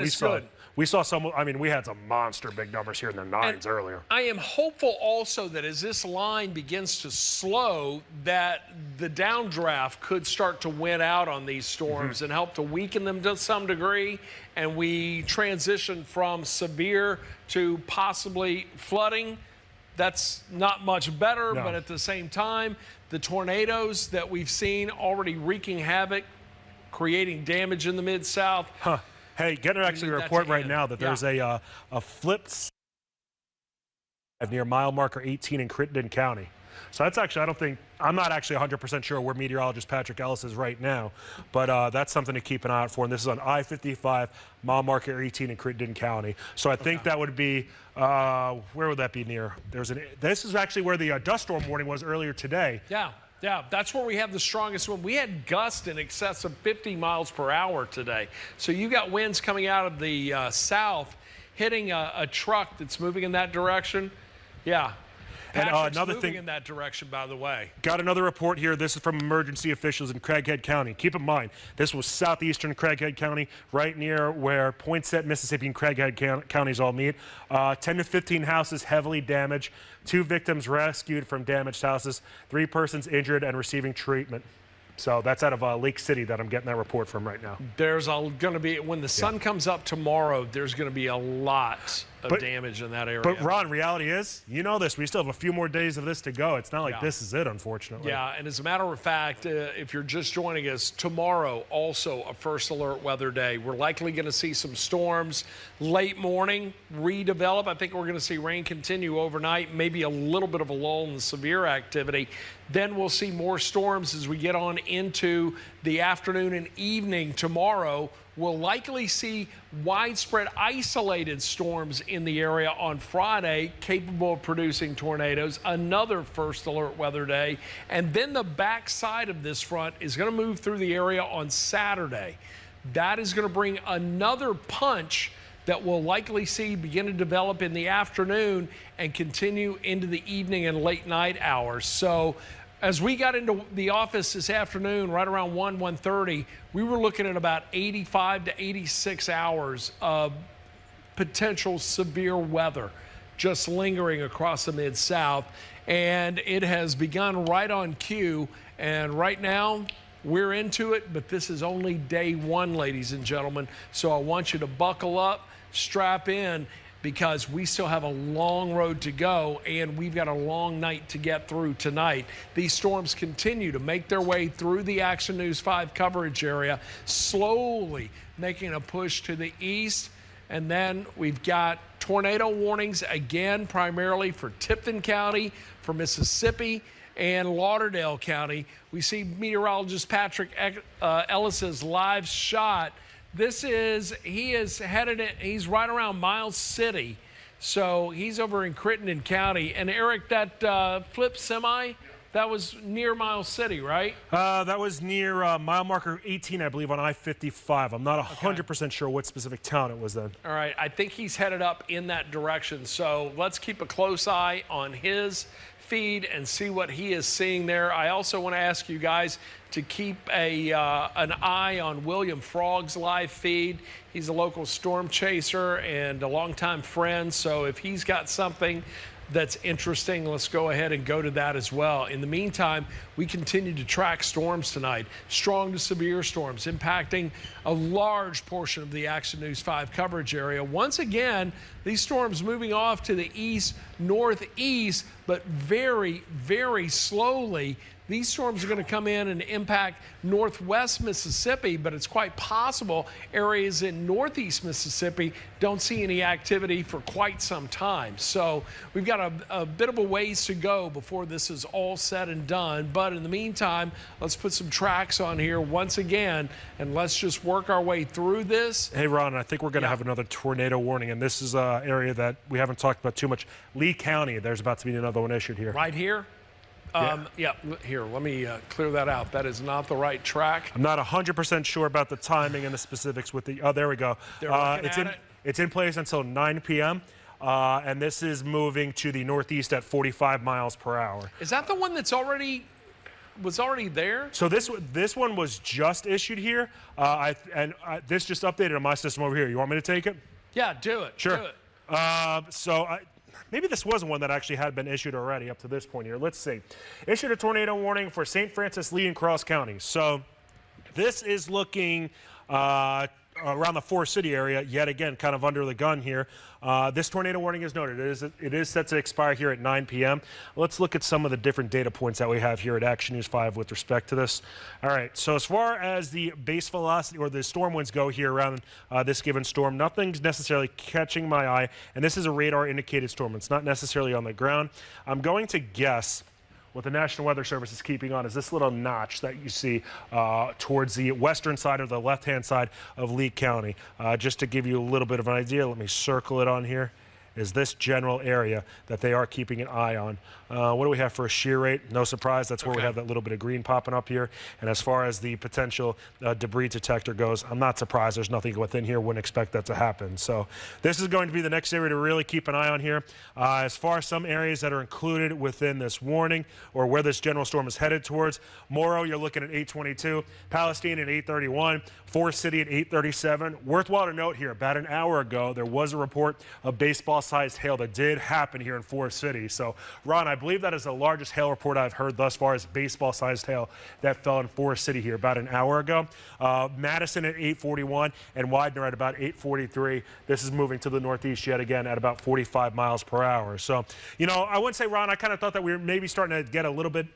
we saw some, I mean, we had some monster big numbers here in the nines earlier. I am hopeful also that as this line begins to slow, that the downdraft could start to win out on these storms and help to weaken them to some degree, and we transition from severe to possibly flooding. That's not much better, but at the same time, the tornadoes that we've seen already wreaking havoc, creating damage in the Mid-South. Hey, getting actually a report right now that there's a flipped near mile marker 18 in Crittenden County. So that's actually, I'm not actually 100% sure where meteorologist Patrick Ellis is right now, but that's something to keep an eye out for. And this is on I-55, mile marker 18 in Crittenden County. So I think that would be, where would that be near? This is actually where the dust storm warning was earlier today. Yeah, that's where we have the strongest wind. We had gusts in excess of 50 miles per hour today. So you got winds coming out of the south hitting a truck that's moving in that direction. Yeah. Patrick's another moving thing in that direction, by the way. Got another report here. This is from emergency officials in Craighead County. Keep in mind, this was southeastern Craighead County, right near where Poinsett, Mississippi, and Craighead counties all meet. 10 to 15 houses heavily damaged. 2 victims rescued from damaged houses. 3 persons injured and receiving treatment. So that's out of Lake City that I'm getting that report from right now. There's going to be, when the sun comes up tomorrow, there's going to be a lot of damage in that area. But Ron, reality is, you know this, we still have a few more days of this to go. It's not like this is it, unfortunately. Yeah, and as a matter of fact, if you're just joining us, tomorrow also a first alert weather day. We're likely going to see some storms late morning redevelop. I think we're going to see rain continue overnight, maybe a little bit of a lull in the severe activity. Then we'll see more storms as we get on into the afternoon and evening tomorrow. We'll likely see widespread isolated storms in the area on Friday, capable of producing tornadoes, another first alert weather day. And then the backside of this front is going to move through the area on Saturday. That is going to bring another punch that we'll likely see begin to develop in the afternoon and continue into the evening and late night hours. So as we got into the office this afternoon, right around 1:30, we were looking at about 85 to 86 hours of potential severe weather just lingering across the Mid-South. And it has begun right on cue. And right now, we're into it, but this is only day one, ladies and gentlemen. So I want you to buckle up, strap in, because we still have a long road to go and we've got a long night to get through tonight. These storms continue to make their way through the Action News 5 coverage area, slowly making a push to the east. And then we've got tornado warnings again, primarily for Tipton County, for Mississippi, and Lauderdale County. We see meteorologist Patrick Ellis's live shot. He is headed in, he's right around Miles City. So he's over in Crittenden County. And Eric, that flip semi, that was near Miles City, right? That was near mile marker 18, I believe, on I-55. I'm not 100% sure what specific town it was then. All right, I think he's headed up in that direction. So let's keep a close eye on his feed and see what he is seeing there. I also want to ask you guys to keep an eye on William Frogg's live feed. He's a local storm chaser and a longtime friend, so if he's got something that's interesting, let's go ahead and go to that as well. In the meantime, we continue to track storms tonight. Strong to severe storms impacting a large portion of the Action News 5 coverage area. Once again, these storms moving off to the east, northeast, but very, very slowly. These storms are going to come in and impact northwest Mississippi, but it's quite possible areas in northeast Mississippi don't see any activity for quite some time. So we've got a bit of a ways to go before this is all said and done. But in the meantime, let's put some tracks on here once again, and let's just work our way through this. Hey, Ron, I think we're going to have another tornado warning, and this is an area that we haven't talked about too much. Lee County, there's about to be another one issued here. Right here? Here, let me clear that out. That is not the right track. I'm not 100% sure about the timing and the specifics with the, there we go. It's in place until 9 p.m., and this is moving to the northeast at 45 miles per hour. Is that the one that's already was already there? So this one was just issued here, this just updated on my system over here. You want me to take it? Yeah, do it. Sure. Do it. Maybe this wasn't one that actually had been issued already up to this point here. Let's see. Issued a tornado warning for St. Francis, Lee, and Cross County. So this is looking around the Forest City area, yet again, kind of under the gun here. This tornado warning is noted. It is set to expire here at 9 p.m. Let's look at some of the different data points that we have here at Action News 5 with respect to this. All right, so as far as the base velocity or the storm winds go here around this given storm, nothing's necessarily catching my eye, and this is a radar indicated storm. It's not necessarily on the ground. I'm going to guess what the National Weather Service is keeping on is this little notch that you see towards the western side or the left-hand side of Lee County. Just to give you a little bit of an idea, let me circle it on here. Is this general area that they are keeping an eye on. What do we have for a shear rate? No surprise, that's where we have that little bit of green popping up here. And as far as the potential debris detector goes, I'm not surprised. There's nothing within here. Wouldn't expect that to happen. So this is going to be the next area to really keep an eye on here. As far as some areas that are included within this warning or where this general storm is headed towards, Morrow, you're looking at 822, Palestine at 831, Forest City at 837. Worthwhile to note here, about an hour ago, there was a report of baseball-sized hail that did happen here in Forest City. So, Ron, I believe that is the largest hail report I've heard thus far as baseball-sized hail that fell in Forest City here about an hour ago. Madison at 841 and Widener at about 843. This is moving to the northeast yet again at about 45 miles per hour. So, you know, I wouldn't say, Ron, I kind of thought that we were maybe starting to get a little bit,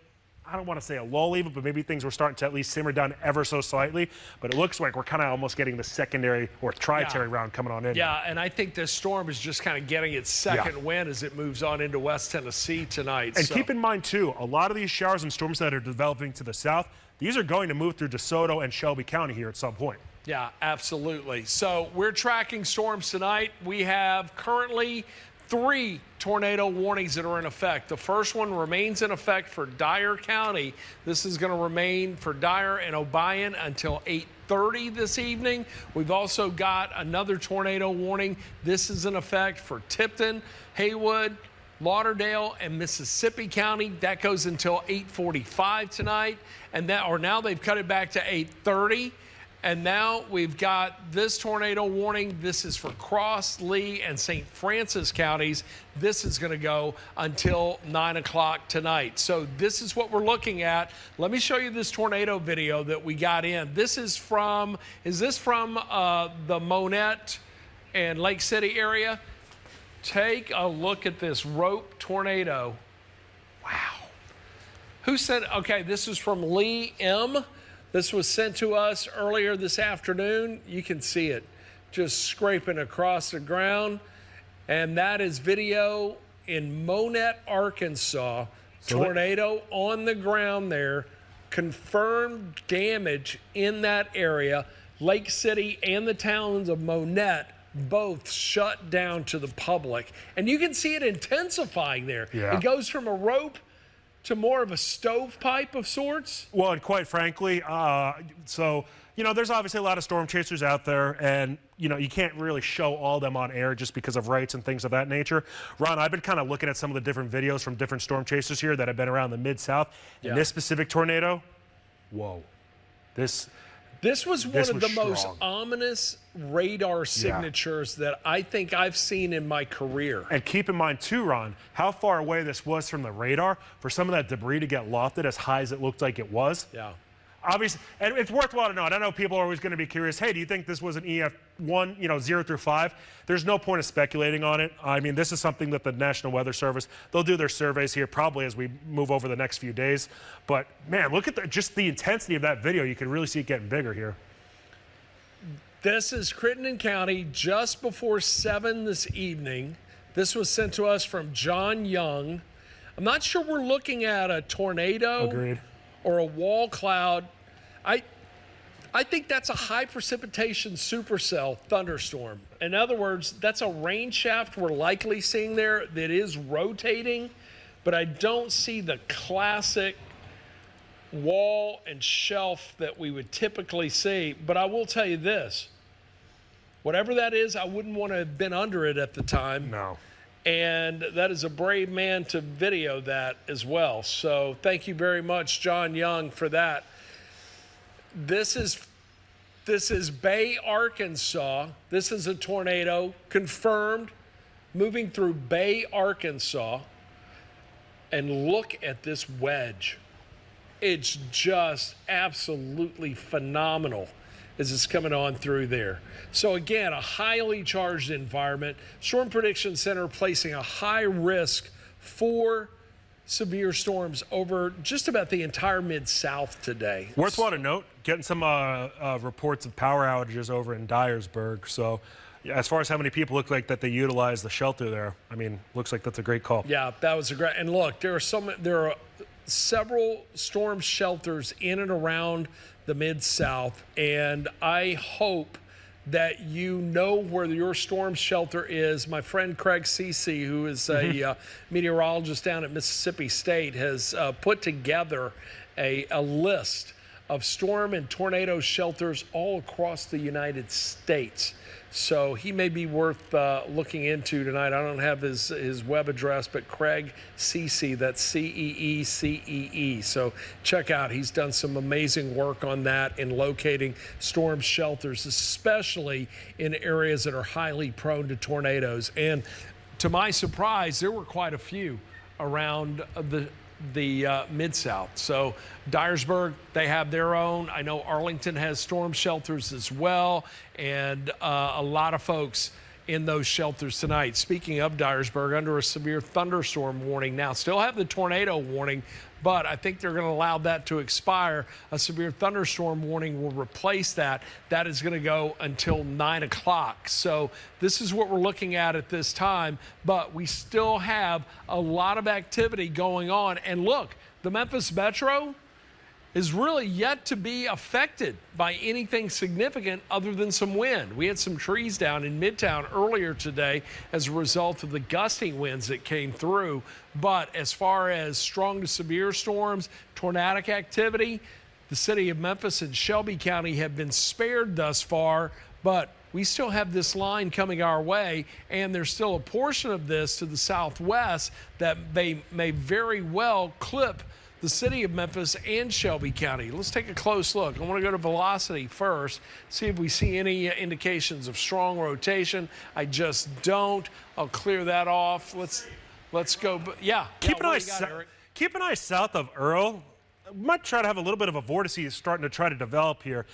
I don't want to say a lull even, but maybe things were starting to at least simmer down ever so slightly. But it looks like we're kind of almost getting the secondary or tritary round coming on in. Yeah, and I think this storm is just kind of getting its second wind as it moves on into West Tennessee tonight. And keep in mind, too, a lot of these showers and storms that are developing to the south, these are going to move through DeSoto and Shelby County here at some point. Yeah, absolutely. So we're tracking storms tonight. We have currently 3 tornado warnings that are in effect. The first one remains in effect for Dyer County. This is going to remain for Dyer and Obion until 8:30 this evening. We've also got another tornado warning. This is in effect for Tipton, Haywood, Lauderdale, and Mississippi County. That goes until 8:45 tonight. And now they've cut it back to 8:30. And now we've got this tornado warning. This is for Cross, Lee, and St. Francis counties. This is going to go until 9 o'clock tonight. So this is what we're looking at. Let me show you this tornado video that we got in. This is from, the Monette and Lake City area? Take a look at this rope tornado. Wow. Who sent, okay, this is from Lee M. This was sent to us earlier this afternoon. You can see it just scraping across the ground. And that is video in Monette, Arkansas. Tornado on the ground there. Confirmed damage in that area. Lake City and the towns of Monette both shut down to the public. And you can see it intensifying there. Yeah. It goes from a rope to more of a stovepipe of sorts? Well, and quite frankly, there's obviously a lot of storm chasers out there, and, you can't really show all of them on air just because of rights and things of that nature. Ron, I've been kind of looking at some of the different videos from different storm chasers here that have been around the Mid-South. And this specific tornado, whoa. This was one of the most ominous radar signatures that I think I've seen in my career. And keep in mind, too, Ron, how far away this was from the radar for some of that debris to get lofted as high as it looked like it was. Yeah. Obviously, and it's worthwhile to know. I know people are always going to be curious, hey, do you think this was an EF1, 0 through 5? There's no point of speculating on it. I mean, this is something that the National Weather Service, they'll do their surveys here probably as we move over the next few days. But, man, look at just the intensity of that video. You can really see it getting bigger here. This is Crittenden County just before 7 this evening. This was sent to us from John Young. I'm not sure we're looking at a tornado. Agreed. Or a wall cloud. I think that's a high precipitation supercell thunderstorm. In other words, that's a rain shaft we're likely seeing there that is rotating, but I don't see the classic wall and shelf that we would typically see. But I will tell you this, whatever that is, I wouldn't want to have been under it at the time. No. And that is a brave man to video that as well. So thank you very much, John Young, for that. This is Bay, Arkansas. This is a tornado confirmed moving through Bay, Arkansas. And look at this wedge. It's just absolutely phenomenal as it's coming on through there. So again, a highly charged environment. Storm Prediction Center placing a high risk for severe storms over just about the entire Mid-South today. Worthwhile to note, getting some reports of power outages over in Dyersburg. So as far as how many people look like that they utilize the shelter there, I mean, looks like that's a great call. Yeah, that was a great, and look, there are several storm shelters in and around the Mid-South, and I hope that you know where your storm shelter is. My friend Craig Cece, who is a meteorologist down at Mississippi State, has put together a list of storm and tornado shelters all across the United States. So he may be worth looking into tonight. I don't have his web address, but Craig Cece, that's Ceecee. So check out. He's done some amazing work on that in locating storm shelters, especially in areas that are highly prone to tornadoes. And to my surprise, there were quite a few around the Mid-South. So Dyersburg, they have their own. I know Arlington has storm shelters as well, and a lot of folks in those shelters tonight. Speaking of Dyersburg, under a severe thunderstorm warning now. Still have the tornado warning, but I think they're going to allow that to expire. A severe thunderstorm warning will replace that. That is going to go until 9 o'clock. So this is what we're looking at this time, but we still have a lot of activity going on. And look, the Memphis Metro is really yet to be affected by anything significant other than some wind. We had some trees down in Midtown earlier today as a result of the gusting winds that came through. But as far as strong to severe storms, tornadic activity, the city of Memphis and Shelby County have been spared thus far, but we still have this line coming our way, and there's still a portion of this to the southwest that may very well clip the city of Memphis and Shelby County. Let's take a close look. I want to go to velocity first, see if we see any indications of strong rotation. I just don't. I'll clear that off. Let's go. Yeah. Keep an eye south of Earl. Might try to have a little bit of a vortice starting to try to develop here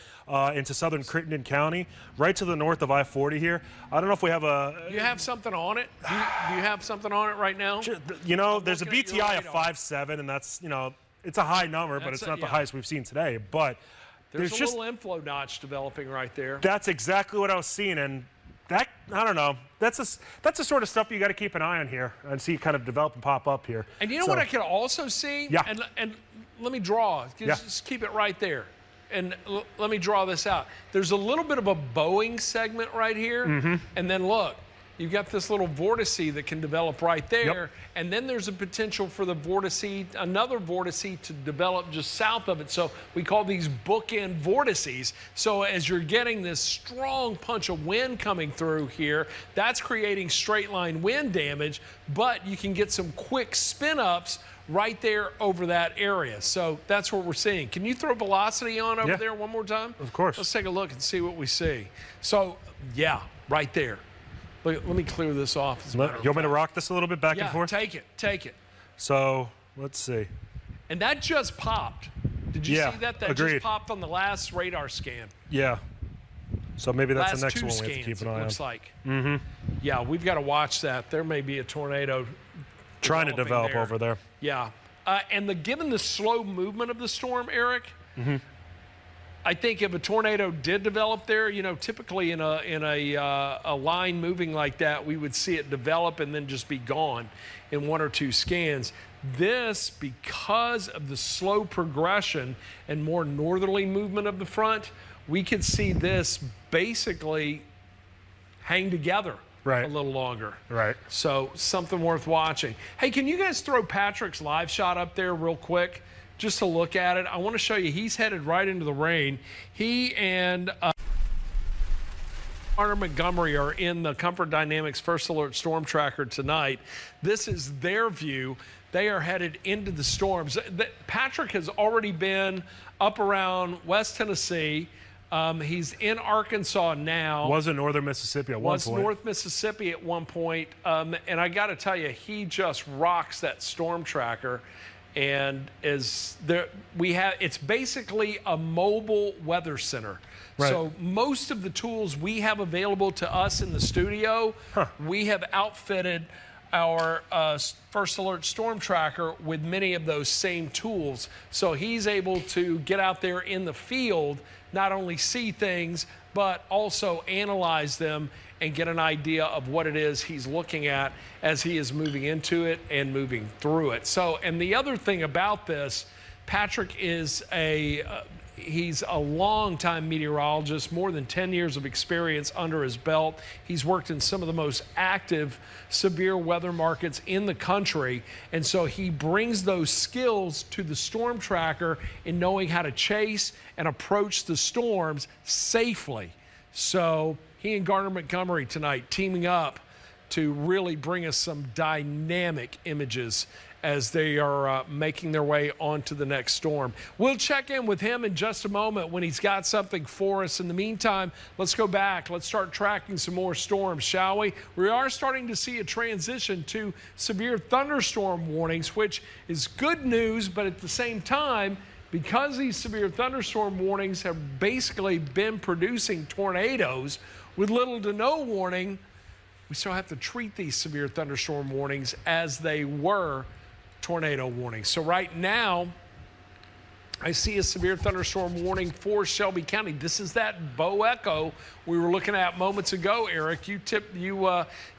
into southern Crittenden County, right to the north of I-40 here. I don't know if we have a... Do you have something on it? Do you have something on it right now? You know, there's a BTI of 5.7, and that's, you know, it's a high number, but it's not the highest we've seen today. But there's a little inflow notch developing right there. That's exactly what I was seeing, and that, I don't know, that's the sort of stuff you got to keep an eye on here and see kind of develop and pop up here. And you know what I can also see? Yeah. And let me draw. Just keep it right there. And let me draw this out. There's a little bit of a bowing segment right here. And then look, you've got this little vortice that can develop right there. And then there's a potential for the vortice, another vortice to develop just south of it. So we call these bookend vortices. So as you're getting this strong punch of wind coming through here, that's creating straight line wind damage, but you can get some quick spin ups right there over that area. So that's what we're seeing. Can you throw velocity on over there one more time? Of course. Let's take a look and see what we see. So yeah, right there. Let me clear this off. You want me to rock this a little bit back and forth? Take it. So let's see. And that just popped. Did you see that? That agreed. just popped on the last radar scan. Yeah. So maybe that's the next one we scans, have to keep an eye on. looks like. Yeah, we've got to watch that. There may be a tornado trying to develop over there. Yeah. And given the slow movement of the storm, Eric, I think if a tornado did develop there, you know, typically in a line moving like that, we would see it develop and then just be gone in one or two scans. This, because of the slow progression and more northerly movement of the front, we could see this basically hang together a little longer. Right. So something worth watching. Hey, can you guys throw Patrick's live shot up there real quick? Just to look at it. I want to show you, he's headed right into the rain. He and Arnold Montgomery are in the Comfort Dynamics First Alert Storm Tracker tonight. This is their view. They are headed into the storms. Patrick has already been up around West Tennessee. He's in Arkansas now. Was in northern Mississippi at one point. Was North Mississippi at one point. And I got to tell you, he just rocks that storm tracker. And it's basically a mobile weather center. Right. So most of the tools we have available to us in the studio, we have outfitted our First Alert Storm Tracker with many of those same tools. So he's able to get out there in the field, not only see things, but also analyze them and get an idea of what it is he's looking at as he is moving into it and moving through it. So, and the other thing about this, Patrick is he's a long-time meteorologist, more than 10 years of experience under his belt. He's worked in some of the most active severe weather markets in the country. And so he brings those skills to the storm tracker in knowing how to chase and approach the storms safely. So he and Garner Montgomery tonight teaming up to really bring us some dynamic images as they are making their way onto the next storm. We'll check in with him in just a moment when he's got something for us. In the meantime, let's go back. Let's start tracking some more storms, shall we? We are starting to see a transition to severe thunderstorm warnings, which is good news, but at the same time, because these severe thunderstorm warnings have basically been producing tornadoes with little to no warning, we still have to treat these severe thunderstorm warnings as they were tornado warnings. So right now, I see a severe thunderstorm warning for Shelby County. This is that Bo Echo we were looking at moments ago, Eric. You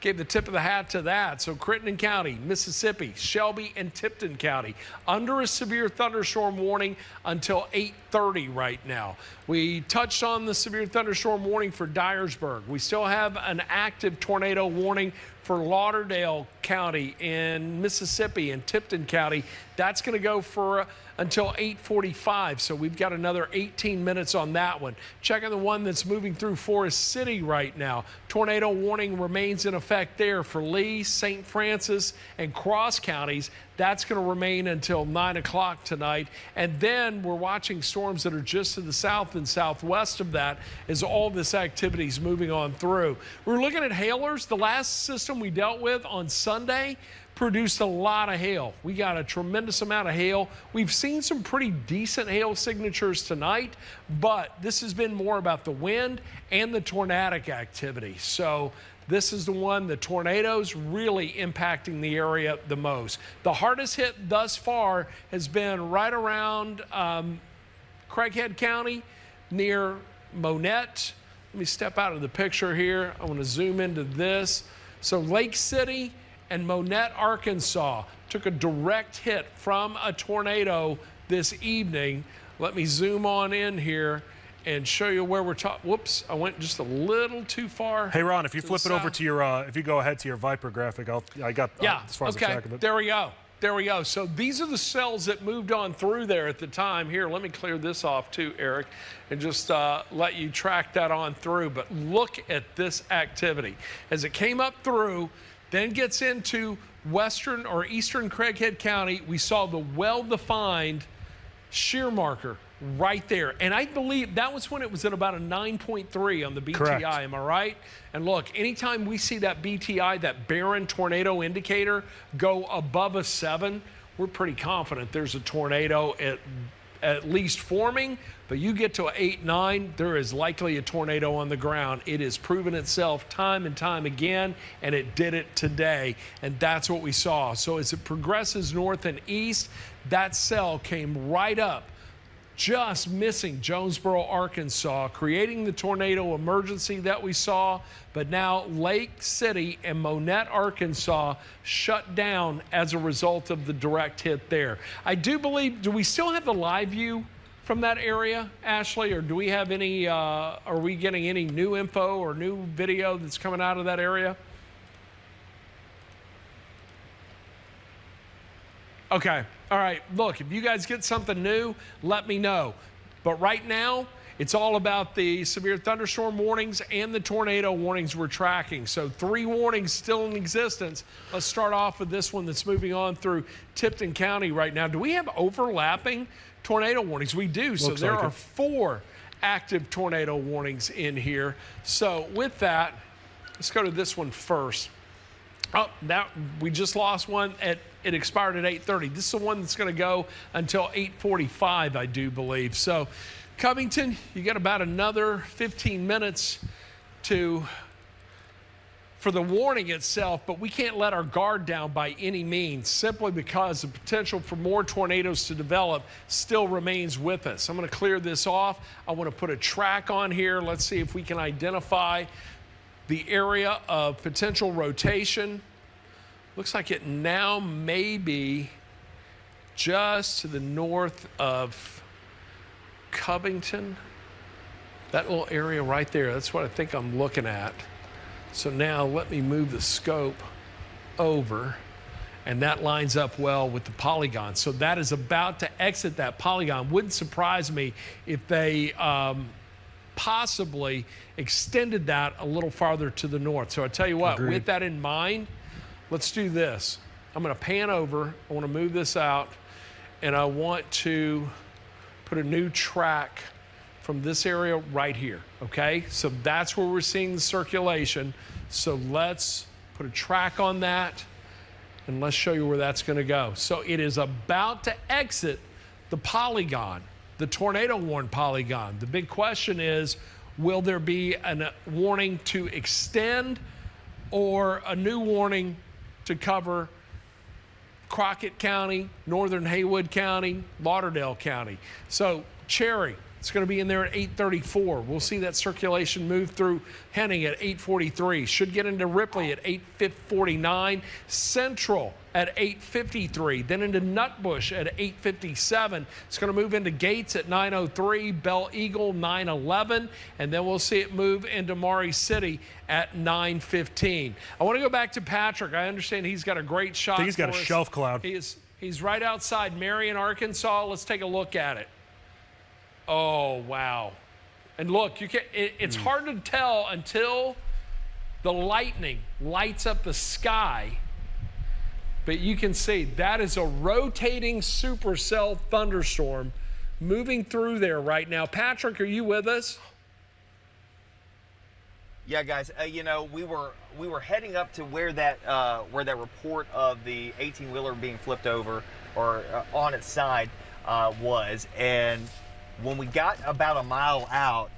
gave the tip of the hat to that. So Crittenden County, Mississippi, Shelby, and Tipton County under a severe thunderstorm warning until 8:30 right now. We touched on the severe thunderstorm warning for Dyersburg. We still have an active tornado warning for Lauderdale County in Mississippi and Tipton County. That's going to go for until 8:45. So we've got another 18 minutes on that one. Checking the one that's moving through Forest City right now. Tornado warning remains in effect there for Lee, St. Francis, and Cross counties. That's going to remain until 9 o'clock tonight. And then we're watching storms that are just to the south and southwest of that as all this activity is moving on through. We're looking at hailers. The last system we dealt with on Sunday produced a lot of hail. We got a tremendous amount of hail. We've seen some pretty decent hail signatures tonight, but this has been more about the wind and the tornadic activity. So this is the one, the tornadoes really impacting the area the most. The hardest hit thus far has been right around Craighead County near Monette. Let me step out of the picture here. I want to zoom into this. So Lake City and Monette, Arkansas took a direct hit from a tornado this evening. Let me zoom on in here and show you where we're talking. Whoops, I went just a little too far. Hey, Ron, if you flip it over to your, if you go ahead to your Viper graphic, I got as far as the track of it. There we go. There we go. So these are the cells that moved on through there at the time. Here, let me clear this off too, Eric, and just let you track that on through. But look at this activity. As it came up through, then gets into western or eastern Craighead County, we saw the well-defined shear marker right there. And I believe that was when it was at about a 9.3 on the BTI. Correct. Am I right? And look, anytime we see that BTI, that barren tornado indicator, go above a 7, we're pretty confident there's a tornado at least forming. But you get to an 8, 9, there is likely a tornado on the ground. It has proven itself time and time again, and it did it today. And that's what we saw. So as it progresses north and east, that cell came right up, just missing Jonesboro, Arkansas, creating the tornado emergency that we saw. But now Lake City and Monette, Arkansas shut down as a result of the direct hit there. I do believe, do we still have the live view from that area, Ashley, or do we have any, are we getting any new info or new video that's coming out of that area? Okay. All right. Look, if you guys get something new, let me know. But right now, it's all about the severe thunderstorm warnings and the tornado warnings we're tracking. So 3 warnings still in existence. Let's start off with this one that's moving on through Tipton County right now. Do we have overlapping tornado warnings? We do. So there are 4 active tornado warnings in here. So with that, let's go to this one first. Oh, that we just lost one. It expired at 8:30. This is the one that's going to go until 8:45, I do believe. So, Covington, you got about another 15 minutes for the warning itself, but we can't let our guard down by any means, simply because the potential for more tornadoes to develop still remains with us. I'm going to clear this off. I want to put a track on here. Let's see if we can identify the area of potential rotation. Looks like it now may be just to the north of Covington. That little area right there, that's what I think I'm looking at. So now let me move the scope over, and that lines up well with the polygon. So that is about to exit that polygon. Wouldn't surprise me if they possibly extended that a little farther to the north. So I tell you what, with that in mind, let's do this. I'm going to pan over. I want to move this out, and I want to put a new track from this area right here, okay? So that's where we're seeing the circulation. So let's put a track on that, and let's show you where that's going to go. So it is about to exit the polygon, the tornado warn polygon. The big question is, will there be a warning to extend or a new warning to cover Crockett County, Northern Haywood County, Lauderdale County? So Cherry, it's going to be in there at 8:34. We'll see that circulation move through Henning at 8:43. Should get into Ripley at 8:49. Central at 8:53. Then into Nutbush at 8:57. It's going to move into Gates at 9:03. Belle Eagle 9:11. And then we'll see it move into Maury City at 9:15. I want to go back to Patrick. I understand he's got a great shot. I think he's got a shelf cloud. He's right outside Marion, Arkansas. Let's take a look at it. Oh, wow. And look, it's hard to tell until the lightning lights up the sky, but you can see that is a rotating supercell thunderstorm moving through there right now. Patrick, are you with us? Yeah, guys. You know, we were heading up to where that report of the 18-wheeler being flipped over or on its side was, and when we got about a mile out,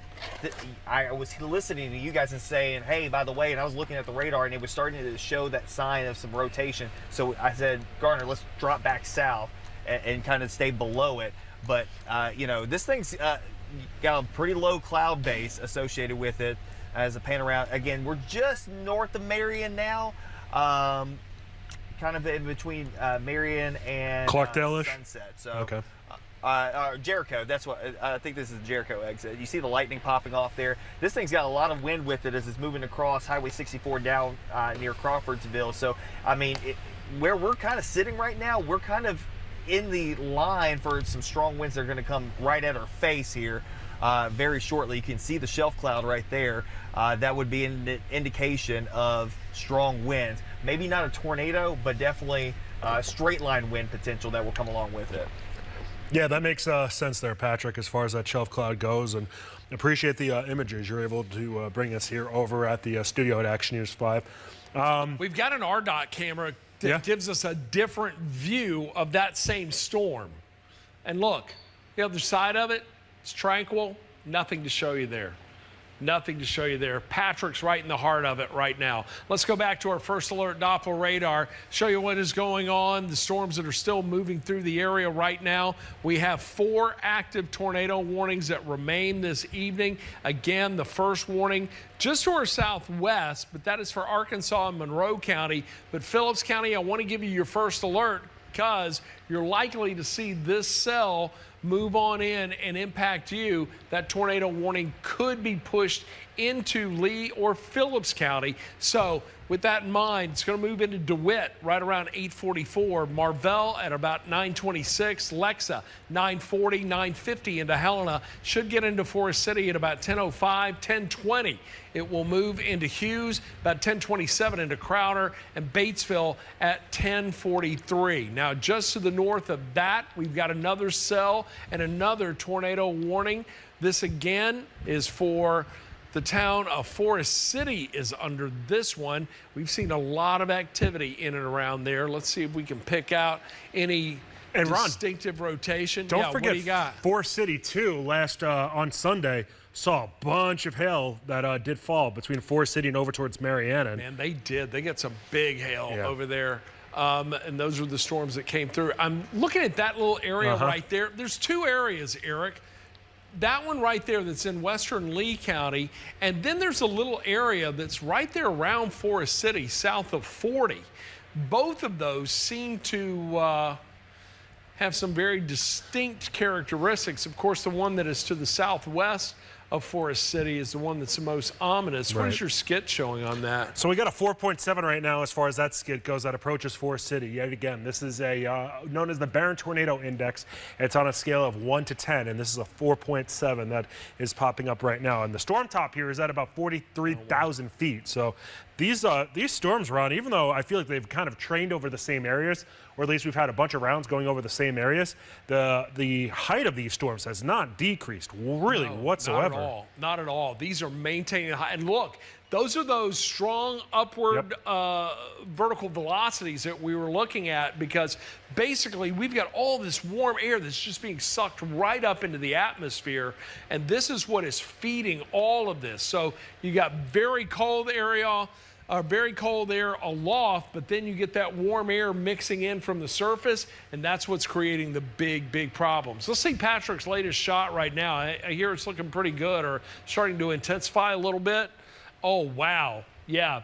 I was listening to you guys and saying, hey, by the way, and I was looking at the radar and it was starting to show that sign of some rotation. So I said, Garner, let's drop back south and kind of stay below it. But, you know, this thing's got a pretty low cloud base associated with it as a pan around. Again, we're just north of Marion now, kind of in between Marion and Clarkdale-ish? Sunset. So, okay. Jericho, that's what I think. This is the Jericho exit. You see the lightning popping off there. This thing's got a lot of wind with it as it's moving across Highway 64 down near Crawfordsville. So, I mean, where we're kind of sitting right now, we're kind of in the line for some strong winds that are going to come right at our face here very shortly. You can see the shelf cloud right there. That would be an indication of strong winds. Maybe not a tornado, but definitely straight line wind potential that will come along with it. Yeah, that makes sense there, Patrick, as far as that shelf cloud goes, and appreciate the images you're able to bring us here over at the studio at Action News 5. We've got an RDOT camera that gives us a different view of that same storm. And look, the other side of it, it's tranquil, nothing to show you there. Nothing to show you there. Patrick's right in the heart of it right now. Let's go back to our first alert Doppler radar, show you what is going on, the storms that are still moving through the area right now. We have 4 active tornado warnings that remain this evening. Again, the first warning just to our southwest, but that is for Arkansas and Monroe County. But Phillips County, I want to give you your first alert because you're likely to see this cell move on in and impact you. That tornado warning could be pushed into Lee or Phillips County. So with that in mind, it's going to move into DeWitt right around 8:44, Marvell at about 9:26, Lexa 9:40, 9:50 into Helena. Should get into Forest City at about 10:05, 10:20. It will move into Hughes, about 10:27 into Crowder, and Batesville at 10:43. Now, just to the north of that, we've got another cell and another tornado warning. This again is for the town of Forest City is under this one. We've seen a lot of activity in and around there. Let's see if we can pick out any distinctive rotation. Don't forget, what do you got? Forest City, too, last on Sunday, saw a bunch of hail that did fall between Forest City and over towards Marianna. Man, they did. They got some big hail over there. And those are the storms that came through. I'm looking at that little area right there. There's two areas, Eric. That one right there that's in western Lee County, and then there's a little area that's right there around Forest City, south of 40. Both of those seem to have some very distinct characteristics. Of course, the one that is to the southwest of Forest City is the one that's the most ominous. What is your skid showing on that? So we got a 4.7 right now as far as that skid goes that approaches Forest City. Yet again, this is a known as the Barron Tornado Index. It's on a scale of 1 to 10, and this is a 4.7 that is popping up right now. And the storm top here is at about 43,000 feet. So these storms, Ron, even though I feel like they've kind of trained over the same areas, or at least we've had a bunch of rounds going over the same areas, the height of these storms has not decreased really whatsoever. Not at all. These are maintaining high. And look, those are those strong upward vertical velocities that we were looking at, because basically we've got all this warm air that's just being sucked right up into the atmosphere, and this is what is feeding all of this. So you got very cold area, very cold air aloft, but then you get that warm air mixing in from the surface, and that's what's creating the big problems. Let's see Patrick's latest shot right now. I hear it's looking pretty good, or starting to intensify a little bit. Oh, wow. Yeah,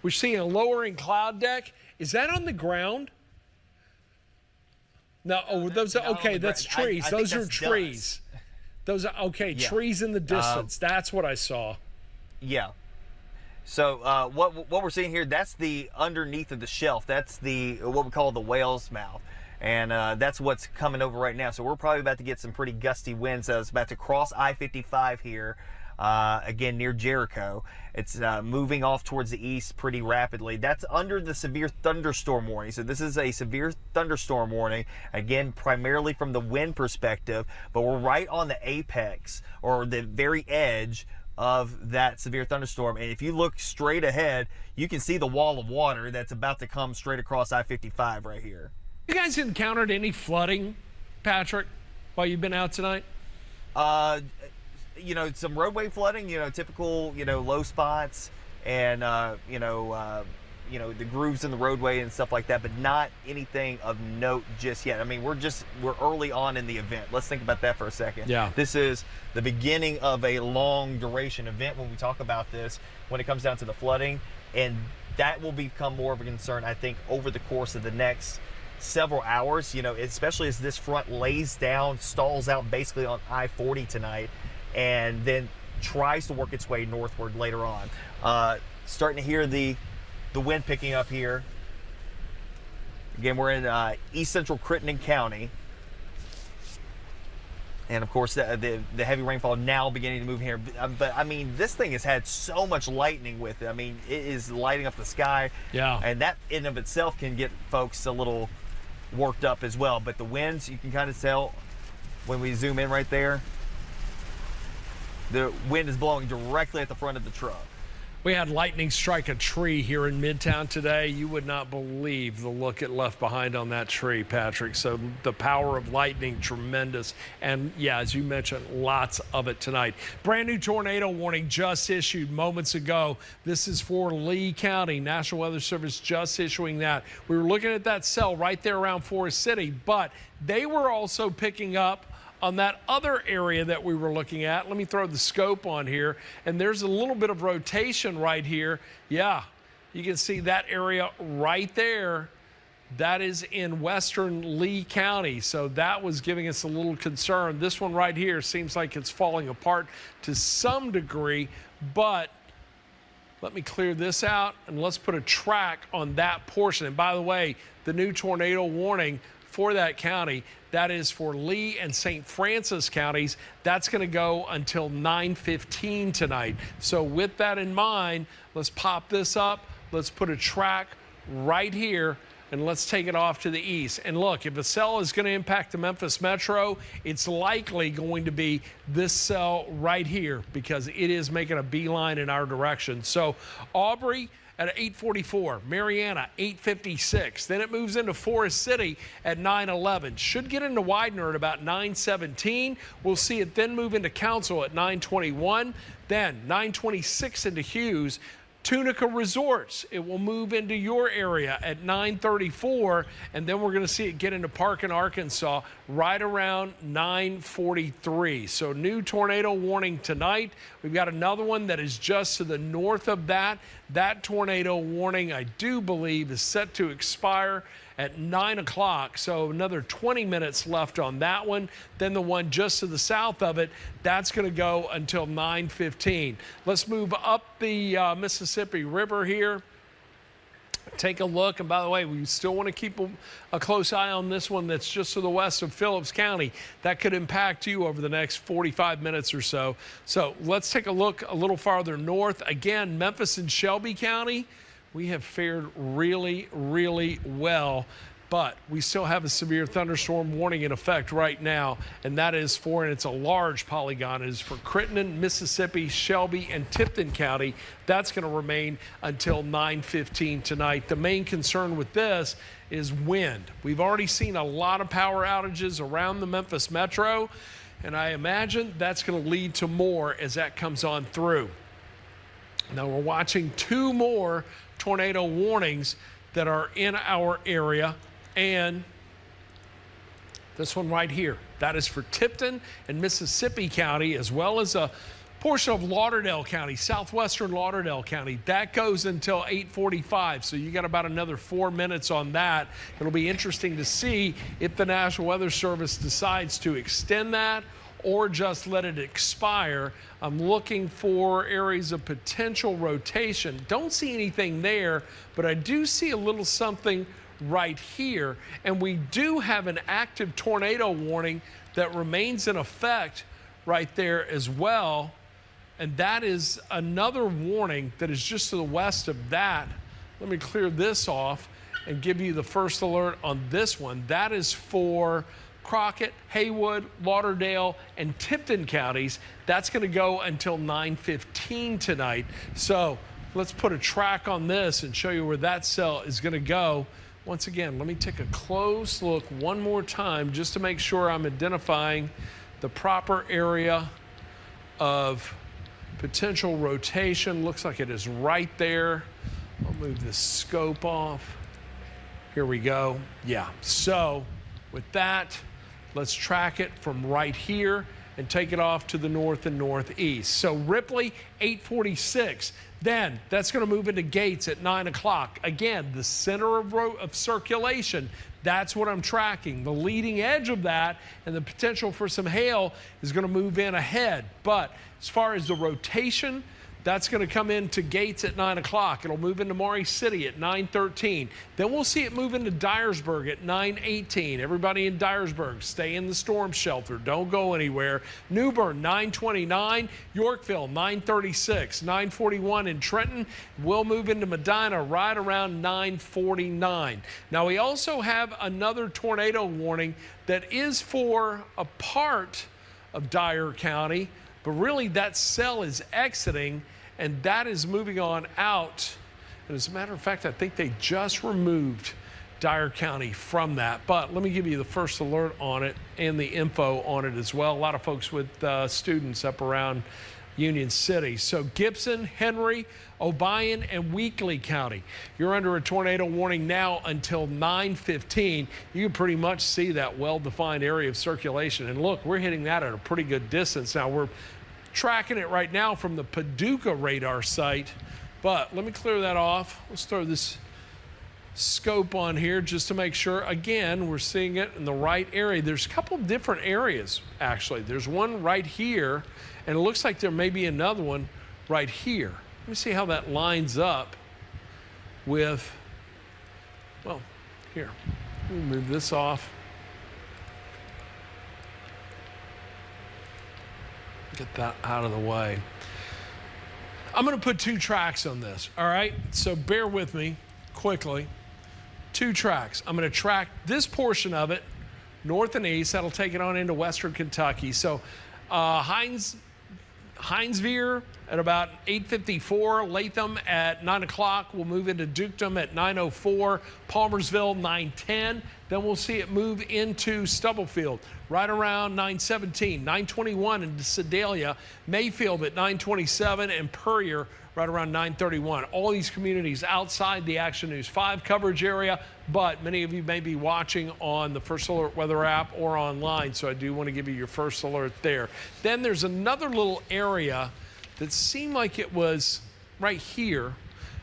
we're seeing a lowering cloud deck. Is that on the ground? No, those are, okay, that's trees. Those are trees. Those are, okay, trees in the distance. That's what I saw. Yeah. So what we're seeing here, that's the underneath of the shelf. That's what we call the whale's mouth. And that's what's coming over right now. So we're probably about to get some pretty gusty winds. It's about to cross I-55 here, again, near Jericho. It's moving off towards the east pretty rapidly. That's under the severe thunderstorm warning. So this is a severe thunderstorm warning, again, primarily from the wind perspective. But we're right on the apex, or the very edge of that severe thunderstorm. And if you look straight ahead, you can see the wall of water that's about to come straight across I-55 right here. You guys encountered any flooding, Patrick, while you've been out tonight? You know, some roadway flooding, typical, low spots, and, the grooves in the roadway and stuff like that, but not anything of note just yet. I mean, we're early on in the event. Let's think about that for a second. Yeah. This is the beginning of a long duration event when we talk about this, when it comes down to the flooding, and that will become more of a concern, I think, over the course of the next several hours, especially as this front lays down, stalls out basically on I-40 tonight, and then tries to work its way northward later on. Starting to hear the wind picking up here. Again, we're in east central Crittenden County. And of course, the heavy rainfall now beginning to move here. But I mean, this thing has had so much lightning with it. I mean, it is lighting up the sky. Yeah. And that in of itself can get folks a little worked up as well. But the winds, you can kind of tell when we zoom in right there, the wind is blowing directly at the front of the truck. We had lightning strike a tree here in Midtown today. You would not believe the look it left behind on that tree, Patrick. So the power of lightning, tremendous. And yeah, as you mentioned, lots of it tonight. Brand new tornado warning just issued moments ago. This is for Lee County. National Weather Service just issuing that. We were looking at that cell right there around Forest City, but they were also picking up on that other area that we were looking at. Let me throw the scope on here, and there's a little bit of rotation right here. Yeah, you can see that area right there. That is in western Lee County, so that was giving us a little concern. This one right here seems like it's falling apart to some degree, but let me clear this out and let's put a track on that portion. And by the way, the new tornado warning for that county, that is for Lee and St. Francis counties, that's going to go until 9:15 tonight. So with that in mind, let's pop this up. Let's put a track right here and let's take it off to the east. And look, if a cell is going to impact the Memphis Metro, it's likely going to be this cell right here because it is making a beeline in our direction. So Aubrey at 8:44, Mariana 8:56. Then it moves into Forest City at 9:11. Should get into Widener at about 9:17. We'll see it then move into Council at 9:21. Then 9:26 into Hughes. Tunica Resorts, it will move into your area at 9:34, and then we're going to see it get into Parkin, Arkansas right around 9:43. So new tornado warning tonight. We've got another one that is just to the north of that. That tornado warning, I do believe, is set to expire at 9 o'clock. So another 20 minutes left on that one. Then the one just to the south of it, that's going to go until 9:15. Let's move up the Mississippi River here. Take a look. And by the way, we still want to keep a close eye on this one that's just to the west of Phillips County. That could impact you over the next 45 minutes or so. So let's take a look a little farther north. Again, Memphis and Shelby County, we have fared really, really well, but we still have a severe thunderstorm warning in effect right now, and that is for, and it's a large polygon, it is for Crittenden, Mississippi, Shelby, and Tipton County. That's going to remain until 9:15 tonight. The main concern with this is wind. We've already seen a lot of power outages around the Memphis Metro, and I imagine that's going to lead to more as that comes on through. Now we're watching two more tornado warnings that are in our area, and this one right here, that is for Tipton and Mississippi County, as well as a portion of Lauderdale County, southwestern Lauderdale County. That goes until 8:45, so you got about another 4 minutes on that. It'll be interesting to see if the National Weather Service decides to extend that or just let it expire. I'm looking for areas of potential rotation. Don't see anything there, but I do see a little something right here. And we do have an active tornado warning that remains in effect right there as well. And that is another warning that is just to the west of that. Let me clear this off and give you the first alert on this one. That is for Crockett, Haywood, Lauderdale, and Tipton counties. That's going to go until 9:15 tonight. So let's put a track on this and show you where that cell is going to go. Once again, let me take a close look one more time just to make sure I'm identifying the proper area of potential rotation. Looks like it is right there. I'll move the scope off. Here we go. Yeah, so with that, let's track it from right here and take it off to the north and northeast. So Ripley, 8:46. Then that's going to move into Gates at 9 o'clock. Again, the center of circulation, that's what I'm tracking. The leading edge of that and the potential for some hail is going to move in ahead. But as far as the rotation, that's going to come into Gates at 9 o'clock. It'll move into Maury City at 9:13. Then we'll see it move into Dyersburg at 9:18. Everybody in Dyersburg, stay in the storm shelter. Don't go anywhere. New Bern, 9:29. Yorkville, 9:36. 9:41 in Trenton. We'll move into Medina right around 9:49. Now, we also have another tornado warning that is for a part of Dyer County, but really that cell is exiting and that is moving on out. And as a matter of fact, I think they just removed Dyer County from that. But let me give you the first alert on it and the info on it as well. A lot of folks with students up around Union City. So Gibson, Henry, Obion, and Weakley County, you're under a tornado warning now until 9:15. You can pretty much see that well-defined area of circulation. And look, we're hitting that at a pretty good distance. Now, we're tracking it right now from the Paducah radar site, but let me clear that off. Let's throw this scope on here just to make sure, again, we're seeing it in the right area. There's a couple different areas, actually. There's one right here, and it looks like there may be another one right here. Let me see how that lines up with, well, here. Let me move this off. Get that out of the way. I'm going to put 2 tracks on this, all right? So bear with me quickly. 2 tracks. I'm going to track this portion of it, north and east. That'll take it on into western Kentucky. So Hinesville at about 8:54, Latham at 9 o'clock. We'll move into Dukedom at 9:04, Palmersville 9:10. Then we'll see it move into Stubblefield right around 9:17, 9:21 into Sedalia, Mayfield at 9:27, and Puryear right around 9:31. All these communities outside the Action News 5 coverage area, but many of you may be watching on the First Alert Weather app or online, so I do want to give you your first alert there. Then there's another little area that seemed like it was right here,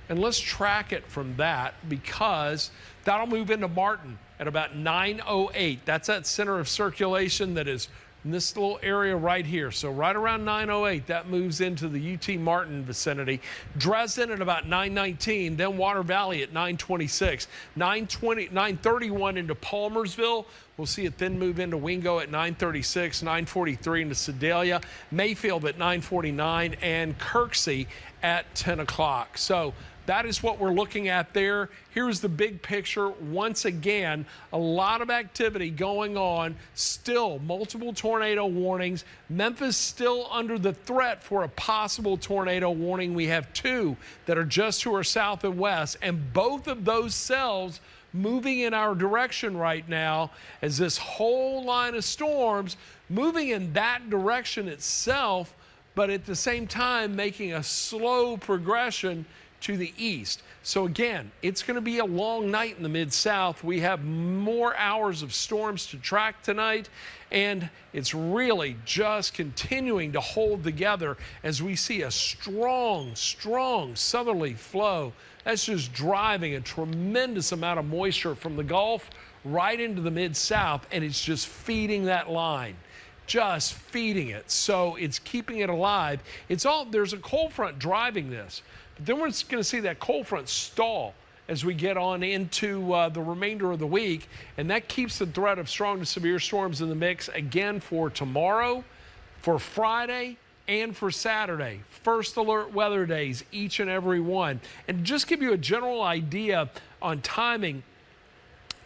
and let's track it from that because that'll move into Martin at about 9:08. That's that center of circulation that is in this little area right here. So right around 9:08, that moves into the UT Martin vicinity. Dresden at about 9:19, then Water Valley at 9:26. 9:31 into Palmersville. We'll see it then move into Wingo at 9:36, 9:43 into Sedalia, Mayfield at 9:49, and Kirksey at 10 o'clock. So that is what we're looking at there. Here's the big picture. Once again, a lot of activity going on. Still multiple tornado warnings. Memphis still under the threat for a possible tornado warning. We have 2 that are just to our south and west, and both of those cells moving in our direction right now as this whole line of storms moving in that direction itself, but at the same time making a slow progression to the east. So again, it's going to be a long night in the Mid-South. We have more hours of storms to track tonight, and it's really just continuing to hold together as we see a strong southerly flow that's just driving a tremendous amount of moisture from the Gulf right into the Mid-South, and it's just feeding that line. Just feeding it. So it's keeping it alive. There's a cold front driving this. But then we're going to see that cold front stall as we get on into the remainder of the week. And that keeps the threat of strong to severe storms in the mix again for tomorrow, for Friday, and for Saturday. First alert weather days, each and every one. And just give you a general idea on timing,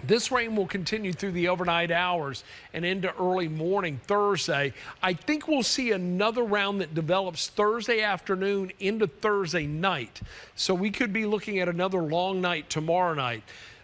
this rain will continue through the overnight hours and into early morning Thursday. I think we'll see another round that develops Thursday afternoon into Thursday night. So we could be looking at another long night tomorrow night.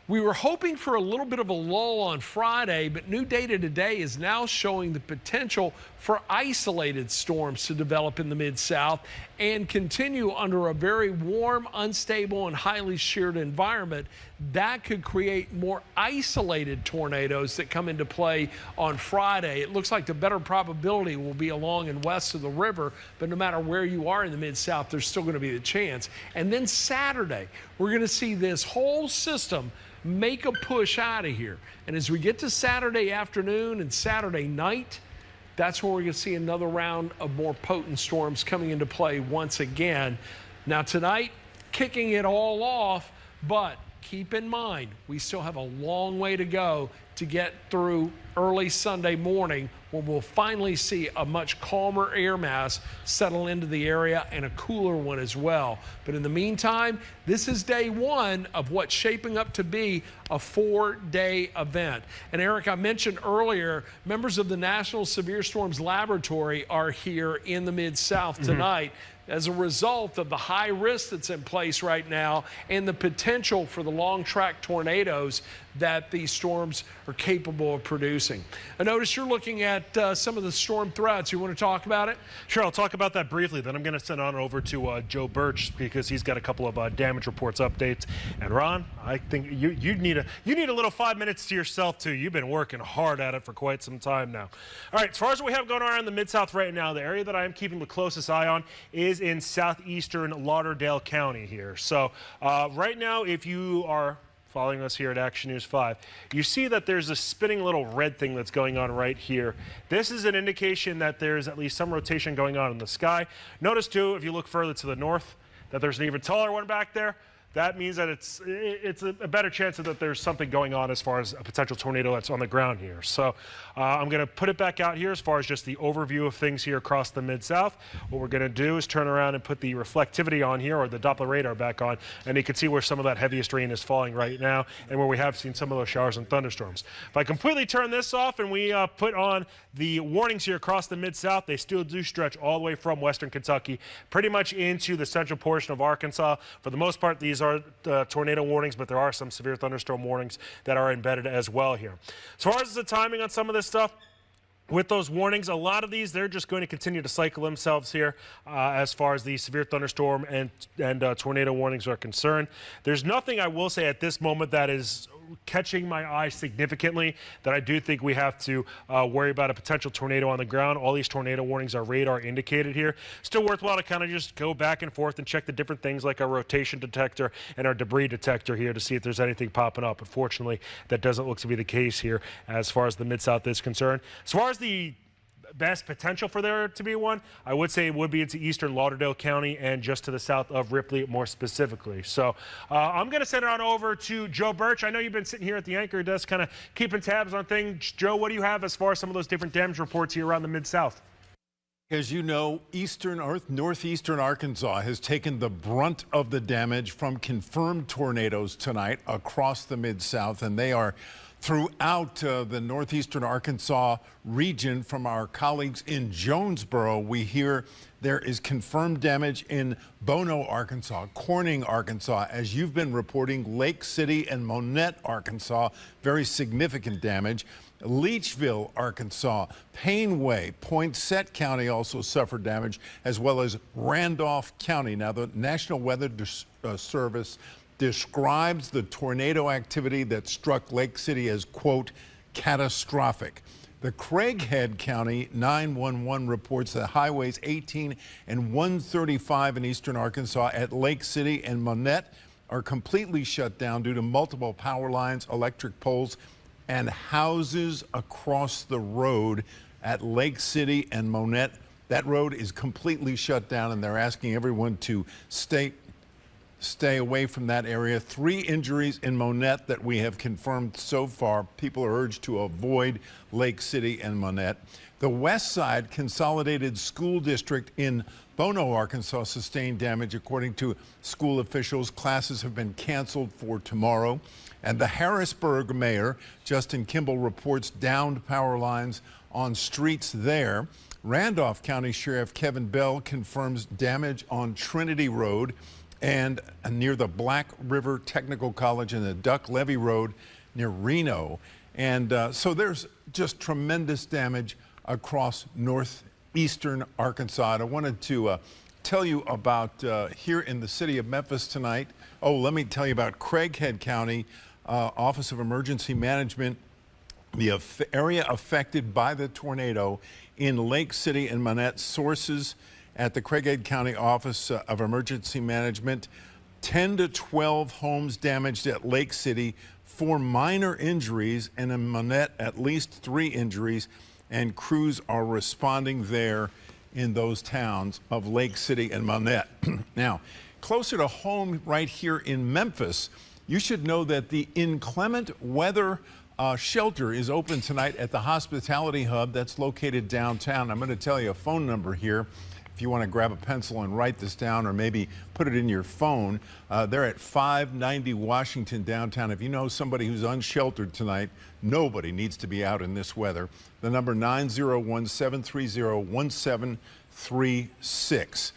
We were hoping for a little bit of a lull on Friday, but new data today is now showing the potential for isolated storms to develop in the Mid-South and continue under a very warm, unstable, and highly sheared environment. That could create more isolated tornadoes that come into play on Friday. It looks like the better probability will be along and west of the river, but no matter where you are in the Mid-South, there's still going to be the chance. And then Saturday, we're going to see this whole system make a push out of here. And as we get to Saturday afternoon and Saturday night, that's where we're going to see another round of more potent storms coming into play once again. Now tonight, kicking it all off, but keep in mind, we still have a long way to go to get through early Sunday morning when we'll finally see a much calmer air mass settle into the area and a cooler one as well. But in the meantime, this is day one of what's shaping up to be a 4-day event. And Eric, I mentioned earlier, members of the National Severe Storms Laboratory are here in the Mid-South tonight as a result of the high risk that's in place right now and the potential for the long track tornadoes that these storms are capable of producing. I notice you're looking at some of the storm threats. You want to talk about it? Sure, I'll talk about that briefly. Then I'm going to send on over to Joe Birch because he's got a couple of damage reports updates. And Ron, I think you need a little 5 minutes to yourself too. You've been working hard at it for quite some time now. All right, as far as what we have going on in the Mid-South right now, the area that I am keeping the closest eye on is in southeastern Lauderdale County here. So right now, if you are following us here at Action News 5, you see that there's a spinning little red thing that's going on right here. This is an indication that there's at least some rotation going on in the sky. Notice too, if you look further to the north, that there's an even taller one back there. That means that it's a better chance that there's something going on as far as a potential tornado that's on the ground here. So I'm going to put it back out here as far as just the overview of things here across the Mid-South. What we're going to do is turn around and put the reflectivity on here, or the Doppler radar back on, and you can see where some of that heaviest rain is falling right now and where we have seen some of those showers and thunderstorms. If I completely turn this off and we put on the warnings here across the Mid-South, they still do stretch all the way from western Kentucky pretty much into the central portion of Arkansas. For the most part, these are tornado warnings, but there are some severe thunderstorm warnings that are embedded as well here. As far as the timing on some of this stuff, with those warnings, a lot of these, they're just going to continue to cycle themselves here as far as the severe thunderstorm and tornado warnings are concerned. There's nothing I will say at this moment that is catching my eye significantly that I do think we have to worry about a potential tornado on the ground. All these tornado warnings are radar indicated here. Still worthwhile to kind of just go back and forth and check the different things like our rotation detector and our debris detector here to see if there's anything popping up. Unfortunately, that doesn't look to be the case here as far as the Mid-South is concerned. As far as the best potential for there to be one, I would say it would be into eastern Lauderdale County and just to the south of Ripley more specifically. So I'm going to send it on over to Joe Birch. I know you've been sitting here at the anchor desk kind of keeping tabs on things. Joe, what do you have as far as some of those different damage reports here around the Mid-South? As you know, northeastern Arkansas has taken the brunt of the damage from confirmed tornadoes tonight across the Mid-South, and they are throughout the northeastern Arkansas region. From our colleagues in Jonesboro, we hear there is confirmed damage in Bono, Arkansas, Corning, Arkansas, as you've been reporting, Lake City and Monette, Arkansas, very significant damage. Leechville, Arkansas, Painway, Poinsett County also suffered damage, as well as Randolph County. Now, the National Weather Service describes the tornado activity that struck Lake City as, quote, catastrophic. The Craighead County 911 reports that highways 18 and 135 in eastern Arkansas at Lake City and Monette are completely shut down due to multiple power lines, electric poles, and houses across the road at Lake City and Monette. That road is completely shut down, and they're asking everyone to stay away from that area. 3 injuries in Monette that we have confirmed so far. People are urged to avoid Lake City and Monette. The West Side Consolidated School District in Bono, Arkansas sustained damage. According to school officials, classes have been canceled for tomorrow. And the Harrisburg mayor, Justin Kimball, reports downed power lines on streets there. Randolph County Sheriff Kevin Bell confirms damage on Trinity Road and near the Black River Technical College and the Duck Levee Road near Reno. And so there's just tremendous damage across northeastern Arkansas. And I wanted to tell you about here in the city of Memphis tonight. Oh, let me tell you about Craighead County Office of Emergency Management. The area affected by the tornado in Lake City and Monette. Sources at the Craighead County Office of Emergency Management, 10 to 12 homes damaged at Lake City, 4 minor injuries, and in Monette, at least 3 injuries, and crews are responding there in those towns of Lake City and Monette. Now, closer to home right here in Memphis, you should know that the inclement weather shelter is open tonight at the Hospitality Hub that's located downtown. I'm going to tell you a phone number here if you want to grab a pencil and write this down, or maybe put it in your phone. They're at 590 Washington downtown. If you know somebody who's unsheltered tonight, nobody needs to be out in this weather. The number 901-730-1736.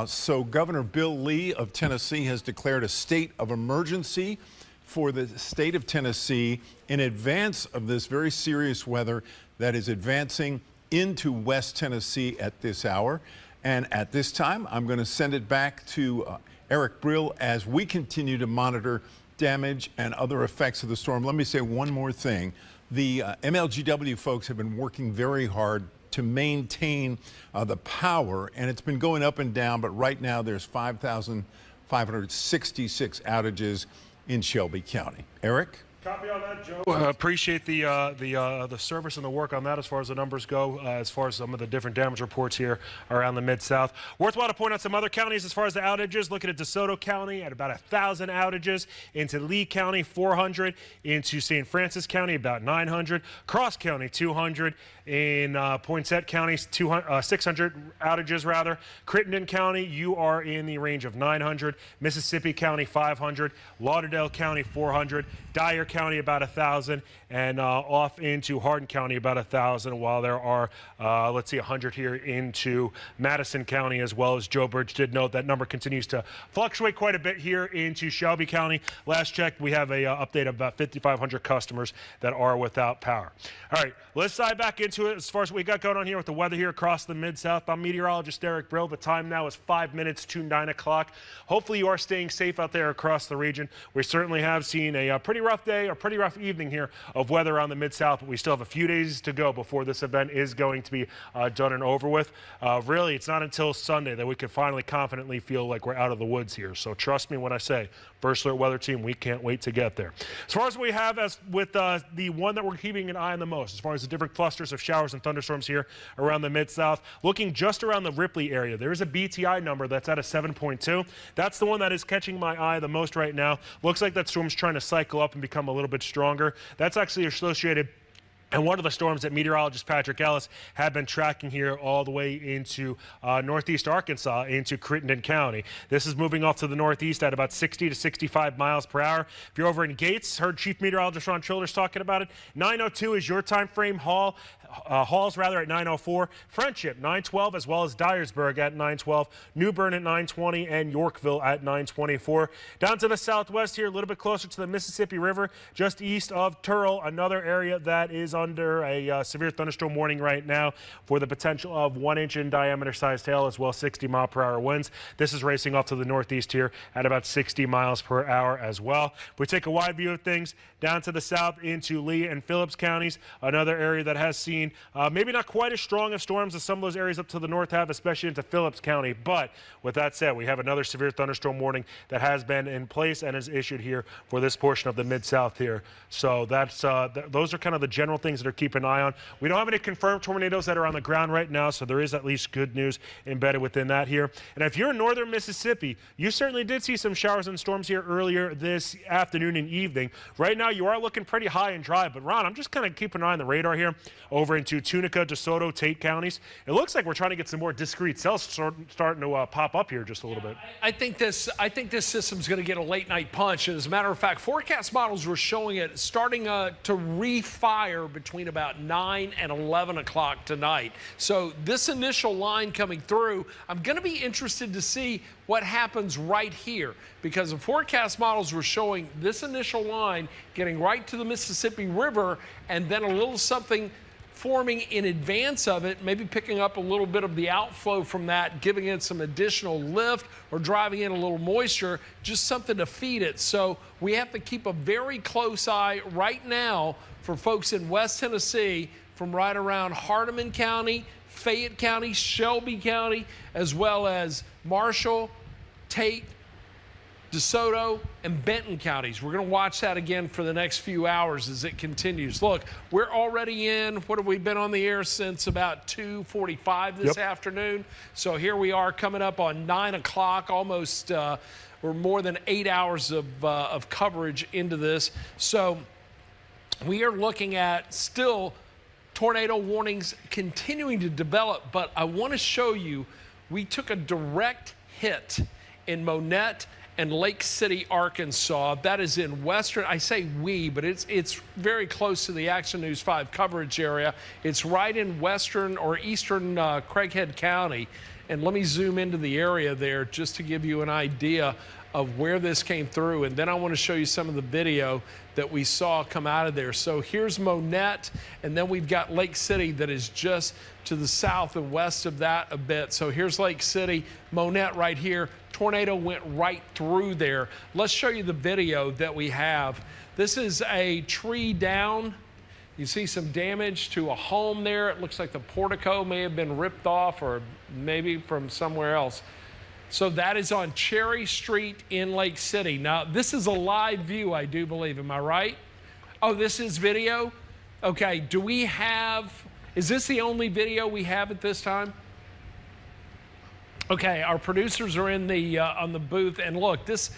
So Governor Bill Lee of Tennessee has declared a state of emergency for the state of Tennessee in advance of this very serious weather that is advancing into West Tennessee at this hour. And at this time, I'm going to send it back to Eric Brill as we continue to monitor damage and other effects of the storm. Let me say one more thing. The MLGW folks have been working very hard to maintain the power, and it's been going up and down, but right now there's 5,566 outages in Shelby County. Eric? Copy on that, Joe. Appreciate the service and the work on that as far as the numbers go, as far as some of the different damage reports here around the Mid-South. Worthwhile to point out some other counties as far as the outages. Looking at DeSoto County at about 1,000 outages, into Lee County 400, into St. Francis County about 900, Cross County 200, in Poinsett County 600 outages rather. Crittenden County, you are in the range of 900, Mississippi County 500, Lauderdale County 400, Dyer County about 1,000, and off into Hardin County about 1,000, while there are, let's see, 100 here into Madison County as well. As Joe Burge did note, that number continues to fluctuate quite a bit here into Shelby County. Last check, we have a update of about 5,500 customers that are without power. All right, let's dive back into it as far as what we got going on here with the weather here across the Mid-South. I'm meteorologist Eric Brill. The time now is 5 minutes to 9 o'clock. Hopefully you are staying safe out there across the region. We certainly have seen a pretty rough day, a pretty rough evening here of weather around the Mid-South, but we still have a few days to go before this event is going to be done and over with. Really, it's not until Sunday that we can finally confidently feel like we're out of the woods here. So trust me when I say, First Alert Weather Team, we can't wait to get there. As far as we have as with the one that we're keeping an eye on the most, as far as the different clusters of showers and thunderstorms here around the Mid-South, looking just around the Ripley area, there is a BTI number that's at a 7.2. That's the one that is catching my eye the most right now. Looks like that storm's trying to cycle up and become a little bit stronger. That's actually associated, and one of the storms that meteorologist Patrick Ellis had been tracking here all the way into northeast Arkansas, into Crittenden County. This is moving off to the northeast at about 60 to 65 miles per hour. If you're over in Gates, heard Chief Meteorologist Ron Childers talking about it. 9:02 is your time frame. Halls rather at 9:04. Friendship 9:12, as well as Dyersburg at 9:12. New Bern at 9:20, and Yorkville at 9:24. Down to the southwest here, a little bit closer to the Mississippi River, just east of Turl, another area that is under a severe thunderstorm warning right now for the potential of 1 inch in diameter sized hail, as well as 60-mile-per-hour winds. This is racing off to the northeast here at about 60 miles per hour as well. If we take a wide view of things, down to the south into Lee and Phillips counties, another area that has seen maybe not quite as strong of storms as some of those areas up to the north have, especially into Phillips County. But with that said, we have another severe thunderstorm warning that has been in place and is issued here for this portion of the Mid-South here. So that's those are kind of the general things that are keeping an eye on. We don't have any confirmed tornadoes that are on the ground right now, so there is at least good news embedded within that here. And if you're in northern Mississippi, you certainly did see some showers and storms here earlier this afternoon and evening. Right now, you are looking pretty high and dry. But Ron, I'm just kind of keeping an eye on the radar here over into Tunica, DeSoto, Tate counties. It looks like we're trying to get some more discrete cells starting to pop up here just a little bit. I think this system's going to get a late night punch. As a matter of fact, forecast models were showing it starting to refire between about 9 and 11 o'clock tonight. So this initial line coming through, I'm going to be interested to see what happens right here, because the forecast models were showing this initial line getting right to the Mississippi River, and then a little something forming in advance of it, maybe picking up a little bit of the outflow from that, giving it some additional lift or driving in a little moisture, just something to feed it. So we have to keep a very close eye right now for folks in West Tennessee, from right around Hardeman County, Fayette County, Shelby County, as well as Marshall, Tate, DeSoto, and Benton counties. We're going to watch that again for the next few hours as it continues. Look, we're already in, what have we been on the air since about 2:45 this afternoon? So here we are coming up on 9 o'clock, almost, or more than 8 hours of coverage into this. So we are looking at still tornado warnings continuing to develop, but I want to show you, we took a direct hit in Monette and Lake City, Arkansas. That is in western, I say we, but it's very close to the Action News 5 coverage area. It's right in western or eastern Craighead County. And let me zoom into the area there just to give you an idea of where this came through. And then I want to show you some of the video that we saw come out of there. So here's Monette, and then we've got Lake City that is just to the south and west of that a bit. So here's Lake City, Monette right here. Tornado went right through there. Let's show you the video that we have. This is a tree down. You see some damage to a home there. It looks like the portico may have been ripped off, or maybe from somewhere else. So that is on Cherry Street in Lake City. Now, this is a live view, I do believe. Am I right? Oh, this is video? Okay, do we have, is this the only video we have at this time? Okay, our producers are in the on the booth, and look, this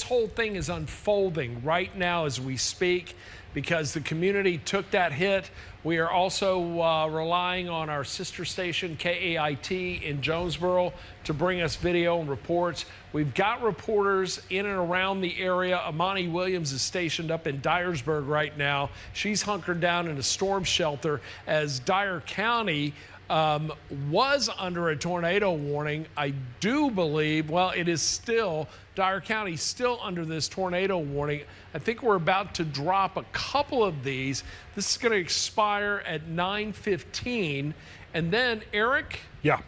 whole thing is unfolding right now as we speak because the community took that hit. We are also relying on our sister station KAIT in Jonesboro to bring us video and reports. We've got reporters in and around the area. Amani Williams is stationed up in Dyersburg right now. She's hunkered down in a storm shelter as Dyer County was under a tornado warning. I do believe, well, it is still, Dyer County still under this tornado warning. I think we're about to drop a couple of these. This is going to expire at 9:15. And then, Eric? Yeah.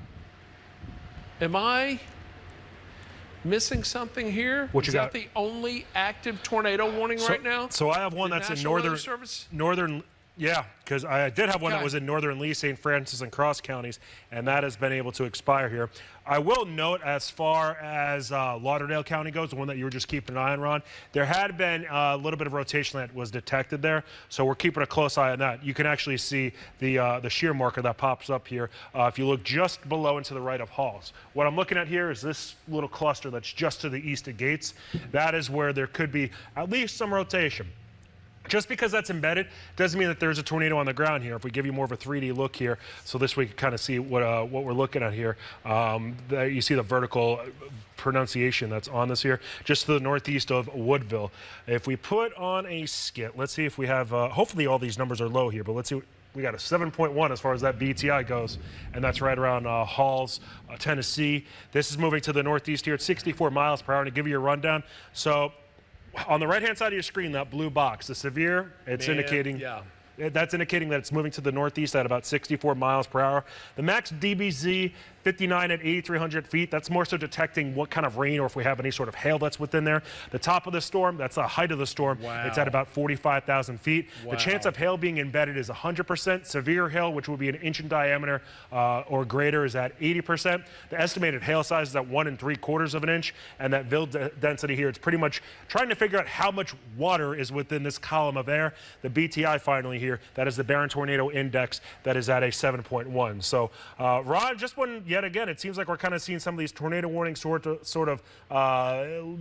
Am I missing something here? What you got? Is that the only active tornado warning right now? So I have one that's in northern. Yeah, because I did have one that was in northern Lee, St. Francis, and Cross counties, and that has been able to expire here. I will note, as far as Lauderdale County goes, the one that you were just keeping an eye on, Ron, there had been a little bit of rotation that was detected there, so we're keeping a close eye on that. You can actually see the shear marker that pops up here if you look just below and to the right of Halls. What I'm looking at here is this little cluster that's just to the east of Gates. That is where there could be at least some rotation. Just because that's embedded doesn't mean that there's a tornado on the ground here. If we give you more of a 3D look here, so this way you can kind of see what we're looking at here. You see the vertical pronunciation that's on this here, just to the northeast of Woodville. If we put on a skit, let's see if we have, hopefully all these numbers are low here, but let's see. We got a 7.1 as far as that BTI goes, and that's right around Halls, Tennessee. This is moving to the northeast here at 64 miles per hour. To give you a rundown, so on the right-hand side of your screen, that blue box, the severe, it's indicating, that's indicating that it's moving to the northeast at about 64 miles per hour. The max DBZ, 59 at 8,300 feet. That's more so detecting what kind of rain or if we have any sort of hail that's within there. The top of the storm, that's the height of the storm. Wow. It's at about 45,000 feet. Wow. The chance of hail being embedded is 100%. Severe hail, which would be an inch in diameter or greater, is at 80%. The estimated hail size is at 1 3/4 of an inch. And that vil density here, it's pretty much trying to figure out how much water is within this column of air. The BTI finally here, that is the Barron Tornado Index, that is at a 7.1. So, Ron, just when yet again, it seems like we're kind of seeing some of these tornado warnings sort of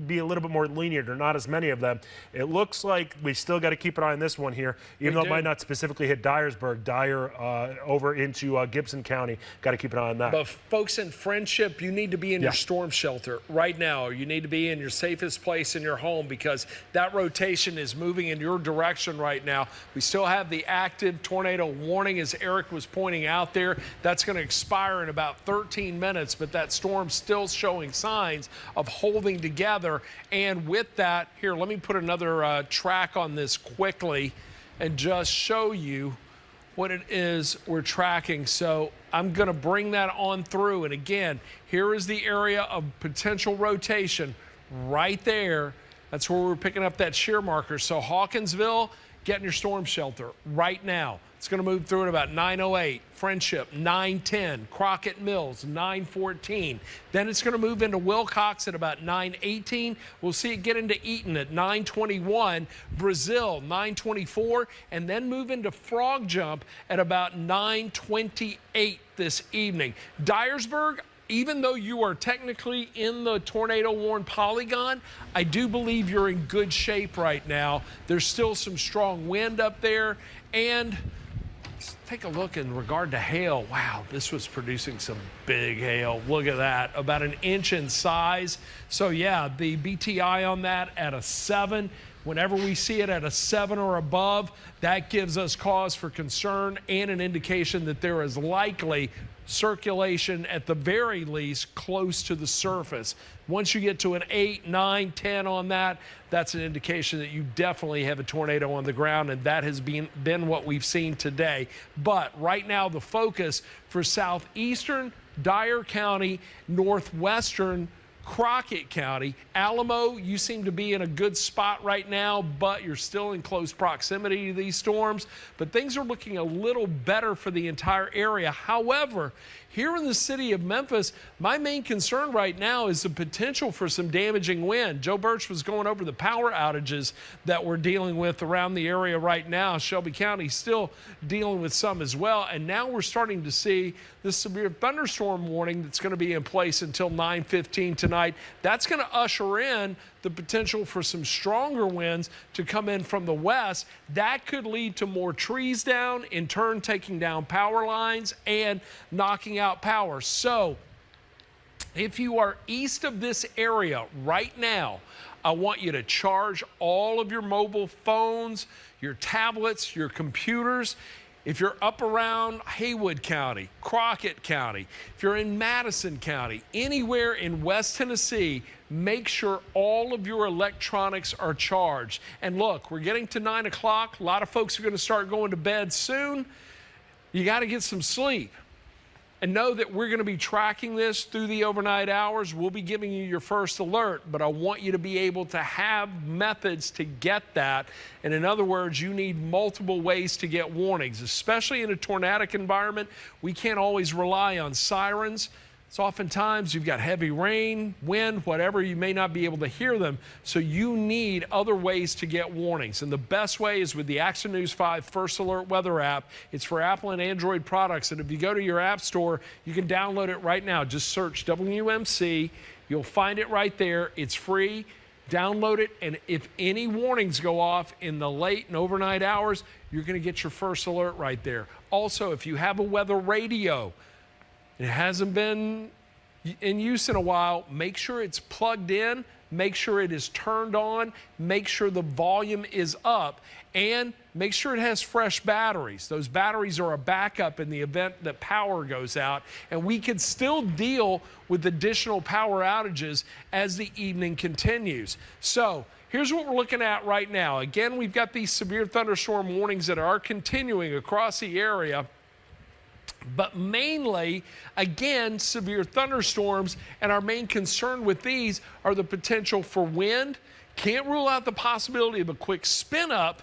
be a little bit more lenient, or not as many of them. It looks like we still got to keep an eye on this one here, even though it might not specifically hit Dyersburg, Dyer over into Gibson County. Got to keep an eye on that. But folks in Friendship, you need to be in your storm shelter right now. You need to be in your safest place in your home because that rotation is moving in your direction right now. We still have the active tornado warning, as Eric was pointing out there. That's going to expire in about 13 minutes, but that storm's still showing signs of holding together. And with that, here, let me put another track on this quickly and just show you what it is we're tracking. So I'm going to bring that on through. And again, here is the area of potential rotation right there. That's where we're picking up that shear marker. So Hawkinsville, get in your storm shelter right now. It's going to move through at about 9:08. Friendship, 9:10. Crockett Mills, 9:14. Then it's going to move into Wilcox at about 9:18. We'll see it get into Eaton at 9:21. Brazil, 9:24. And then move into Frog Jump at about 9:28 this evening. Dyersburg, even though you are technically in the tornado warned polygon, I do believe you're in good shape right now. There's still some strong wind up there. And let's take a look in regard to hail. Wow, this was producing some big hail. Look at that, about an inch in size. So yeah, the BTI on that at a 7. Whenever we see it at a 7 or above, that gives us cause for concern and an indication that there is likely circulation at the very least close to the surface. Once you get to an 8, 9, 10 on that, that's an indication that you definitely have a tornado on the ground, and that has been what we've seen today. But right now the focus for southeastern Dyer County, northwestern Crockett County. Alamo, you seem to be in a good spot right now, but you're still in close proximity to these storms. But things are looking a little better for the entire area. However, Here in the city of Memphis, my main concern right now is the potential for some damaging wind. Joe Birch was going over the power outages that we're dealing with around the area right now. Shelby County still dealing with some as well. And now we're starting to see this severe thunderstorm warning that's going to be in place until 9:15 tonight. That's going to usher in the potential for some stronger winds to come in from the west. That could lead to more trees down, in turn taking down power lines and knocking out power. So if you are east of this area right now, I want you to charge all of your mobile phones, your tablets, your computers. If you're up around Haywood County, Crockett County, if you're in Madison County, anywhere in West Tennessee, make sure all of your electronics are charged. And look, we're getting to 9 o'clock. A lot of folks are going to start going to bed soon. You got to get some sleep. And know that we're going to be tracking this through the overnight hours. We'll be giving you your first alert, but I want you to be able to have methods to get that. And in other words, you need multiple ways to get warnings, especially in a tornadic environment. We can't always rely on sirens. It's oftentimes you've got heavy rain, wind, whatever, you may not be able to hear them. So you need other ways to get warnings. And the best way is with the Action News 5 First Alert Weather app. It's for Apple and Android products. And if you go to your app store, you can download it right now. Just search WMC. You'll find it right there. It's free. Download it. And if any warnings go off in the late and overnight hours, you're going to get your first alert right there. Also, if you have a weather radio, it hasn't been in use in a while, make sure it's plugged in, make sure it is turned on, make sure the volume is up, and make sure it has fresh batteries. Those batteries are a backup in the event that power goes out, and we can still deal with additional power outages as the evening continues. So here's what we're looking at right now. Again, we've got these severe thunderstorm warnings that are continuing across the area. But mainly, again, severe thunderstorms, and our main concern with these are the potential for wind. Can't rule out the possibility of a quick spin up,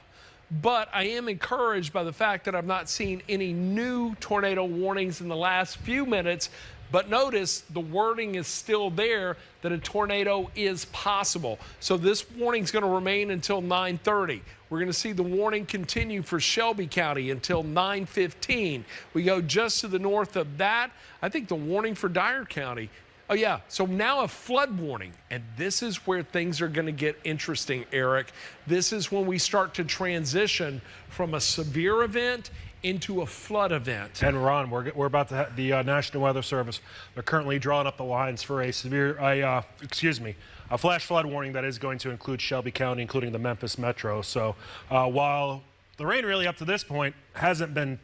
but I am encouraged by the fact that I've not seen any new tornado warnings in the last few minutes. But notice the wording is still there that a tornado is possible. So this warning is going to remain until 9:30. We're going to see the warning continue for Shelby County until 9:15. We go just to the north of that. I think the warning for Dyer County. Oh, yeah. So now a flood warning. And this is where things are going to get interesting, Eric. This is when we start to transition from a severe event into a flood event. And Ron, we're about to have the National Weather Service. They're currently drawing up the lines for a flash flood warning that is going to include Shelby County, including the Memphis Metro. So while the rain really up to this point hasn't been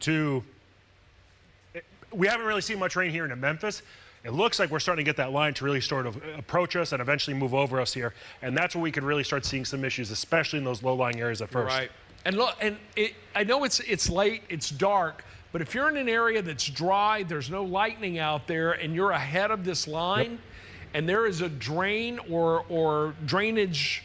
we haven't really seen much rain here in Memphis. It looks like we're starting to get that line to really sort of approach us and eventually move over us here. And that's where we could really start seeing some issues, especially in those low-lying areas at first. Right. And look, I know it's late, it's dark, but if you're in an area that's dry, there's no lightning out there, and you're ahead of this line, and there is a drain or drainage,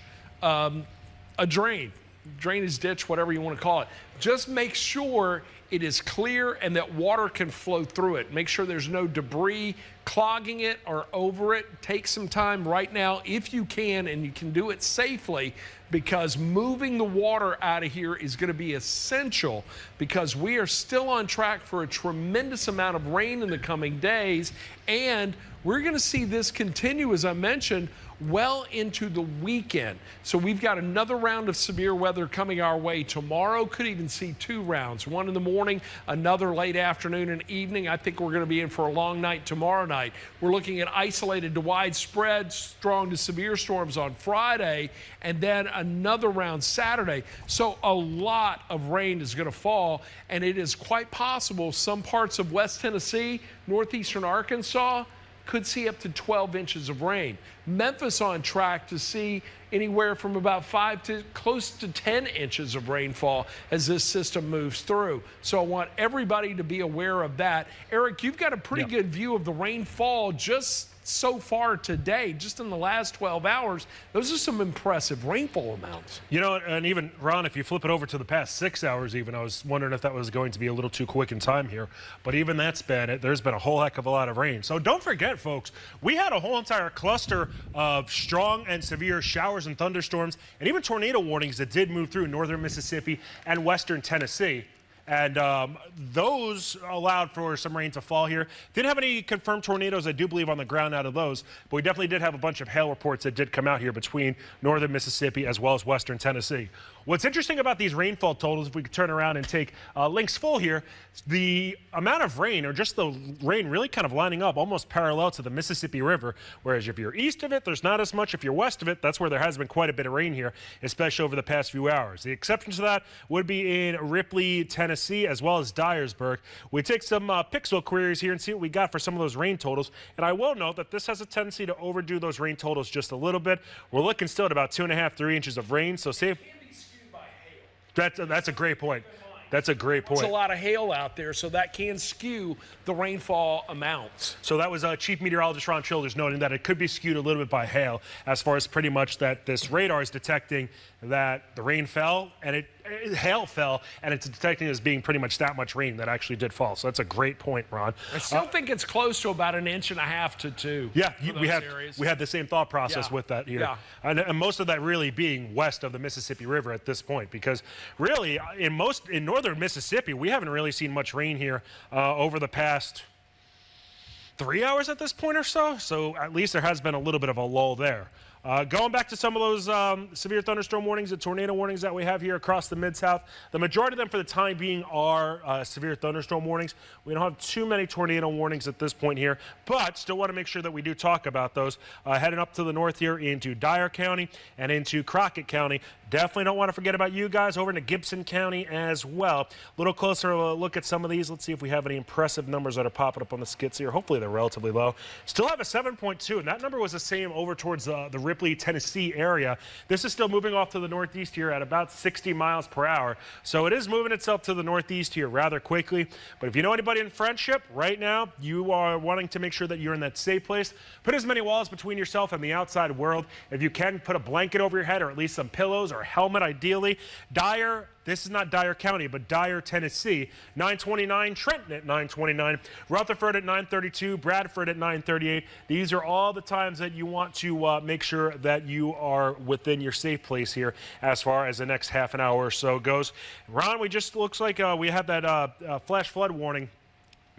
drainage ditch, whatever you want to call it, just make sure it is clear and that water can flow through it. Make sure there's no debris clogging it or over it. Take some time right now if you can, and you can do it safely, because moving the water out of here is going to be essential, because we are still on track for a tremendous amount of rain in the coming days, and we're going to see this continue, as I mentioned, well into the weekend. So we've got another round of severe weather coming our way tomorrow. Could even see 2 rounds, one in the morning, another late afternoon and evening. I think we're going to be in for a long night tomorrow night. We're looking at isolated to widespread, strong to severe storms on Friday, and then another round Saturday. So a lot of rain is going to fall, and it is quite possible some parts of West Tennessee, northeastern Arkansas, could see up to 12 inches of rain. Memphis on track to see anywhere from about 5 to close to 10 inches of rainfall as this system moves through. So I want everybody to be aware of that. Eric, you've got a pretty good view of the rainfall just so far today, just in the last 12 hours, those are some impressive rainfall amounts. You know, and even, Ron, if you flip it over to the past 6 hours even, I was wondering if that was going to be a little too quick in time here. But even that's been it. There's been a whole heck of a lot of rain. So don't forget, folks, we had a whole entire cluster of strong and severe showers and thunderstorms and even tornado warnings that did move through northern Mississippi and western Tennessee. And those allowed for some rain to fall here. Didn't have any confirmed tornadoes, I do believe, on the ground out of those. But we definitely did have a bunch of hail reports that did come out here between northern Mississippi as well as western Tennessee. What's interesting about these rainfall totals, if we could turn around and take links full here, the amount of rain, or just the rain really kind of lining up almost parallel to the Mississippi River, whereas if you're east of it, there's not as much. If you're west of it, that's where there has been quite a bit of rain here, especially over the past few hours. The exception to that would be in Ripley, Tennessee, as well as Dyersburg. We take some pixel queries here and see what we got for some of those rain totals. And I will note that this has a tendency to overdo those rain totals just a little bit. We're looking still at about 2.5, 3 inches of rain. So say that's a great point. That's a great point. There's a lot of hail out there, so that can skew the rainfall amounts. So that was Chief Meteorologist Ron Childers noting that it could be skewed a little bit by hail, as far as pretty much that this radar is detecting that the rain fell and hail fell, and it's detecting as being pretty much that much rain that actually did fall. So that's a great point, Ron. I still think it's close to about 1.5 to 2. Yeah, we had the same thought process with that here. Yeah. And most of that really being west of the Mississippi River at this point, because really in northern Mississippi, we haven't really seen much rain here over the past 3 hours at this point or so. So at least there has been a little bit of a lull there. Going back to some of those severe thunderstorm warnings and tornado warnings that we have here across the Mid-South, the majority of them for the time being are severe thunderstorm warnings. We don't have too many tornado warnings at this point here, but still want to make sure that we do talk about those. Heading up to the north here into Dyer County and into Crockett County. Definitely don't want to forget about you guys over into Gibson County as well. A little closer look at some of these. Let's see if we have any impressive numbers that are popping up on the skits here. Hopefully they're relatively low. Still have a 7.2, and that number was the same over towards the Ripley, Tennessee area. This is still moving off to the northeast here at about 60 miles per hour. So it is moving itself to the northeast here rather quickly. But if you know anybody in Friendship right now, you are wanting to make sure that you're in that safe place. Put as many walls between yourself and the outside world. If you can, put a blanket over your head, or at least some pillows or a helmet ideally. Dyer, this is not Dyer County, but Dyer, Tennessee, 929, Trenton at 929, Rutherford at 932, Bradford at 938. These are all the times that you want to make sure that you are within your safe place here as far as the next half an hour or so goes. Ron, we just looks like we had that flash flood warning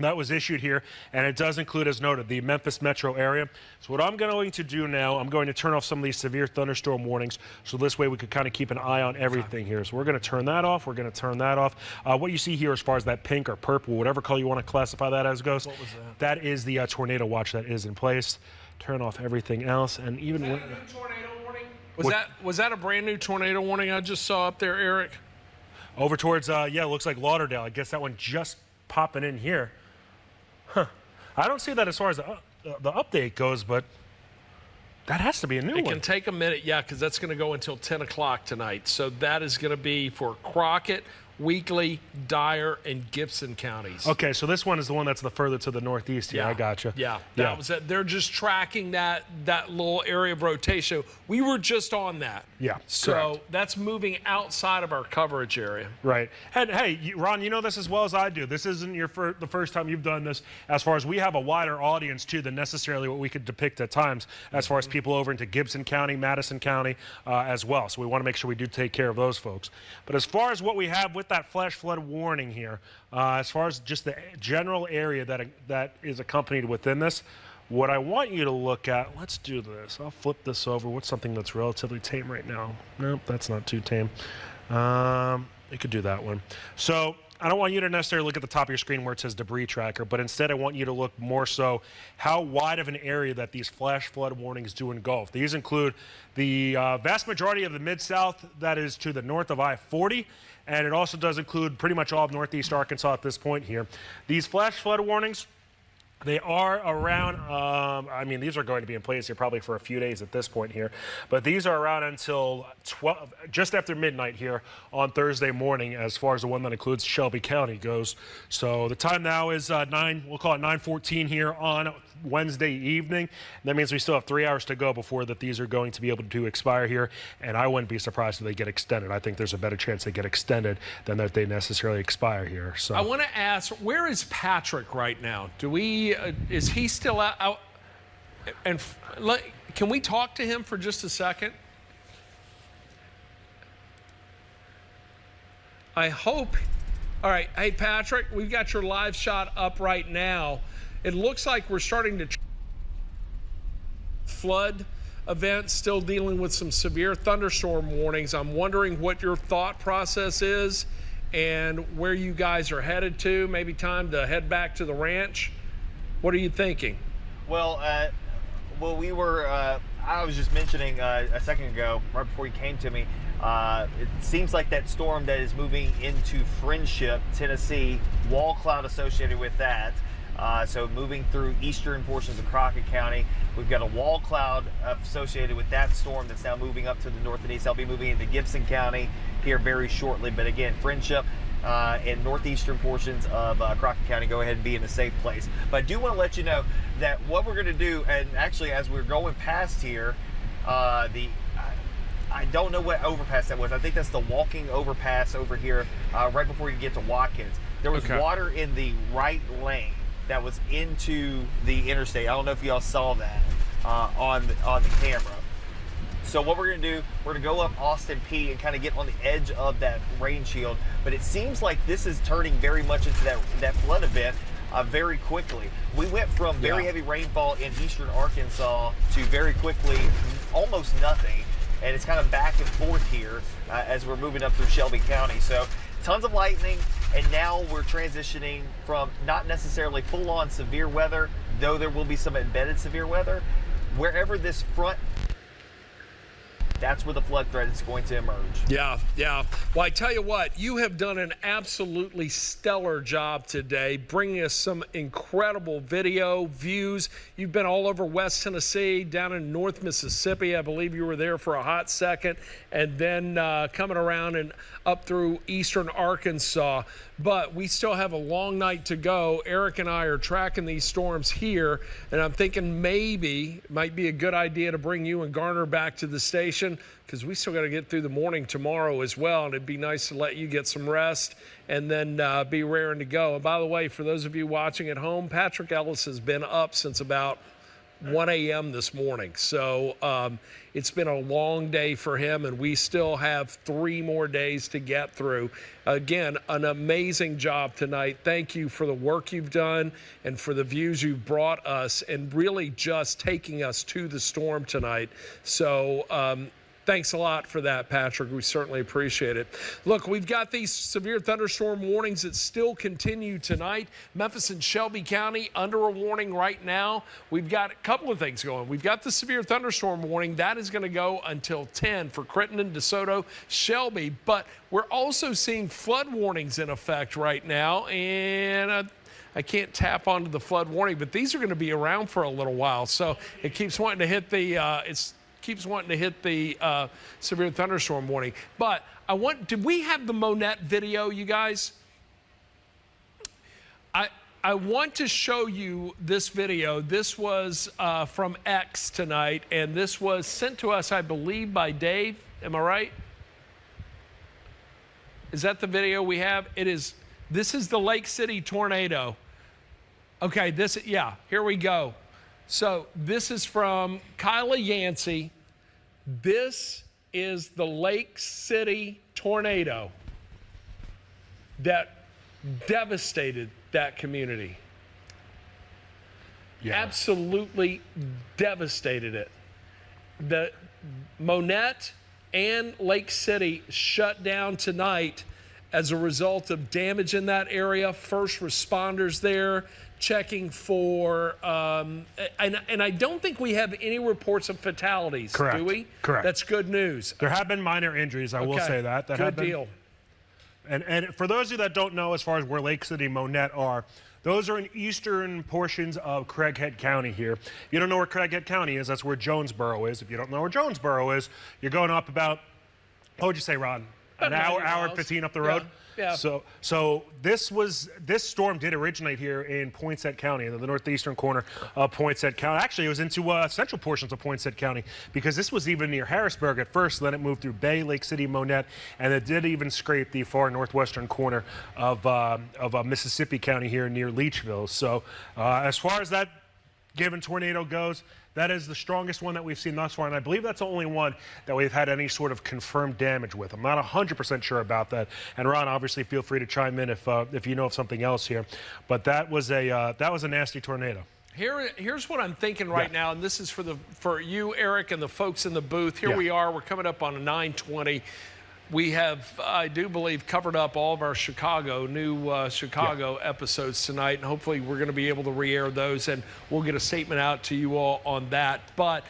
that was issued here, and it does include, as noted, the Memphis metro area. So what I'm going to do now, I'm going to turn off some of these severe thunderstorm warnings, so this way we could kind of keep an eye on everything here. So we're going to turn that off. We're going to turn that off. What you see here as far as that pink or purple, whatever color you want to classify that as goes, what was that? That is the tornado watch that is in place. Turn off everything else, and even Was that a new tornado warning? Was that a brand new tornado warning I just saw up there, Eric? over towards, yeah, it looks like Lauderdale. I guess that one just popping in here. Huh. I don't see that as far as the update goes, but that has to be a new one. It can take a minute, yeah, because that's going to go until 10 o'clock tonight. So that is going to be for Crockett, Weakley, Dyer, and Gibson counties. Okay, so this one is the one that's the further to the northeast here. Yeah. I gotcha. Yeah, that was it. They're just tracking that little area of rotation. We were just on that. Yeah, so correct. that's moving outside of our coverage area. Right. And hey, Ron, you know this as well as I do. This isn't the first time you've done this. As far as we have a wider audience too than necessarily what we could depict at times. As far as people over into Gibson County, Madison County, as well. So we want to make sure we do take care of those folks. But as far as what we have with that flash flood warning here, as far as just the general area that is accompanied within this, what I want you to look at, let's do this. I'll flip this over. What's something that's relatively tame right now? Nope, that's not too tame. You could do that one. So I don't want you to necessarily look at the top of your screen where it says debris tracker, but instead I want you to look more so how wide of an area that these flash flood warnings do engulf. These include the vast majority of the Mid-South that is to the north of I-40, and it also does include pretty much all of northeast Arkansas at this point here. These flash flood warnings They are around, I mean, these are going to be in place here probably for a few days at this point here, but these are around until just after midnight here on Thursday morning as far as the one that includes Shelby County goes. So the time now is we'll call it 9:14 here on Wednesday evening. That means we still have 3 hours to go before that these are going to be able to expire here, and I wouldn't be surprised if they get extended. I think there's a better chance they get extended than that they necessarily expire here. So I want to ask, where is Patrick right now? Is he still out? And can we talk to him for just a second? I hope. All right. Hey, Patrick, we've got your live shot up right now. It looks like we're starting to flood event, still dealing with some severe thunderstorm warnings. I'm wondering what your thought process is and where you guys are headed to. Maybe time to head back to the ranch. What are you thinking? Well, we were, I was just mentioning a second ago, right before you came to me, it seems like that storm that is moving into Friendship, Tennessee, wall cloud associated with that. So moving through eastern portions of Crockett County, we've got a wall cloud associated with that storm that's now moving up to the north and east. I'll be moving into Gibson County here very shortly. But again, Friendship and northeastern portions of Crockett County, go ahead and be in a safe place. But I do want to let you know that what we're going to do, and actually as we're going past here, I don't know what overpass that was. I think that's the walking overpass over here right before you get to Watkins. There was water in the right lane that was into the interstate. I don't know if y'all saw that on the camera. So what we're going to do, we're going to go up Austin P and kind of get on the edge of that rain shield. But it seems like this is turning very much into that flood event very quickly. We went from very heavy rainfall in eastern Arkansas to very quickly almost nothing. And it's kind of back and forth here as we're moving up through Shelby County. So tons of lightning, and now we're transitioning from not necessarily full-on severe weather, though there will be some embedded severe weather. Wherever this front, that's where the flood threat is going to emerge. Yeah. Well, I tell you what, you have done an absolutely stellar job today, bringing us some incredible video views. You've been all over West Tennessee, down in North Mississippi. I believe you were there for a hot second, and then coming around and up through eastern Arkansas. But we still have a long night to go. Eric and I are tracking these storms here, and I'm thinking maybe it might be a good idea to bring you and Garner back to the station, because we still got to get through the morning tomorrow as well, and it'd be nice to let you get some rest and then be raring to go. And by the way, for those of you watching at home, Patrick Ellis has been up since about 1 a.m. this morning. So it's been a long day for him, and we still have 3 more days to get through. Again, an amazing job tonight. Thank you for the work you've done and for the views you've brought us and really just taking us to the storm tonight. So thanks a lot for that, Patrick. We certainly appreciate it. Look, we've got these severe thunderstorm warnings that still continue tonight. Memphis and Shelby County under a warning right now. We've got a couple of things going. We've got the severe thunderstorm warning. That is going to go until 10 for Crittenden, DeSoto, Shelby. But we're also seeing flood warnings in effect right now. And I can't tap onto the flood warning, but these are going to be around for a little while. So it keeps wanting to hit the severe thunderstorm warning. But did we have the Monette video, you guys? I want to show you this video. This was from X tonight, and this was sent to us, I believe, by Dave. Am I right? Is that the video we have? It is. This is the Lake City tornado. Okay, here we go. So this is from Kyla Yancey. This is the Lake City tornado that devastated that community. Yeah. Absolutely devastated it. The Monette and Lake City shut down tonight as a result of damage in that area. First responders there checking for, and I don't think we have any reports of fatalities, Correct. do we? Correct. That's good news. There have been minor injuries, I will say that. Good deal. And for those of you that don't know, as far as where Lake City, Monette are, those are in eastern portions of Craighead County here. If you don't know where Craighead County is, that's where Jonesboro is. If you don't know where Jonesboro is, you're going up about, what would you say, Ron? An hour and 15 up the road? Yeah. So this storm did originate here in Poinsett County, in the northeastern corner of Poinsett County. Actually, it was into central portions of Poinsett County, because this was even near Harrisburg at first. Then it moved through Bay, Lake City, Monette, and it did even scrape the far northwestern corner of Mississippi County here near Leachville. So as far as that given tornado goes, that is the strongest one that we've seen thus far, and I believe that's the only one that we've had any sort of confirmed damage with. I'm not 100% sure about that, and Ron, obviously, feel free to chime in if you know of something else here. But that was a nasty tornado. Here's what I'm thinking right now, and this is for you, Eric, and the folks in the booth. Here we are. We're coming up on a 9:20. We have, I do believe, covered up all of our new Chicago episodes tonight, and hopefully we're going to be able to re-air those, and we'll get a statement out to you all on that. But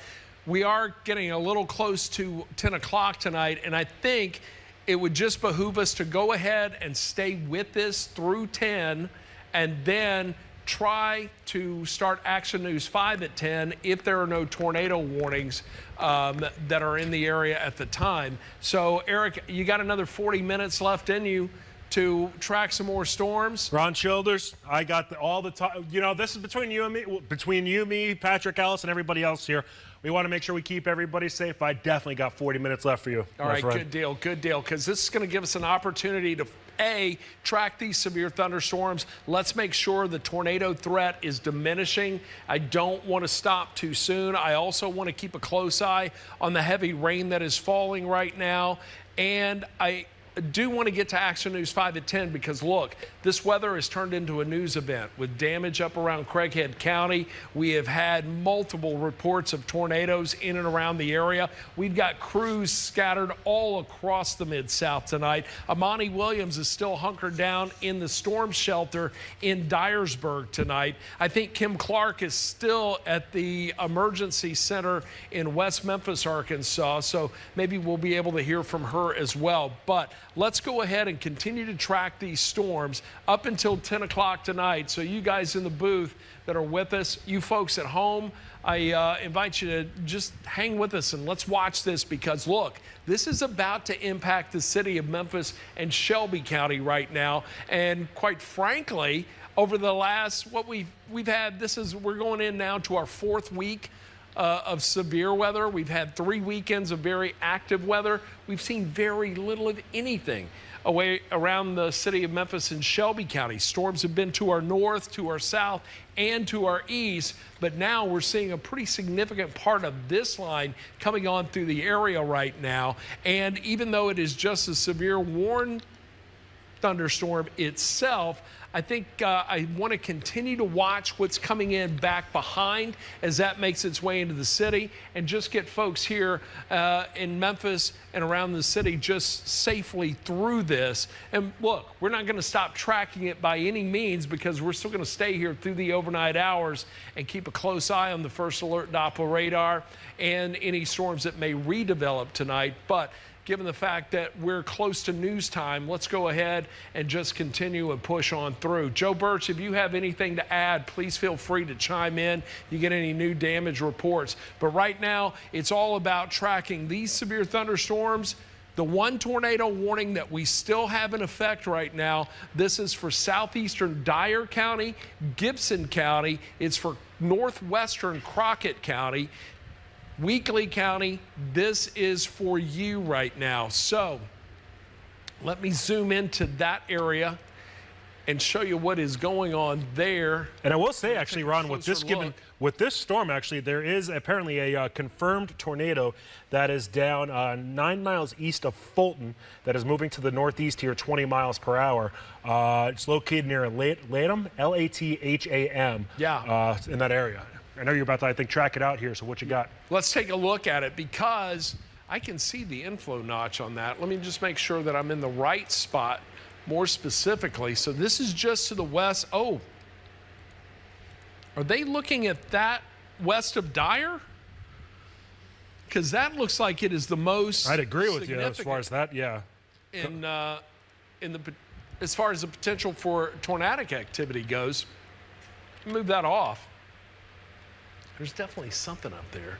we are getting a little close to 10 o'clock tonight, and I think it would just behoove us to go ahead and stay with this through 10, and then try to start Action News 5 at 10 if there are no tornado warnings that are in the area at the time. So, Eric, you got another 40 minutes left in you to track some more storms. Ron Childers, I got all the time. You know, this is between you and me, me, Patrick Ellis, and everybody else here. We want to make sure we keep everybody safe. I definitely got 40 minutes left for you. All right, good deal, because this is going to give us an opportunity to, A, track these severe thunderstorms. Let's make sure the tornado threat is diminishing. I don't want to stop too soon. I also want to keep a close eye on the heavy rain that is falling right now. And I do want to get to Action News 5 at 10 because, look, this weather has turned into a news event with damage up around Craighead County. We have had multiple reports of tornadoes in and around the area. We've got crews scattered all across the Mid-South tonight. Amani Williams is still hunkered down in the storm shelter in Dyersburg tonight. I think Kim Clark is still at the emergency center in West Memphis, Arkansas, so maybe we'll be able to hear from her as well. But let's go ahead and continue to track these storms up until 10 o'clock tonight. So you guys in the booth that are with us, you folks at home, I invite you to just hang with us and let's watch this because, look, this is about to impact the city of Memphis and Shelby County right now. And quite frankly, over the last, we've had, we're going in now to our 4th week of severe weather. We've had 3 weekends of very active weather. We've seen very little of anything away around the city of Memphis and Shelby County. Storms have been to our north, to our south, and to our east, but now we're seeing a pretty significant part of this line coming on through the area right now. And even though it is just a severe warned thunderstorm itself, I think I want to continue to watch what's coming in back behind as that makes its way into the city and just get folks here in Memphis and around the city just safely through this. And look, we're not going to stop tracking it by any means because we're still going to stay here through the overnight hours and keep a close eye on the first alert Doppler radar and any storms that may redevelop tonight. But given the fact that we're close to news time, let's go ahead and just continue and push on through. Joe Birch, if you have anything to add, please feel free to chime in. You get any new damage reports. But right now, it's all about tracking these severe thunderstorms. The one tornado warning that we still have in effect right now, this is for southeastern Dyer County, Gibson County. It's for northwestern Crockett County. Weakley County, this is for you right now. So let me zoom into that area and show you what is going on there. And I will say, actually, Ron, with this storm, actually, there is apparently a confirmed tornado that is down 9 miles east of Fulton that is moving to the northeast here, 20 miles per hour. It's located near Latham, L-A-T-H-A-M, in that area. I know you're about to, I think, track it out here, so what you got? Let's take a look at it because I can see the inflow notch on that. Let me just make sure that I'm in the right spot more specifically. So this is just to the west. Oh, are they looking at that west of Dyer? Because that looks like it is the most I'd agree with you as far as that, yeah. as far as the potential for tornadic activity goes. Move that off. There's definitely something up there.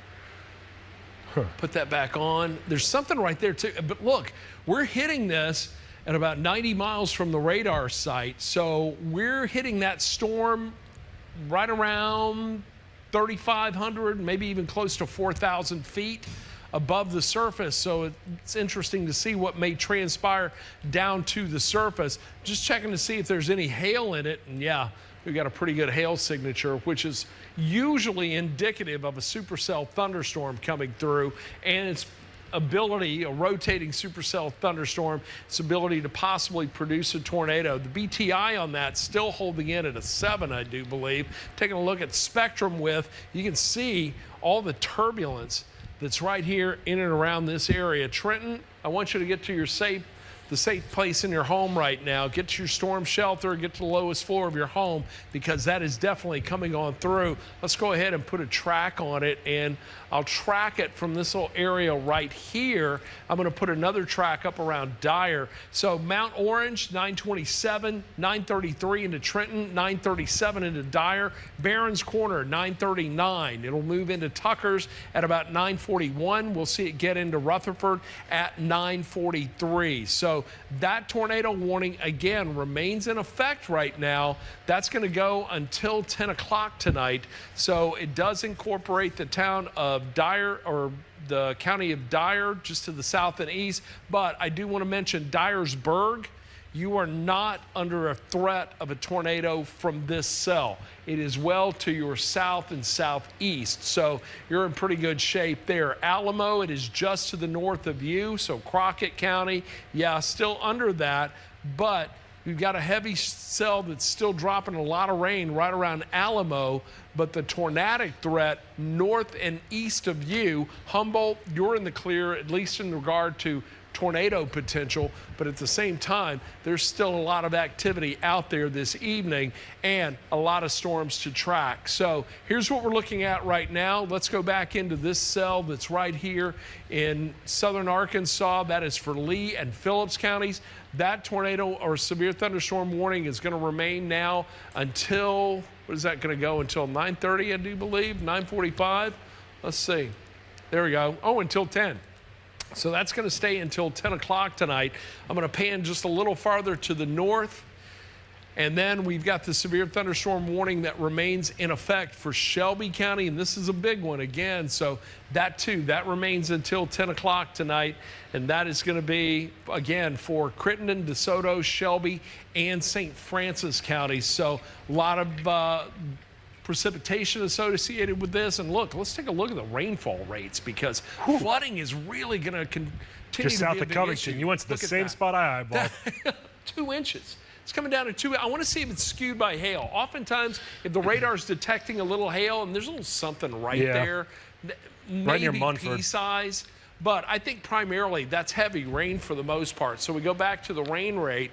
Put that back on. There's something right there too. But look, we're hitting this at about 90 miles from the radar site. So we're hitting that storm right around 3,500, maybe even close to 4,000 feet above the surface. So it's interesting to see what may transpire down to the surface. Just checking to see if there's any hail in it. And yeah, we've got a pretty good hail signature, which is usually indicative of a supercell thunderstorm coming through, and its ability, a rotating supercell thunderstorm, its ability to possibly produce a tornado. The BTI on that still holding in at a 7, I do believe. Taking a look at spectrum width, you can see all the turbulence that's right here in and around this area. Trenton, I want you to get to the safe place in your home right now. Get to your storm shelter, get to the lowest floor of your home, because that is definitely coming on through. Let's go ahead and put a track on it, and I'll track it from this little area right here. I'm going to put another track up around Dyer. So Mount Orange, 927, 933 into Trenton, 937 into Dyer. Barron's Corner, 939. It'll move into Tucker's at about 941. We'll see it get into Rutherford at 943. So that tornado warning, again, remains in effect right now. That's going to go until 10 o'clock tonight. So it does incorporate the town of Dyer, or the county of Dyer, just to the south and east. But I do want to mention Dyersburg. You are not under a threat of a tornado from this cell. It is well to your south and southeast, so you're in pretty good shape there. Alamo, it is just to the north of you, so Crockett County, yeah, still under that, but you've got a heavy cell that's still dropping a lot of rain right around Alamo, but the tornadic threat north and east of you, Humboldt, you're in the clear, at least in regard to tornado potential, but at the same time, there's still a lot of activity out there this evening and a lot of storms to track. So here's what we're looking at right now. Let's go back into this cell that's right here in southern Arkansas. That is for Lee and Phillips counties. That tornado or severe thunderstorm warning is going to remain now until, what is that going to go until 9:30, I do believe, 9:45? Let's see. There we go. Oh, until 10. So that's going to stay until 10 o'clock tonight. I'm going to pan just a little farther to the north. And then we've got the severe thunderstorm warning that remains in effect for Shelby County. And this is a big one again. So that too, that remains until 10 o'clock tonight. And that is going to be, again, for Crittenden, DeSoto, Shelby, and St. Francis counties. So a lot of precipitation associated with this. And look, let's take a look at the rainfall rates, because flooding is really going to continue just to south be a of big Covington. issue. You went to the Look at same that. spot I eyeballed. 2 inches. It's coming down to 2. I want to see if it's skewed by hail. Oftentimes, if the radar's detecting a little hail and there's a little something right there, maybe right near Munford, pea size. But I think primarily that's heavy rain for the most part. So we go back to the rain rate.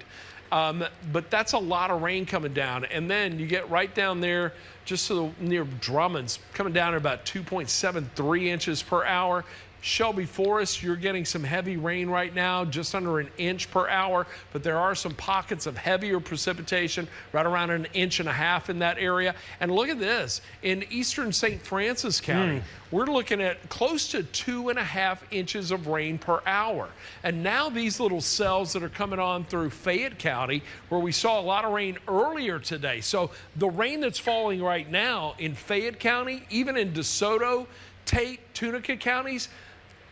But that's a lot of rain coming down. And then you get right down there just to the, near Drummond's, coming down at about 2.73 inches per hour. Shelby Forest, you're getting some heavy rain right now, just under an inch per hour, but there are some pockets of heavier precipitation, right around 1.5 inches in that area. And look at this, in eastern St. Francis County, we're looking at close to 2.5 inches of rain per hour. And now these little cells that are coming on through Fayette County, where we saw a lot of rain earlier today. So the rain that's falling right now in Fayette County, even in DeSoto, Tate, Tunica counties,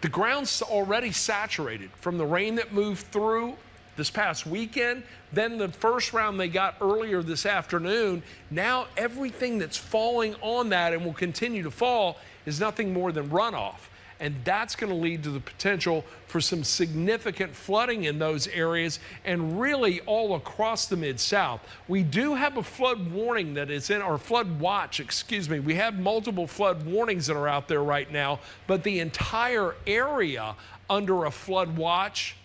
the ground's already saturated from the rain that moved through this past weekend. Then the first round they got earlier this afternoon. Now everything that's falling on that and will continue to fall is nothing more than runoff. And that's going to lead to the potential for some significant flooding in those areas and really all across the Mid-South. We do have a flood warning that is in, or flood watch, excuse me. We have multiple flood warnings that are out there right now, but the entire area under a flood watch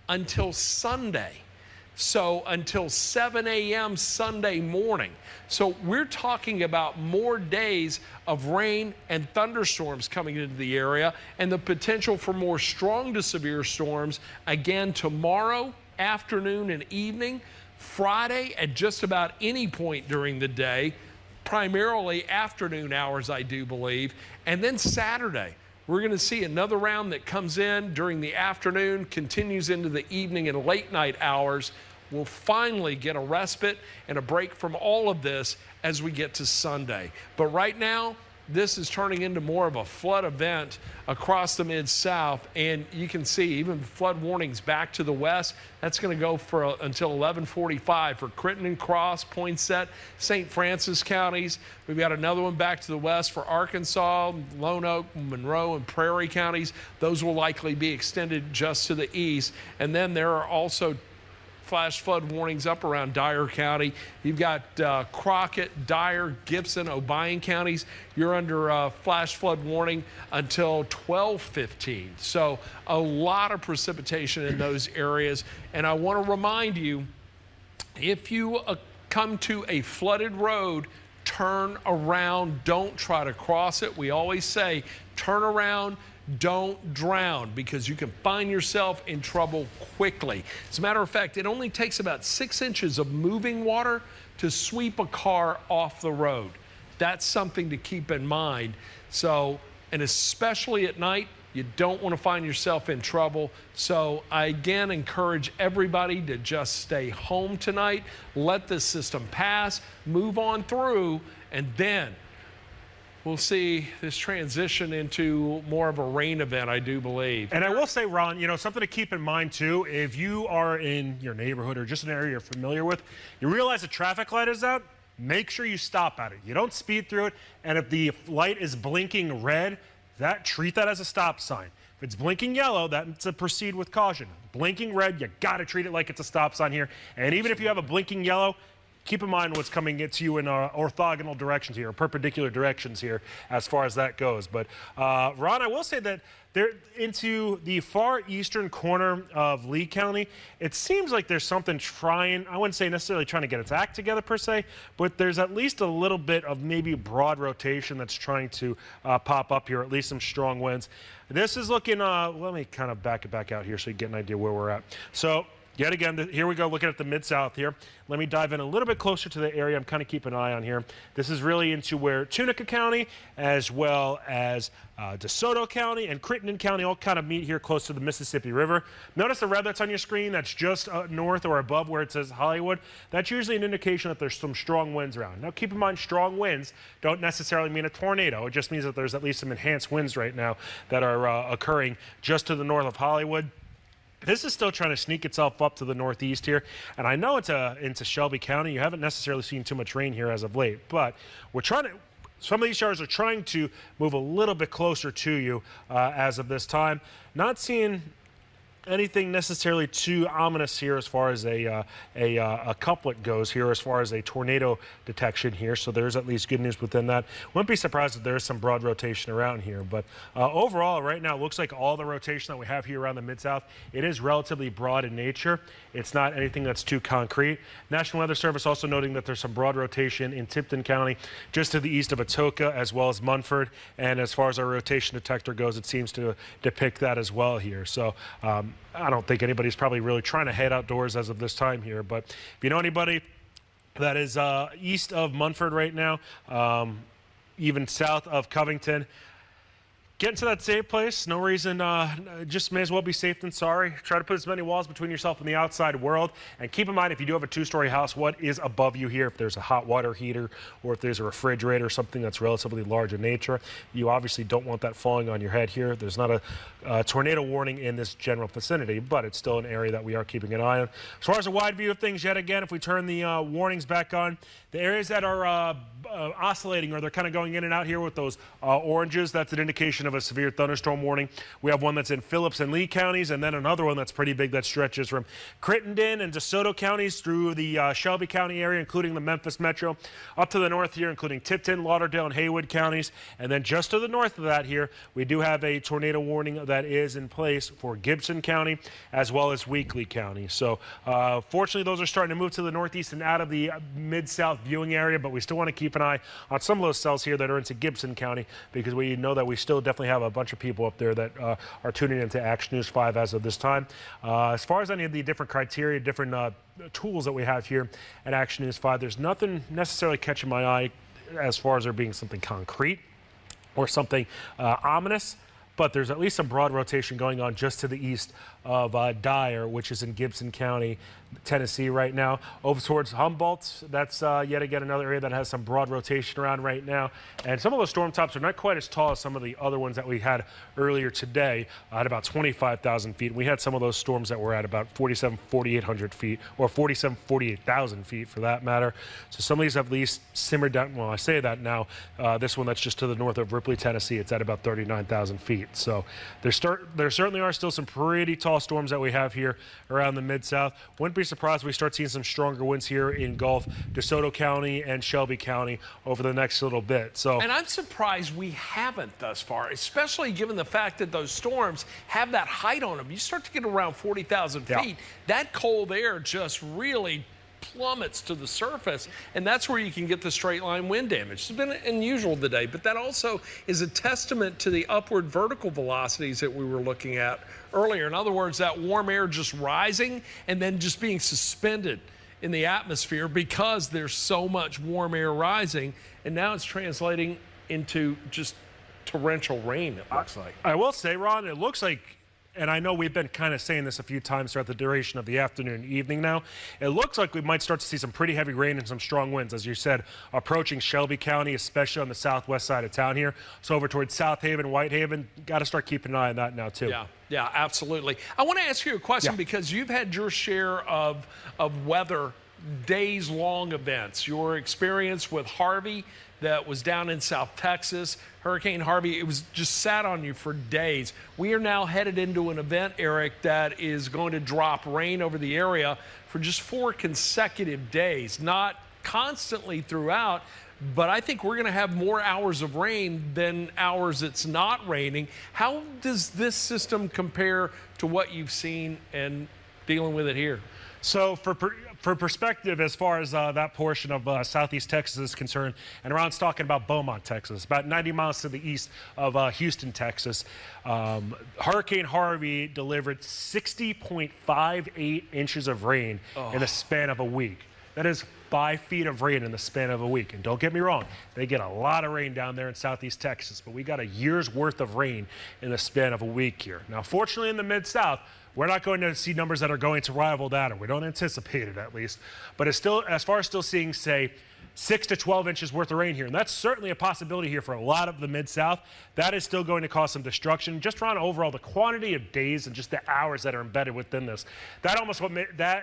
until Sunday. So until 7 a.m. Sunday morning. So we're talking about more days of rain and thunderstorms coming into the area, and the potential for more strong to severe storms again tomorrow afternoon and evening. Friday at just about any point during the day, primarily afternoon hours, I do believe. And then Saturday, we're going to see another round that comes in during the afternoon, continues into the evening and late night hours. We'll finally get a respite and a break from all of this as we get to Sunday. But right now, this is turning into more of a flood event across the Mid-South, and you can see even flood warnings back to the west. That's going to go for until 11:45 for Crittenden, Cross, Poinsett, St. Francis counties. We've got another one back to the west for Arkansas, Lone Oak, Monroe, and Prairie counties. Those will likely be extended just to the east. And then there are also flash flood warnings up around Dyer County. You've got Crockett, Dyer, Gibson, Obion counties. You're under flash flood warning until 12:15. So a lot of precipitation in those areas. And I want to remind you, if you come to a flooded road, turn around. Don't try to cross it. We always say, turn around. Don't drown, because you can find yourself in trouble quickly. As a matter of fact, it only takes about 6 inches of moving water to sweep a car off the road. That's something to keep in mind. So, and especially at night, you don't want to find yourself in trouble. So I again encourage everybody to just stay home tonight, let this system pass, move on through, and then we'll see this transition into more of a rain event, I do believe. And I will say, Ron, you know, something to keep in mind too, if you are in your neighborhood or just an area you're familiar with, you realize a traffic light is out, make sure you stop at it. You don't speed through it, and if the light is blinking red, treat that as a stop sign. If it's blinking yellow, that's a proceed with caution. Blinking red, you gotta treat it like it's a stop sign here. And even if you have a blinking yellow, keep in mind what's coming at you in orthogonal directions here, perpendicular directions here, as far as that goes. But Ron, I will say that they're into the far eastern corner of Lee County. It seems like there's something trying, I wouldn't say necessarily trying to get its act together per se, but there's at least a little bit of maybe broad rotation that's trying to pop up here, at least some strong winds. This is looking, let me kind of back it back out here so you get an idea where we're at. So, yet again, here we go, looking at the Mid-South here. Let me dive in a little bit closer to the area I'm kind of keeping an eye on here. This is really into where Tunica County, as well as DeSoto County and Crittenden County all kind of meet here close to the Mississippi River. Notice the red that's on your screen, that's just north or above where it says Hollywood. That's usually an indication that there's some strong winds around. Now keep in mind, strong winds don't necessarily mean a tornado. It just means that there's at least some enhanced winds right now that are occurring just to the north of Hollywood. This is still trying to sneak itself up to the northeast here, and I know it's into Shelby County. You haven't necessarily seen too much rain here as of late, but we're trying to. Some of these showers are trying to move a little bit closer to you as of this time. Not seeing anything necessarily too ominous here as far as a couplet goes here, as far as a tornado detection here. So there's at least good news within that. Wouldn't be surprised if there's some broad rotation around here. But overall, right now, it looks like all the rotation that we have here around the Mid-South, it is relatively broad in nature. It's not anything that's too concrete. National Weather Service also noting that there's some broad rotation in Tipton County, just to the east of Atoka, as well as Munford. And as far as our rotation detector goes, it seems to depict that as well here. So I don't think anybody's probably really trying to head outdoors as of this time here. But if you know anybody that is east of Munford right now, even south of Covington, get into that safe place. No reason, just may as well be safe than sorry. Try to put as many walls between yourself and the outside world. And keep in mind, if you do have a two-story house, what is above you here? If there's a hot water heater or if there's a refrigerator or something that's relatively large in nature, you obviously don't want that falling on your head here. There's not a tornado warning in this general vicinity, but it's still an area that we are keeping an eye on. As far as a wide view of things, yet again, if we turn the warnings back on, the areas that are oscillating, or they're kind of going in and out here with those oranges, that's an indication of a severe thunderstorm warning. We have one that's in Phillips and Lee counties, and then another one that's pretty big that stretches from Crittenden and DeSoto counties through the Shelby County area, including the Memphis metro, up to the north here, including Tipton, Lauderdale, and Haywood counties. And then just to the north of that here, we do have a tornado warning that is in place for Gibson County as well as Weakley County. So fortunately, those are starting to move to the northeast and out of the Mid-South viewing area, but we still want to keep an eye on some of those cells here that are into Gibson County, because we know that we still definitely definitely have a bunch of people up there that are tuning into Action News 5 as of this time. As far as any of the different criteria, different tools that we have here at Action News 5, there's nothing necessarily catching my eye as far as there being something concrete or something ominous. But there's at least some broad rotation going on just to the east of Dyer, which is in Gibson County, Tennessee right now. Over towards Humboldt, that's yet again another area that has some broad rotation around right now. And some of those storm tops are not quite as tall as some of the other ones that we had earlier today at about 25,000 feet. We had some of those storms that were at about 4,800 feet, or 48,000 feet for that matter. So some of these have at least simmered down. Well, I say that now. This one that's just to the north of Ripley, Tennessee, it's at about 39,000 feet. So there certainly are still some pretty tall storms that we have here around the Mid-South. Wouldn't be surprised if we start seeing some stronger winds here in Gulf, DeSoto County, and Shelby County over the next little bit. So, and I'm surprised we haven't thus far, especially given the fact that those storms have that height on them. You start to get around 40,000 feet, that cold air just really plummets to the surface, and that's where you can get the straight line wind damage. It's been unusual today, but that also is a testament to the upward vertical velocities that we were looking at earlier. In other words, that warm air just rising and then just being suspended in the atmosphere because there's so much warm air rising, and now it's translating into just torrential rain, it looks like. I will say, Ron, it looks like, and I know we've been kind of saying this a few times throughout the duration of the afternoon and evening now, it looks like we might start to see some pretty heavy rain and some strong winds, as you said, approaching Shelby County, especially on the southwest side of town here. So over towards South Haven, Whitehaven, got to start keeping an eye on that now too. Yeah, absolutely. I want to ask you a question because you've had your share of weather days-long events. Your experience with Harvey that was down in South Texas, Hurricane Harvey, it was just sat on you for days. We are now headed into an event, Eric, that is going to drop rain over the area for just 4 consecutive days. Not constantly throughout, but I think we're going to have more hours of rain than hours it's not raining. How does this system compare to what you've seen and dealing with it here? So for perspective, as far as that portion of southeast Texas is concerned, and Ron's talking about Beaumont, Texas, about 90 miles to the east of Houston, Texas, Hurricane Harvey delivered 60.58 inches of rain in the span of a week. That is 5 feet of rain in the span of a week. And don't get me wrong, they get a lot of rain down there in southeast Texas, but we got a year's worth of rain in the span of a week here. Now, fortunately in the Mid-South, we're not going to see numbers that are going to rival that, or we don't anticipate it at least. But it's still, as far as still seeing, say, 6 to 12 inches worth of rain here, and that's certainly a possibility here for a lot of the Mid-South. That is still going to cause some destruction just around overall the quantity of days and just the hours that are embedded within this. That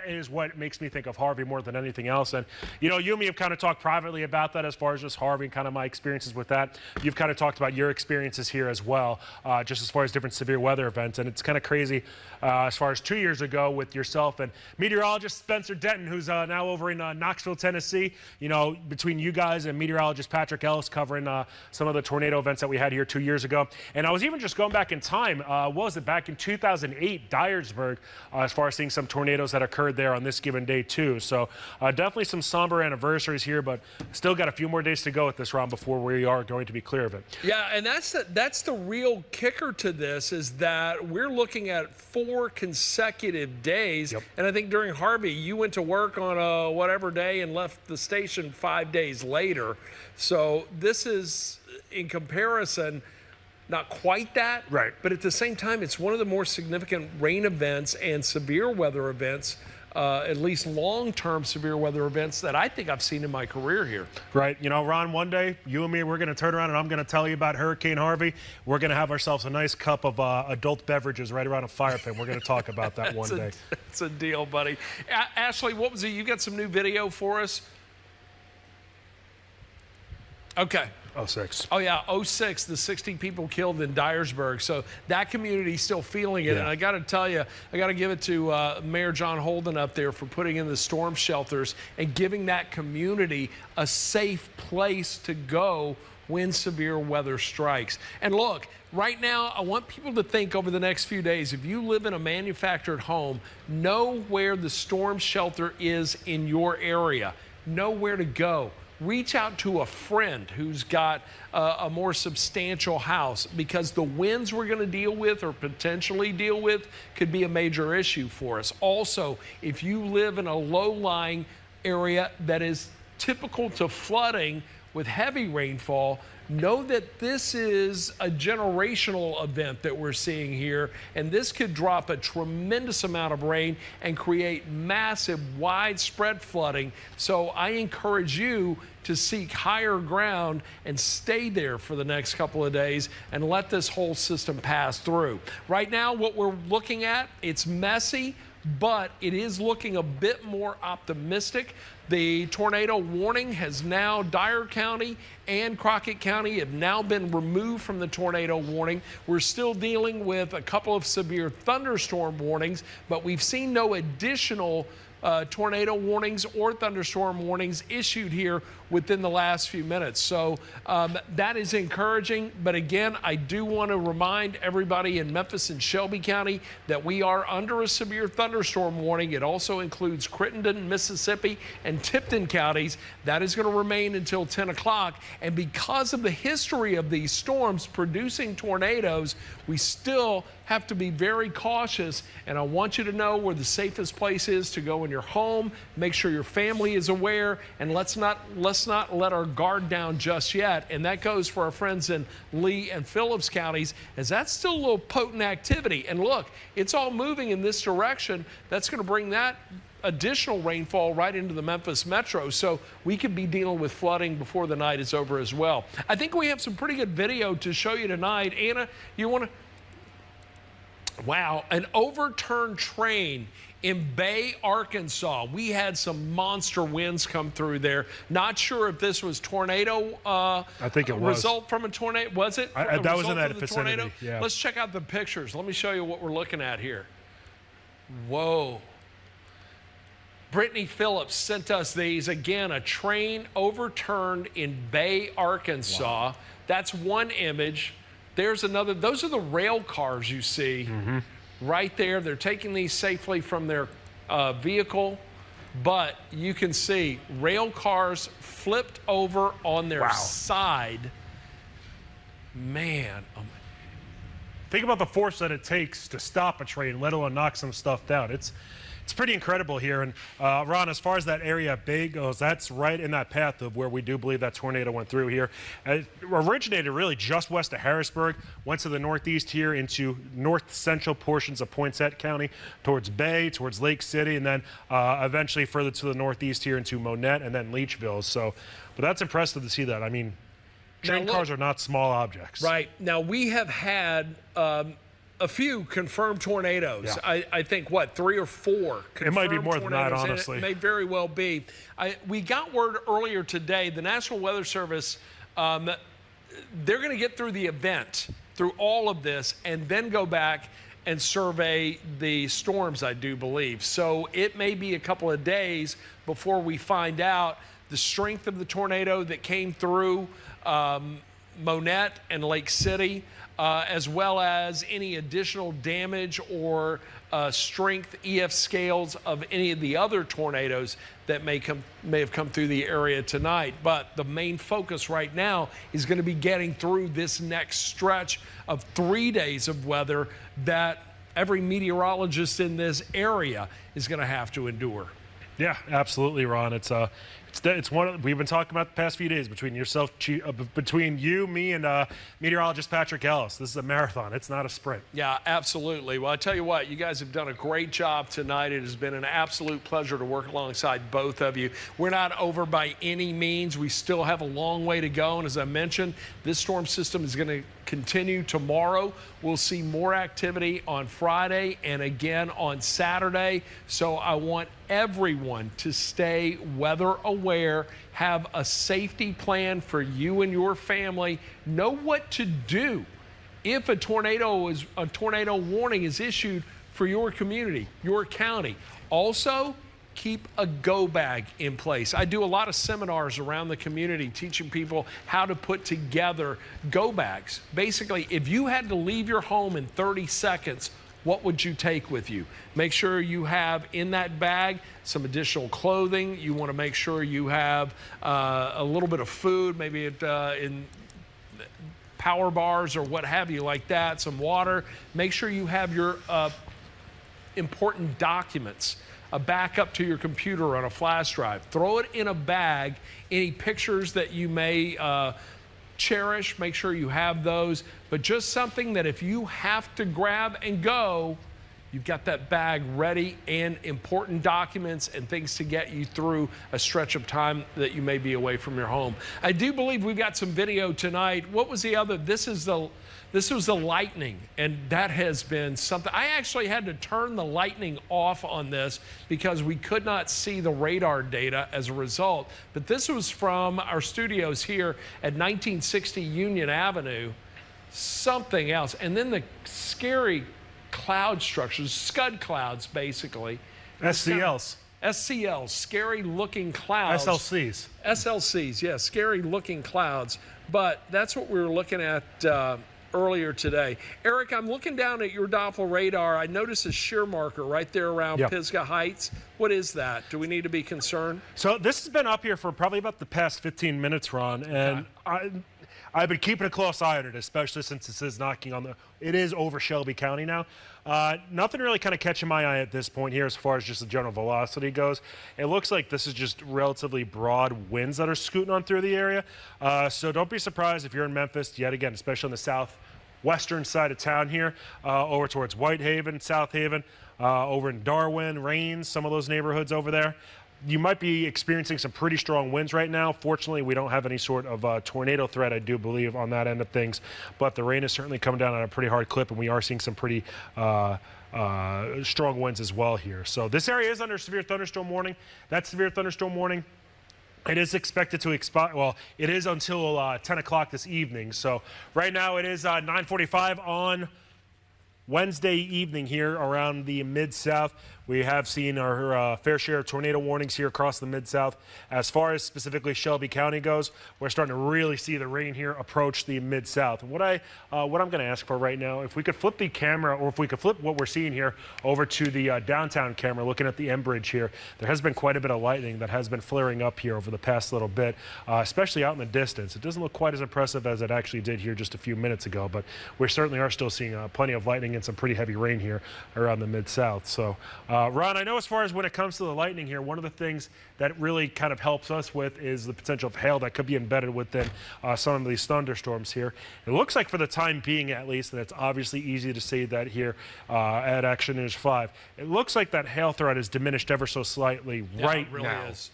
is what makes me think of Harvey more than anything else. And you know, you and me have kind of talked privately about that as far as just Harvey and kind of my experiences with that. You've kind of talked about your experiences here as well, just as far as different severe weather events. And it's kind of crazy as far as 2 years ago with yourself and meteorologist Spencer Denton, who's now over in Knoxville, Tennessee. You know, between you guys and meteorologist Patrick Ellis covering some of the tornado events that we had here 2 years ago. And I was even just going back in time, what was it, back in 2008, Dyersburg, as far as seeing some tornadoes that occurred there on this given day too. So definitely some somber anniversaries here, but still got a few more days to go at this round before we are going to be clear of it. Yeah, and that's the real kicker to this, is that we're looking at 4 consecutive days. And I think during Harvey, you went to work on a whatever day and left the station 5 days later. So this is, in comparison, not quite that, right? But at the same time, it's one of the more significant rain events and severe weather events, at least long-term severe weather events that I think I've seen in my career here. Right. You know, Ron, one day, you and me, we're going to turn around and I'm going to tell you about Hurricane Harvey. We're going to have ourselves a nice cup of adult beverages right around a fire pit. We're going to talk about that one day. It's a deal, buddy. Ashley, what was it? You got some new video for us? Okay. 06. Oh, yeah, 06, the 60 people killed in Dyersburg. So that community's still feeling it. And I got to tell you, I got to give it to Mayor John Holden up there for putting in the storm shelters and giving that community a safe place to go when severe weather strikes. And look, right now, I want people to think over the next few days, if you live in a manufactured home, know where the storm shelter is in your area. Know where to go. reach out to a friend who's got a more substantial house, because the winds we're going to deal with or potentially deal with could be a major issue for us. Also, if you live in a low-lying area that is typical to flooding with heavy rainfall, know that this is a generational event that we're seeing here, and this could drop a tremendous amount of rain and create massive, widespread flooding. So I encourage you to seek higher ground and stay there for the next couple of days and let this whole system pass through. Right now, what we're looking at, it's messy, but it is looking a bit more optimistic. The tornado warning has now, Dyer County and Crockett County have now been removed from the tornado warning. We're still dealing with a couple of severe thunderstorm warnings, but we've seen no additional tornado warnings or thunderstorm warnings issued here within the last few minutes. So that is encouraging. But again, I do want to remind everybody in Memphis and Shelby County that we are under a severe thunderstorm warning. It also includes Crittenden, Mississippi, and Tipton counties. That is going to remain until 10 o'clock. And because of the history of these storms producing tornadoes, we still have to be very cautious. And I want you to know where the safest place is to go in your home. Make sure your family is aware, and let's not let our guard down just yet. And that goes for our friends in Lee and Phillips counties, as that's still a little potent activity. And look, it's all moving in this direction. That's going to bring that additional rainfall right into the Memphis metro, so we could be dealing with flooding before the night is over as well. I think we have some pretty good video to show you tonight. Anna, you want to? Wow, an overturned train in Bay, Arkansas. We had some monster winds come through there. Not sure if this was tornado. I think it was. Result from a tornado. Was it? That was in that vicinity. Yeah. Let's check out the pictures. Let me show you what we're looking at here. Whoa. Brittany Phillips sent us these. Again, a train overturned in Bay, Arkansas. Wow. That's one image. There's another. Those are the rail cars you see right there. They're taking these safely from their vehicle, but you can see rail cars flipped over on their side. Man. Think about the force that it takes to stop a train, let alone knock some stuff down. It's pretty incredible here. And Ron, as far as that area Bay goes, that's right in that path of where we do believe that tornado went through here. It originated really just west of Harrisburg, went to the northeast here into north central portions of Poinsett County, towards Bay, towards Lake City, and then eventually further to the northeast here into Monette and then Leachville. So, but that's impressive to see that. I mean, train cars are not small objects. Right. Now, we have had a few confirmed tornadoes. Yeah. I think, what, 3 or 4 confirmed. It might be more than that, honestly. It may very well be. We got word earlier today, the National Weather Service, they're going to get through the event, through all of this, and then go back and survey the storms, I do believe. So it may be a couple of days before we find out the strength of the tornado that came through Monette and Lake City, as well as any additional damage or strength EF scales of any of the other tornadoes that may have come through the area tonight. But the main focus right now is going to be getting through this next stretch of 3 days of weather that every meteorologist in this area is going to have to endure. Yeah, absolutely, Ron. It's one we've been talking about the past few days between yourself, between you, me, and meteorologist Patrick Ellis. This is a marathon. It's not a sprint. Yeah, absolutely. Well, I tell you what, you guys have done a great job tonight. It has been an absolute pleasure to work alongside both of you. We're not over by any means. We still have a long way to go. And as I mentioned, this storm system is going to continue tomorrow. We'll see more activity on Friday and again on Saturday. So I want everyone to stay weather aware, have a safety plan for you and your family, know what to do if a tornado warning is issued for your community, your county. Also, keep a go bag in place. I do a lot of seminars around the community teaching people how to put together go bags. Basically, if you had to leave your home in 30 seconds, what would you take with you? Make sure you have in that bag some additional clothing. You want to make sure you have a little bit of food, maybe in power bars or what have you like that, some water. Make sure you have your important documents, a backup to your computer on a flash drive. Throw it in a bag. Any pictures that you may cherish, make sure you have those, but just something that if you have to grab and go, you've got that bag ready, and important documents and things to get you through a stretch of time that you may be away from your home. I do believe we've got some video tonight. What was the other? This was the lightning, and that has been something. I actually had to turn the lightning off on this because we could not see the radar data as a result. But this was from our studios here at 1960 Union Avenue. Something else. And then the scary cloud structures, scud clouds, basically. SCLs. SCLs, scary looking clouds. SLCs. SLCs, yes, scary looking clouds. But that's what we were looking at earlier today. Eric, I'm looking down at your Doppler radar. I notice a shear marker right there around Pisgah Heights. What is that? Do we need to be concerned? So this has been up here for probably about the past 15 minutes, Ron, and I've been keeping a close eye on it, especially since it is knocking on it is over Shelby County now. Nothing really kind of catching my eye at this point here as far as just the general velocity goes. It looks like this is just relatively broad winds that are scooting on through the area. So don't be surprised if you're in Memphis, yet again, especially on the southwestern side of town here, over towards Whitehaven, South Haven, over in Darwin, Rains, some of those neighborhoods over there. You might be experiencing some pretty strong winds right now. Fortunately, we don't have any sort of tornado threat, I do believe, on that end of things. But the rain is certainly coming down at a pretty hard clip, and we are seeing some pretty strong winds as well here. So this area is under severe thunderstorm warning. That severe thunderstorm warning, it is expected to expire. Well, it is until 10 o'clock this evening. So right now it is 9:45 on Wednesday evening here around the Mid-South. We have seen our fair share of tornado warnings here across the Mid-South. As far as specifically Shelby County goes, we're starting to really see the rain here approach the Mid-South. And what I'm going to ask for right now, if we could flip the camera, or if we could flip what we're seeing here over to the downtown camera, looking at the M Bridge here, there has been quite a bit of lightning that has been flaring up here over the past little bit, especially out in the distance. It doesn't look quite as impressive as it actually did here just a few minutes ago, but we certainly are still seeing plenty of lightning and some pretty heavy rain here around the Mid-South. So, Ron, I know as far as when it comes to the lightning here, one of the things that really kind of helps us with is the potential of hail that could be embedded within some of these thunderstorms here. It looks like for the time being, at least, and it's obviously easy to see that here at Action News 5, it looks like that hail threat is diminished ever so slightly right now. It really is.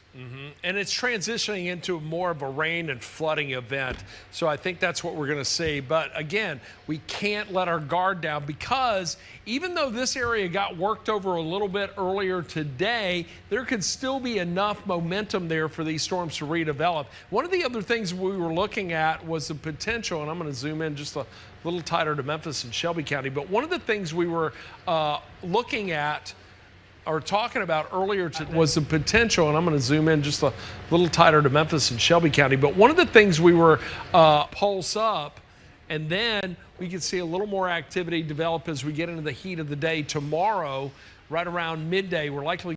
And it's transitioning into more of a rain and flooding event. So I think that's what we're going to see. But again, we can't let our guard down, because even though this area got worked over a little bit earlier today, there could still be enough momentum there for these storms to redevelop. One of the other things we were looking at was the potential, and I'm going to zoom in just a little tighter to Memphis and Shelby County, but one of the things we were looking at or talking about earlier today was the potential, and I'm going to zoom in just a little tighter to Memphis and Shelby County, but one of the things we were pulse up, and then we could see a little more activity develop as we get into the heat of the day tomorrow, right around midday. We're likely